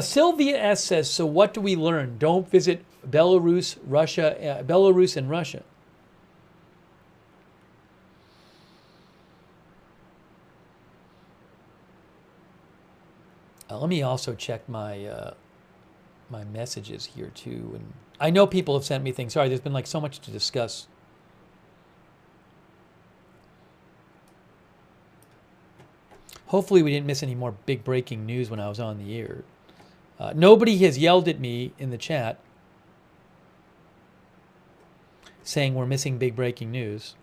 Sylvia S. says, "So what do we learn? Don't visit Belarus and Russia." Let me also check my my messages here too. And I know people have sent me things. Sorry, there's been like so much to discuss. Hopefully we didn't miss any more big breaking news when I was on the air. Nobody has yelled at me in the chat saying we're missing big breaking news.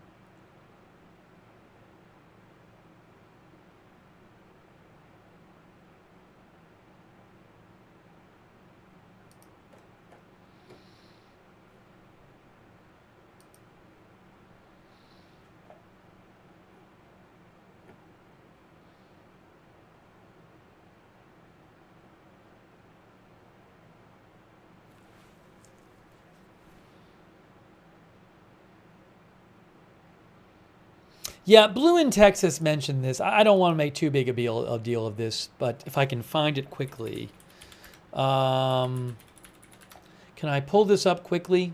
Yeah, Blue in Texas mentioned this. I don't want to make too big a deal of this, but if I can find it quickly. Can I pull this up quickly?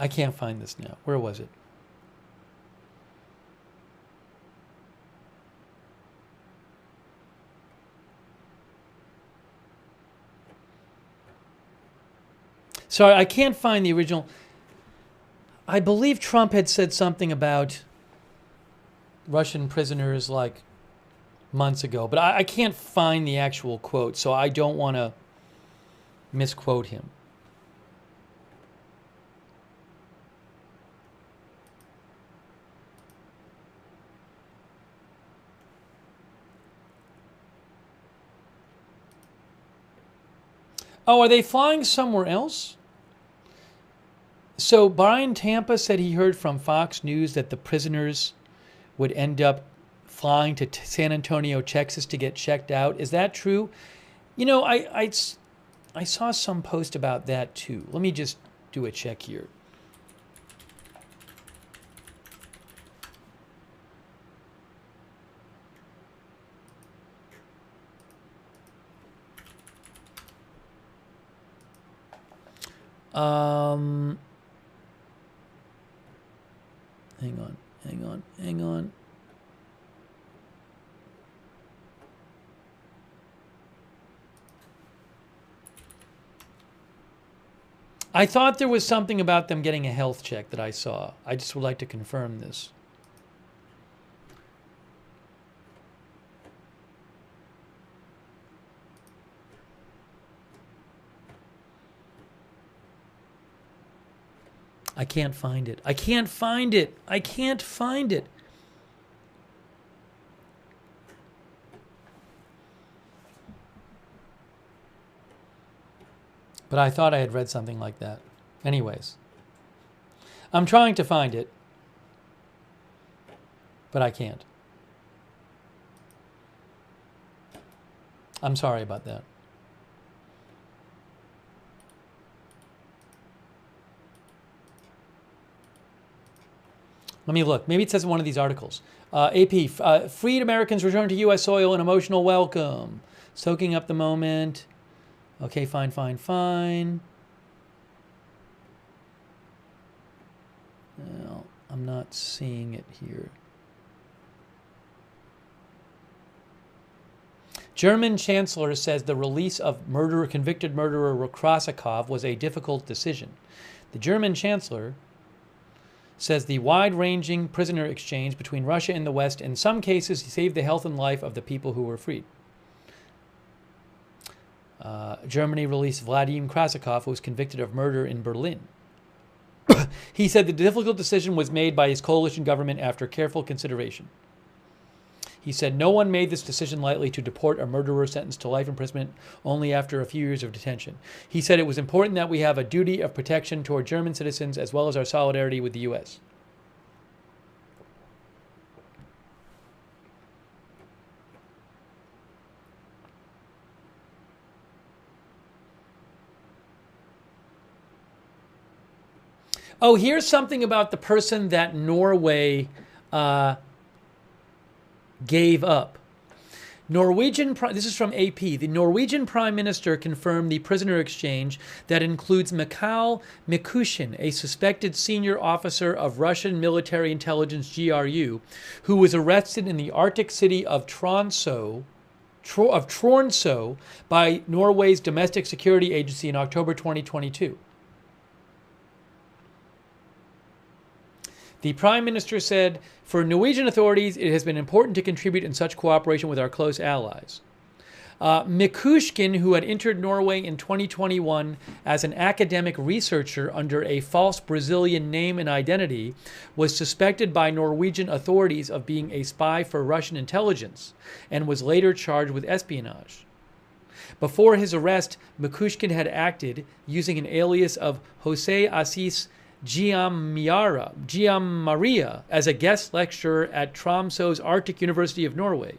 I can't find this now. Where was it? Sorry, I can't find the original. I believe Trump had said something about Russian prisoners like months ago, but I can't find the actual quote, so I don't want to misquote him. Oh, are they flying somewhere else? So Brian Tampa said he heard from Fox News that the prisoners would end up flying to San Antonio, Texas to get checked out. Is that true? You know, I saw some post about that too. Let me just do a check here. Hang on. I thought there was something about them getting a health check that I saw. I just would like to confirm this. I can't find it. I can't find it. I can't find it. But I thought I had read something like that. Anyways, I'm trying to find it, but I can't. I'm sorry about that. Let me look. Maybe it says in one of these articles. AP, freed Americans return to U.S. soil an emotional welcome. Soaking up the moment. Okay, fine. Well, I'm not seeing it here. German Chancellor says the release of convicted murderer Krasakov was a difficult decision. The German Chancellor says the wide-ranging prisoner exchange between Russia and the West in some cases saved the health and life of the people who were freed. Germany released Vladimir Krasakov, who was convicted of murder in Berlin. He said the difficult decision was made by his coalition government after careful consideration. He said no one made this decision lightly to deport a murderer sentenced to life imprisonment only after a few years of detention. He said it was important that we have a duty of protection toward German citizens as well as our solidarity with the U.S. Oh, here's something about the person that Norway gave up. This is from AP. The Norwegian Prime Minister confirmed the prisoner exchange that includes Mikhail Mikushin, a suspected senior officer of Russian military intelligence GRU, who was arrested in the Arctic city of Tromsø by Norway's domestic security agency in October 2022. The Prime Minister said, for Norwegian authorities, it has been important to contribute in such cooperation with our close allies. Mikushkin, who had entered Norway in 2021 as an academic researcher under a false Brazilian name and identity, was suspected by Norwegian authorities of being a spy for Russian intelligence and was later charged with espionage. Before his arrest, Mikushkin had acted using an alias of Jose Assis Giammaria as a guest lecturer at Tromsø's Arctic University of Norway,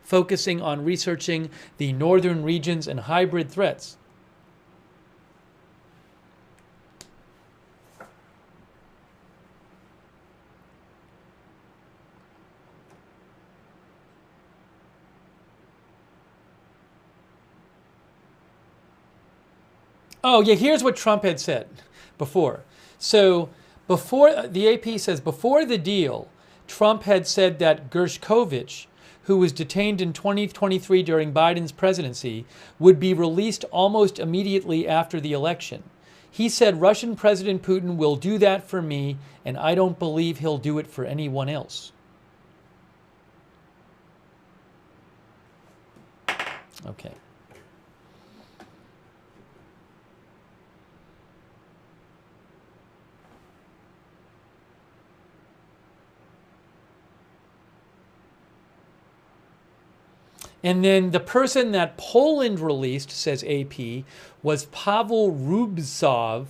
focusing on researching the northern regions and hybrid threats. Oh, yeah, here's what Trump had said before. So before, the AP says, before the deal, Trump had said that Gershkovich, who was detained in 2023 during Biden's presidency, would be released almost immediately after the election. He said, Russian President Putin will do that for me, and I don't believe he'll do it for anyone else. Okay. And then the person that Poland released, says AP, was Pavel Rubtsov,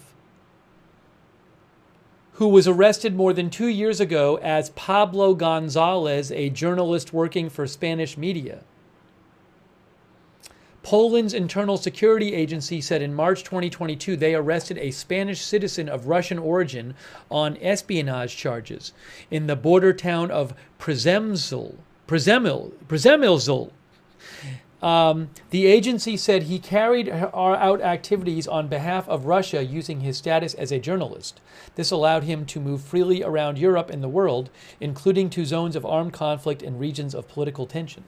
who was arrested more than 2 years ago as Pablo Gonzalez, a journalist working for Spanish media. Poland's internal security agency said in March 2022 they arrested a Spanish citizen of Russian origin on espionage charges in the border town of Przemysl. The agency said he carried out activities on behalf of Russia using his status as a journalist. This allowed him to move freely around Europe and the world, including to zones of armed conflict and regions of political tension.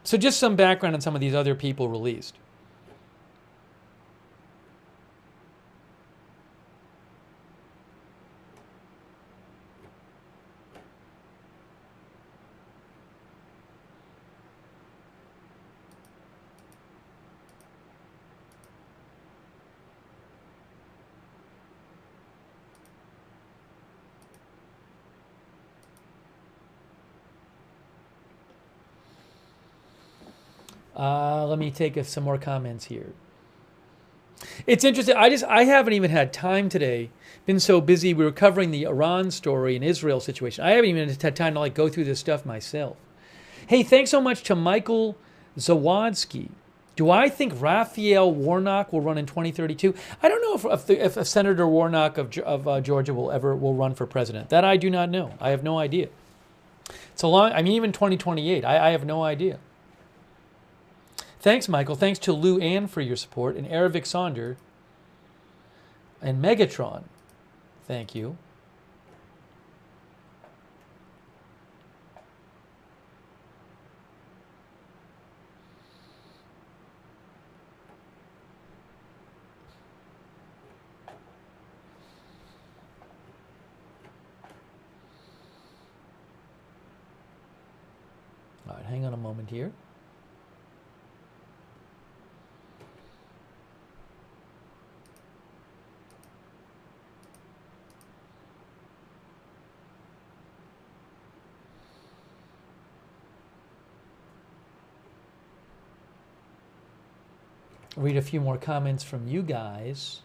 So just some background on some of these other people released. Let me take some more comments here. It's interesting. I haven't even had time today. Been so busy. We were covering the Iran story and Israel situation. I haven't even had time to go through this stuff myself. Hey, thanks so much to Michael Zawadsky. Do I think Raphael Warnock will run in 2032? I don't know if Senator Warnock of Georgia will run for president. That I do not know. I have no idea. It's a long. I mean, even 2028. I have no idea. Thanks, Michael. Thanks to Lou Ann for your support, and Erevic Sonder, and Megatron. Thank you. All right, hang on a moment here. Read a few more comments from you guys.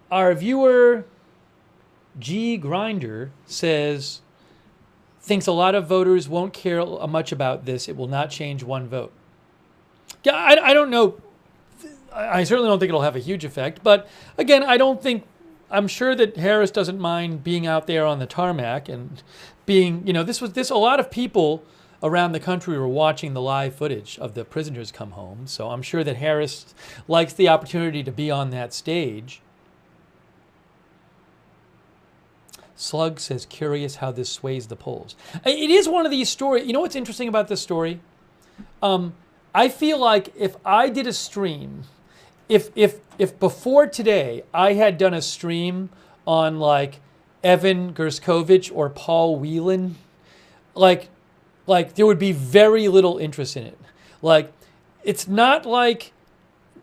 Our viewer G Grinder thinks a lot of voters won't care much about this. It will not change one vote. Yeah, I don't know. I certainly don't think it'll have a huge effect. But again, I don't think I'm sure that Harris doesn't mind being out there on the tarmac and being, a lot of people around the country were watching the live footage of the prisoners come home. So I'm sure that Harris likes the opportunity to be on that stage. Slug says, curious how this sways the polls. It is one of these stories. You know what's interesting about this story? I feel like if I did a stream, if before today I had done a stream on like Evan Gershkovich or Paul Whelan, like there would be very little interest in it. Like, it's not like,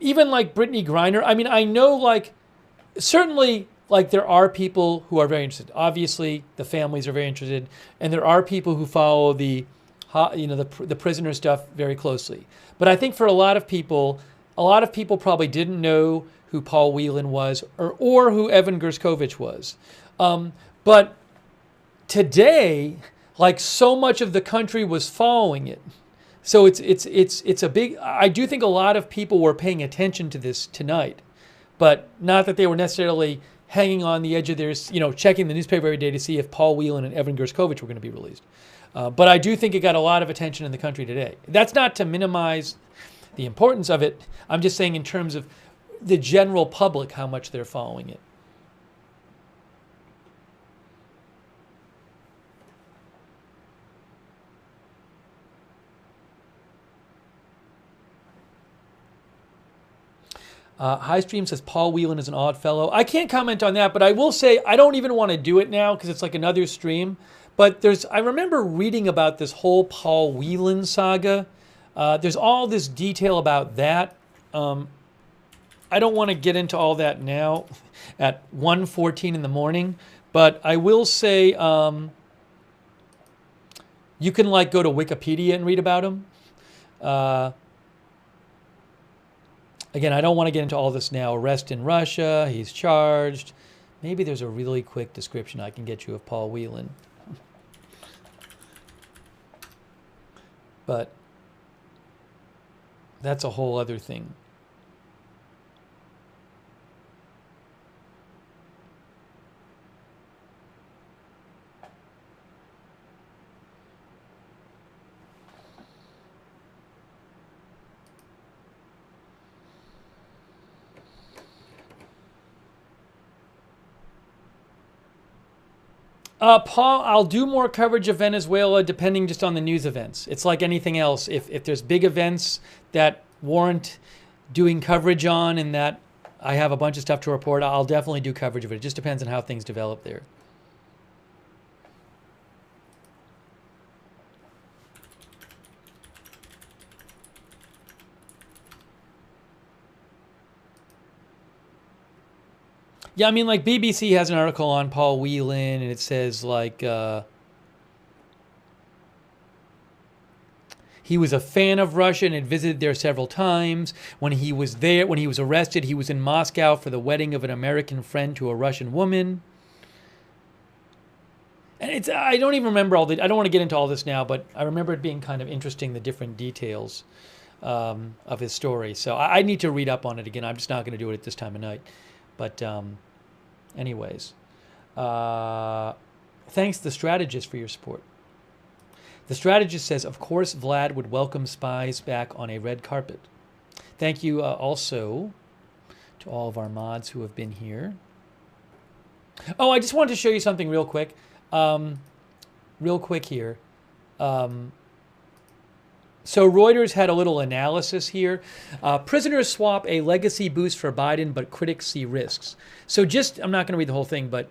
even like Brittany Griner. I mean, I know like, certainly like there are people who are very interested. Obviously, the families are very interested. And there are people who follow the prisoner stuff very closely. But I think for a lot of people probably didn't know who Paul Whelan was or who Evan Gershkovich was. But today, like so much of the country was following it. So it's a big, I do think a lot of people were paying attention to this tonight, but not that they were necessarily hanging on the edge of their, checking the newspaper every day to see if Paul Whelan and Evan Gershkovich were going to be released. But I do think it got a lot of attention in the country today. That's not to minimize the importance of it. I'm just saying in terms of the general public, how much they're following it. High Stream says Paul Whelan is an odd fellow. I can't comment on that, but I will say I don't even want to do it now because it's like another stream. But I remember reading about this whole Paul Whelan saga. There's all this detail about that. I don't want to get into all that now at 1:14 in the morning, but I will say you can like go to Wikipedia and read about him. Again, I don't want to get into all this now. Arrest in Russia, he's charged. Maybe there's a really quick description I can get you of Paul Whelan. But that's a whole other thing. Paul, I'll do more coverage of Venezuela depending just on the news events. It's like anything else. If there's big events that warrant doing coverage on and that I have a bunch of stuff to report, I'll definitely do coverage of it. It just depends on how things develop there. Yeah, I mean, like BBC has an article on Paul Whelan, and it says like he was a fan of Russia and had visited there several times. When he was arrested, he was in Moscow for the wedding of an American friend to a Russian woman. And I don't even remember I don't want to get into all this now, but I remember it being kind of interesting, the different details of his story. So I need to read up on it again. I'm just not going to do it at this time of night. But anyways, thanks The Strategist for your support. The Strategist says, of course, Vlad would welcome spies back on a red carpet. Thank you also to all of our mods who have been here. Oh, I just wanted to show you something real quick. Here. So Reuters had a little analysis here. Prisoners swap a legacy boost for Biden, but critics see risks. So I'm not going to read the whole thing, but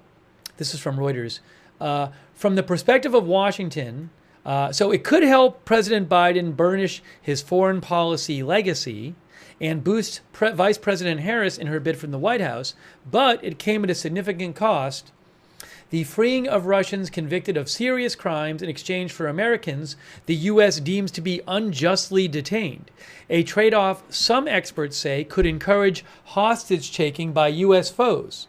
this is from Reuters. From the perspective of Washington, so it could help President Biden burnish his foreign policy legacy and boost Vice President Harris in her bid from the White House, but it came at a significant cost. The freeing of Russians convicted of serious crimes in exchange for Americans the U.S. deems to be unjustly detained, a trade-off some experts say could encourage hostage-taking by U.S. foes.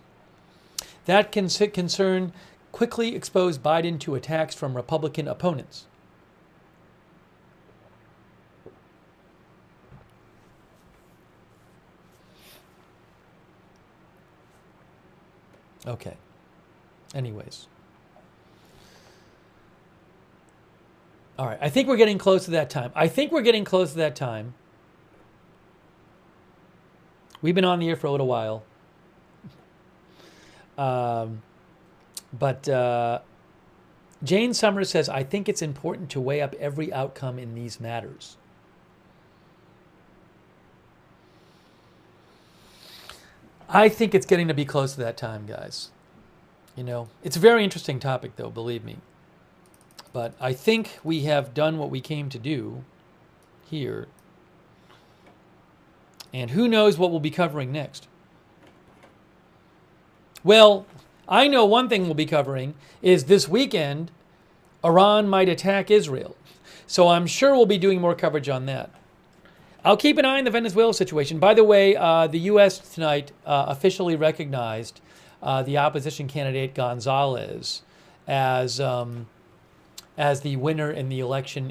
That concern quickly exposed Biden to attacks from Republican opponents. Okay. Anyways. All right. I think we're getting close to that time. We've been on the air for a little while. But Jane Summers says, I think it's important to weigh up every outcome in these matters. I think it's getting to be close to that time, guys. You know, it's a very interesting topic, though, believe me. But I think we have done what we came to do here. And who knows what we'll be covering next. Well, I know one thing we'll be covering is this weekend, Iran might attack Israel. So I'm sure we'll be doing more coverage on that. I'll keep an eye on the Venezuela situation. By the way, the U.S. tonight officially recognized the opposition candidate Gonzalez as the winner in the election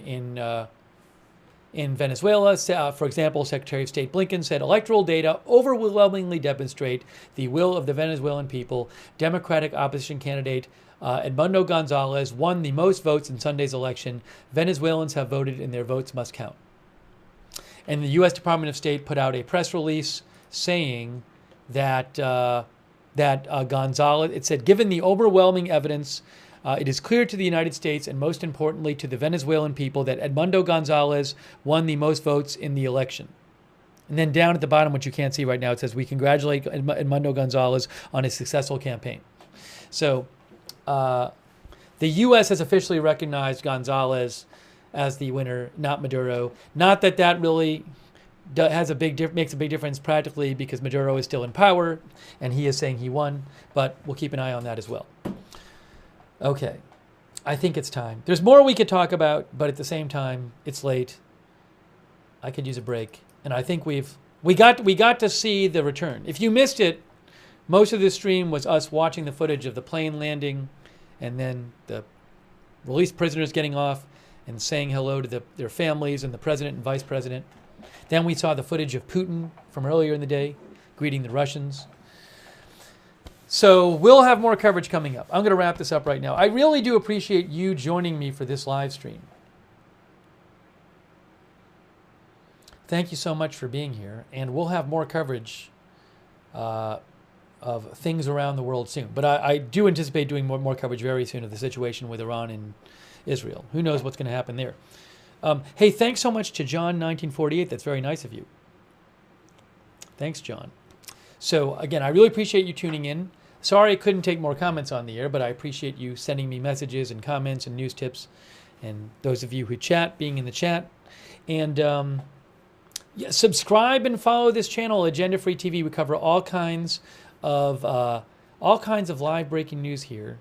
in Venezuela. For example, Secretary of State Blinken said electoral data overwhelmingly demonstrate the will of the Venezuelan people. Democratic opposition candidate Edmundo Gonzalez won the most votes in Sunday's election. Venezuelans have voted and their votes must count. And the U.S. Department of State put out a press release saying that Gonzalez, it said, given the overwhelming evidence, it is clear to the United States and most importantly to the Venezuelan people that Edmundo Gonzalez won the most votes in the election. And then down at the bottom, which you can't see right now, it says, we congratulate Edmundo Gonzalez on his successful campaign. So the U.S. has officially recognized Gonzalez as the winner, not Maduro. Not that that really makes a big difference practically because Maduro is still in power and he is saying he won, but we'll keep an eye on that as well. Okay, I think it's time. There's more we could talk about, but at the same time, it's late. I could use a break, and I think we got to see the return. If you missed it, most of this stream was us watching the footage of the plane landing, and then the released prisoners getting off and saying hello to their families and the president and vice president. Then we saw the footage of Putin from earlier in the day, greeting the Russians. So we'll have more coverage coming up. I'm going to wrap this up right now. I really do appreciate you joining me for this live stream. Thank you so much for being here. And we'll have more coverage of things around the world soon. But I do anticipate doing more coverage very soon of the situation with Iran and Israel. Who knows what's going to happen there. Hey, thanks so much to John1948. That's very nice of you. Thanks, John. So, again, I really appreciate you tuning in. Sorry I couldn't take more comments on the air, but I appreciate you sending me messages and comments and news tips. And those of you who chat, being in the chat. And yeah, subscribe and follow this channel, Agenda Free TV. We cover all kinds of live breaking news here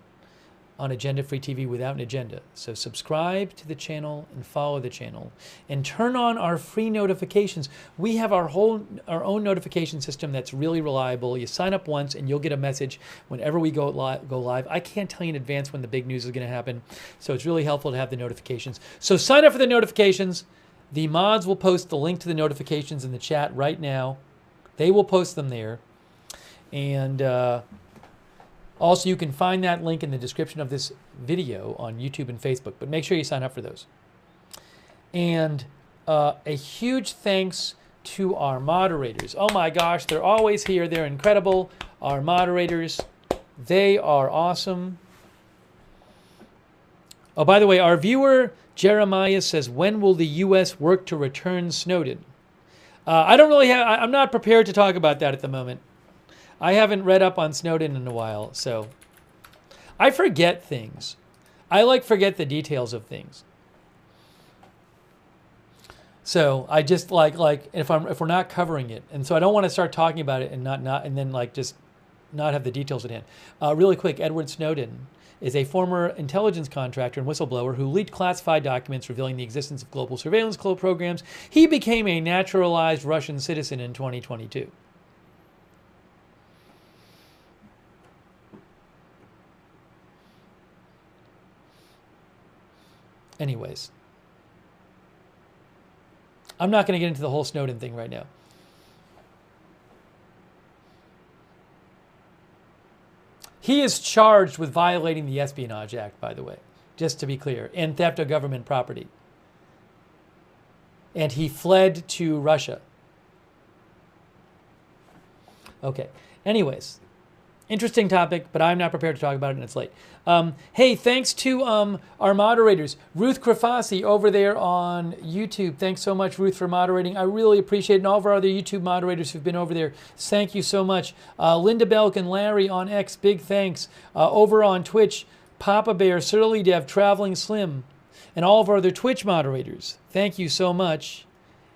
on Agenda Free TV without an agenda. So subscribe to the channel and follow the channel and turn on our free notifications. We have our own notification system that's really reliable. You sign up once and you'll get a message whenever we go live. I can't tell you in advance when the big news is going to happen. So it's really helpful to have the notifications. So sign up for the notifications. The mods will post the link to the notifications in the chat right now. They will post them there. And also, you can find that link in the description of this video on YouTube and Facebook, but make sure you sign up for those. And a huge thanks to our moderators. Oh my gosh, they're always here. They're incredible. Our moderators, they are awesome. Oh, by the way, our viewer Jeremiah says, when will the U.S. work to return Snowden? I'm not prepared to talk about that at the moment. I haven't read up on Snowden in a while, so I forget things. I forget the details of things. So I just like if we're not covering it, and so I don't want to start talking about it and then just not have the details at hand. Really quick, Edward Snowden is a former intelligence contractor and whistleblower who leaked classified documents revealing the existence of global surveillance programs. He became a naturalized Russian citizen in 2022. Anyways, I'm not going to get into the whole Snowden thing right now. He is charged with violating the Espionage Act, by the way, just to be clear, and theft of government property. And he fled to Russia. Okay. Anyways, interesting topic, but I'm not prepared to talk about it, and it's late. Hey, thanks to our moderators. Ruth Krafasi over there on YouTube. Thanks so much, Ruth, for moderating. I really appreciate it. And all of our other YouTube moderators who've been over there, thank you so much. Linda Belk and Larry on X, big thanks. Over on Twitch, Papa Bear, Surly Dev, Traveling Slim, and all of our other Twitch moderators. Thank you so much.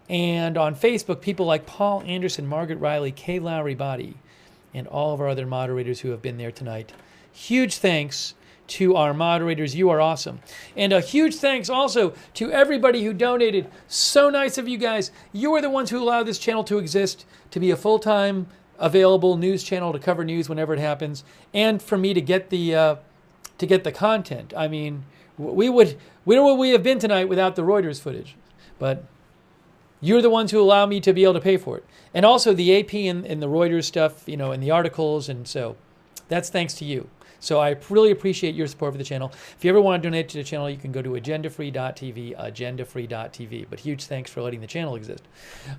And on Facebook, people like Paul Anderson, Margaret Riley, Kay Lowry Body, and all of our other moderators who have been there tonight. Huge thanks to our moderators. You are awesome. And a huge thanks also to everybody who donated. So nice of you guys. You are the ones who allow this channel to exist, to be a full-time available news channel to cover news whenever it happens, and for me to get the content. I mean, where would we have been tonight without the Reuters footage? But you're the ones who allow me to be able to pay for it. And also the AP and the Reuters stuff, you know, and the articles. And so that's thanks to you. So I really appreciate your support for the channel. If you ever want to donate to the channel, you can go to agendafree.tv, agendafree.tv. But huge thanks for letting the channel exist.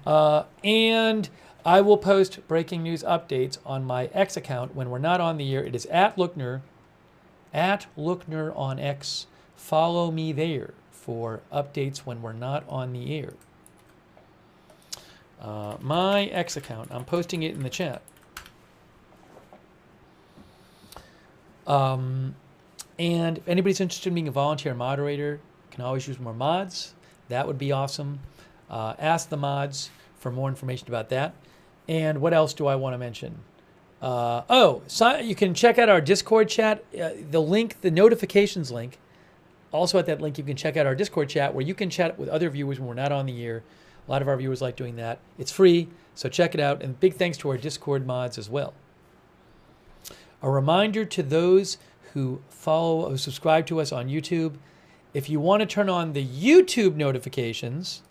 And I will post breaking news updates on my X account when we're not on the air. It is @Lookner on X. Follow me there for updates when we're not on the air. My X account, I'm posting it in the chat. And if anybody's interested in being a volunteer moderator, can always use more mods. That would be awesome. Ask the mods for more information about that. And what else do I want to mention? You can check out our Discord chat. The link, the notifications link. Also at that link, you can check out our Discord chat where you can chat with other viewers when we're not on the air. A lot of our viewers like doing that. It's free, so check it out. And big thanks to our Discord mods as well. A reminder to those who subscribe to us on YouTube, if you want to turn on the YouTube notifications,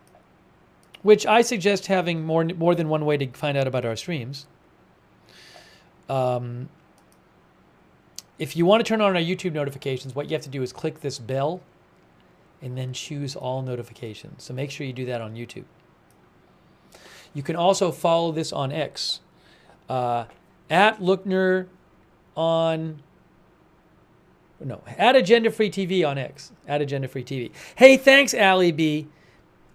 which I suggest having more than one way to find out about our streams. If you want to turn on our YouTube notifications, what you have to do is click this bell and then choose all notifications. So make sure you do that on YouTube. You can also follow this on X. @Lookner on... No, @AgendaFreeTV on X. @AgendaFreeTV. Hey, thanks, Allie B.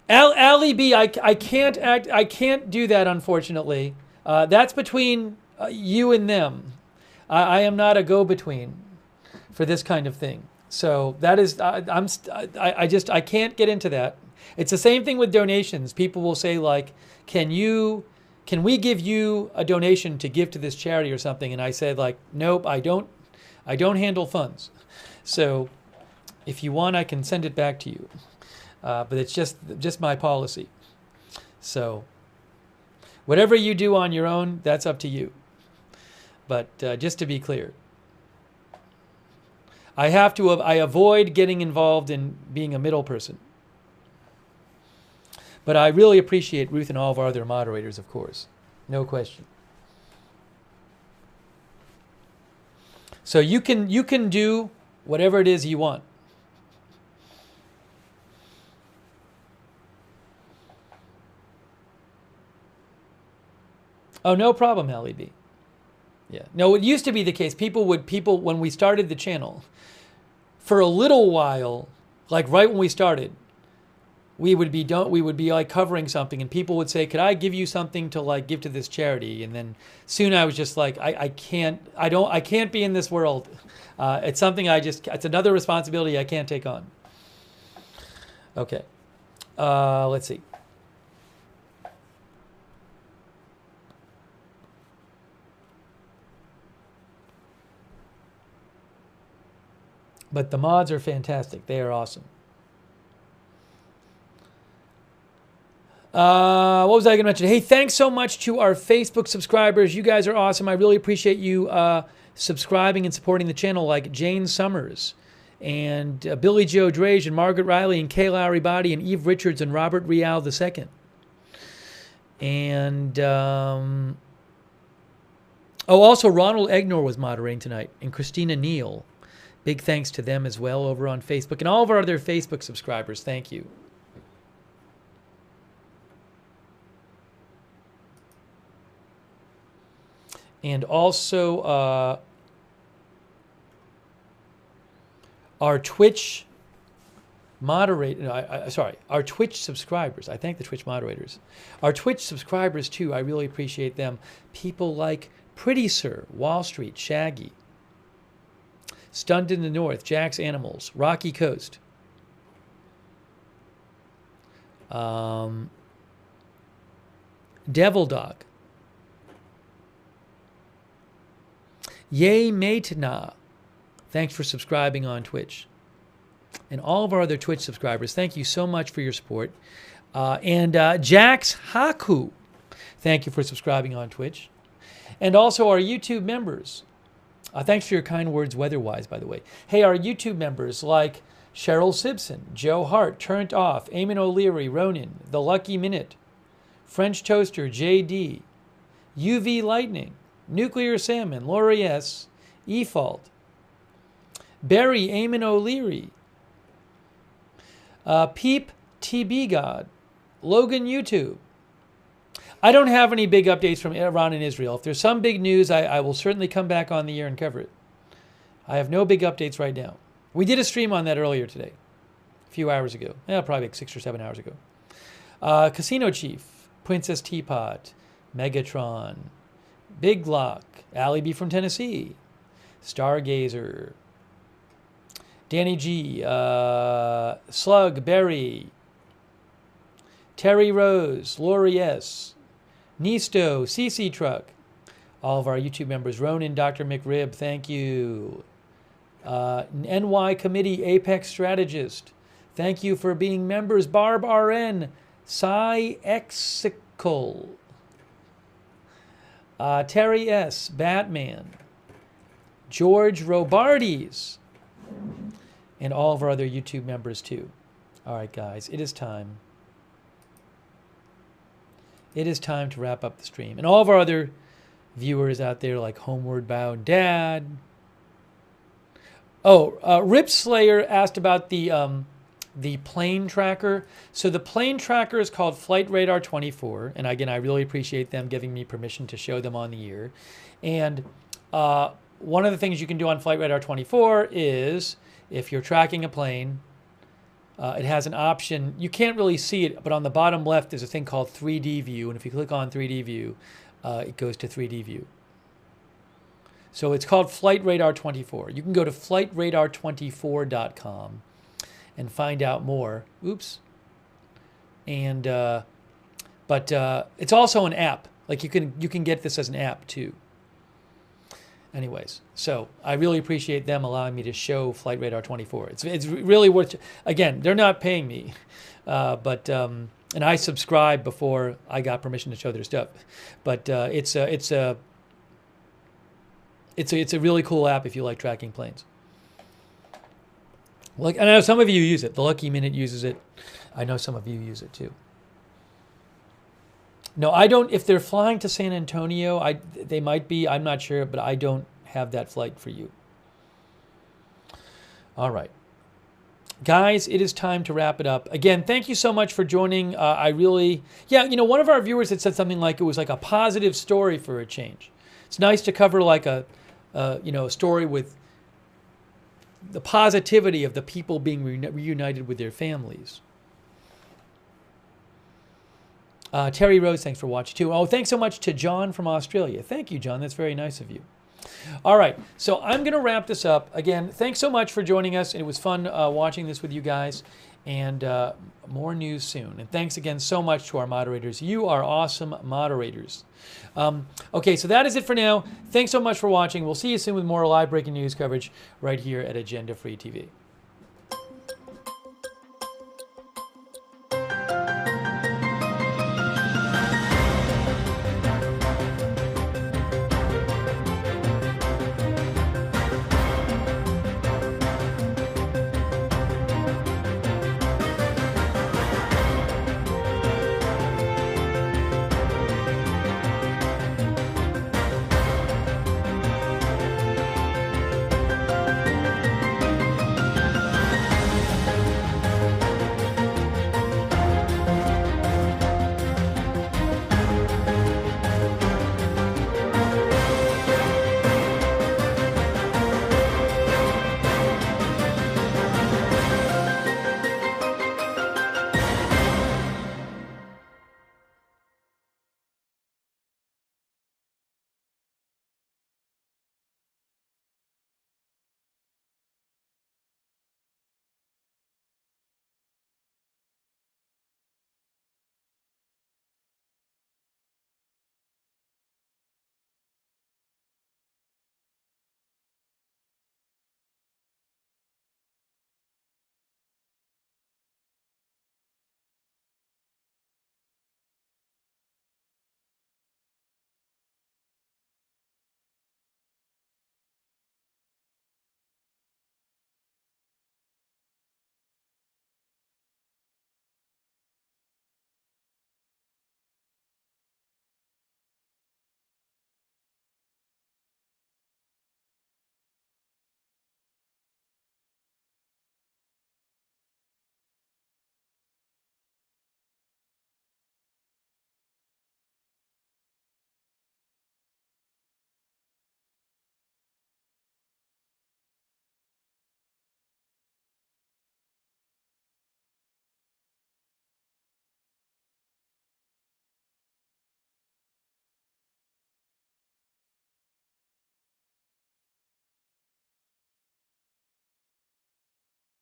Allie B, I can't do that, unfortunately. That's between you and them. I am not a go-between for this kind of thing. So that is, I can't get into that. It's the same thing with donations. People will say like, can we give you a donation to give to this charity or something? And I said like, nope, I don't handle funds. So if you want, I can send it back to you. But it's just my policy. So whatever you do on your own, that's up to you. But just to be clear, I avoid getting involved in being a middle person. But I really appreciate Ruth and all of our other moderators, of course. No question. So you can do whatever it is you want. Oh, no problem, LEB. Yeah. No, it used to be the case. People when we started the channel, for a little while, like right when we started, we would be like covering something, and people would say, "Could I give you something to like give to this charity?" And then soon I was just like, I can't be in this world. It's something it's another responsibility I can't take on. Okay. Let's see. But the mods are fantastic. They are awesome. What was I going to mention? Hey, thanks so much to our Facebook subscribers. You guys are awesome. I really appreciate you subscribing and supporting the channel, like Jane Summers and Billy Joe Drage and Margaret Riley and Kay Lowry Body and Eve Richards and Robert Rial II. And Oh, also Ronald Egnor was moderating tonight, and Christina Neal. Big thanks to them as well over on Facebook, and all of our other Facebook subscribers. Thank you. And also our Twitch our Twitch subscribers. I thank the Twitch moderators. Our Twitch subscribers too. I really appreciate them. People like Pretty Sir, Wall Street, Shaggy, Stunned in the North, Jack's Animals, Rocky Coast, Devil Dog, Yay Maitna. Thanks for subscribing on Twitch. And all of our other Twitch subscribers, thank you so much for your support. And Jax Haku, thank you for subscribing on Twitch. And also our YouTube members. Thanks for your kind words weather-wise, by the way. Hey, our YouTube members like Cheryl Simpson, Joe Hart, Turned Off, Eamon O'Leary, Ronan, The Lucky Minute, French Toaster, JD, UV Lightning, Nuclear Salmon, Lori S., E-Fault, Barry, Eamon O'Leary, Peep, TB God, Logan YouTube. I don't have any big updates from Iran and Israel. If there's some big news, I will certainly come back on the air and cover it. I have no big updates right now. We did a stream on that earlier today, a few hours ago. Probably like 6 or 7 hours ago. Casino Chief, Princess Teapot, Megatron, Big Lock, Allie B from Tennessee, Stargazer, Danny G, Slug, Berry, Terry Rose, Lori S., Nisto, CC Truck, all of our YouTube members, Ronan, Dr. McRib, thank you. NY Committee, Apex Strategist, thank you for being members. Barb RN, Cy Exical, Terry S., Batman, George Robardes, and all of our other YouTube members too. All right, guys, it is time. It is time to wrap up the stream. And all of our other viewers out there like Homeward Bound Dad. Oh, Rip Slayer asked about the plane tracker. So the plane tracker is called Flight Radar 24. And again, I really appreciate them giving me permission to show them on the air. And one of the things you can do on Flight Radar 24 is if you're tracking a plane, it has an option. You can't really see it, but on the bottom left, there's a thing called 3D view. And if you click on 3D view, it goes to 3D view. So it's called Flight Radar 24. You can go to flightradar24.com and find out more. Oops. And but it's also an app. Like you can get this as an app too. Anyways, so I really appreciate them allowing me to show Flight Radar 24. It's really worth. Again, they're not paying me, but and I subscribed before I got permission to show their stuff. But it's a really cool app if you like tracking planes. Like, and I know some of you use it. The Lucky Minute uses it. I know some of you use it too. No, I don't. If they're flying to San Antonio, they might be. I'm not sure, but I don't have that flight for you. All right. Guys, it is time to wrap it up. Again, thank you so much for joining. I really, one of our viewers had said something like it was like a positive story for a change. It's nice to cover like a story with the positivity of the people being reunited with their families. Terry Rose, thanks for watching too. Oh, thanks so much to John from Australia. Thank you, John. That's very nice of you. All right, so I'm going to wrap this up. Again, thanks so much for joining us. It was fun watching this with you guys, and more news soon. And thanks again so much to our moderators. You are awesome moderators. Okay, so that is it for now. Thanks so much for watching. We'll see you soon with more live breaking news coverage right here at Agenda Free TV.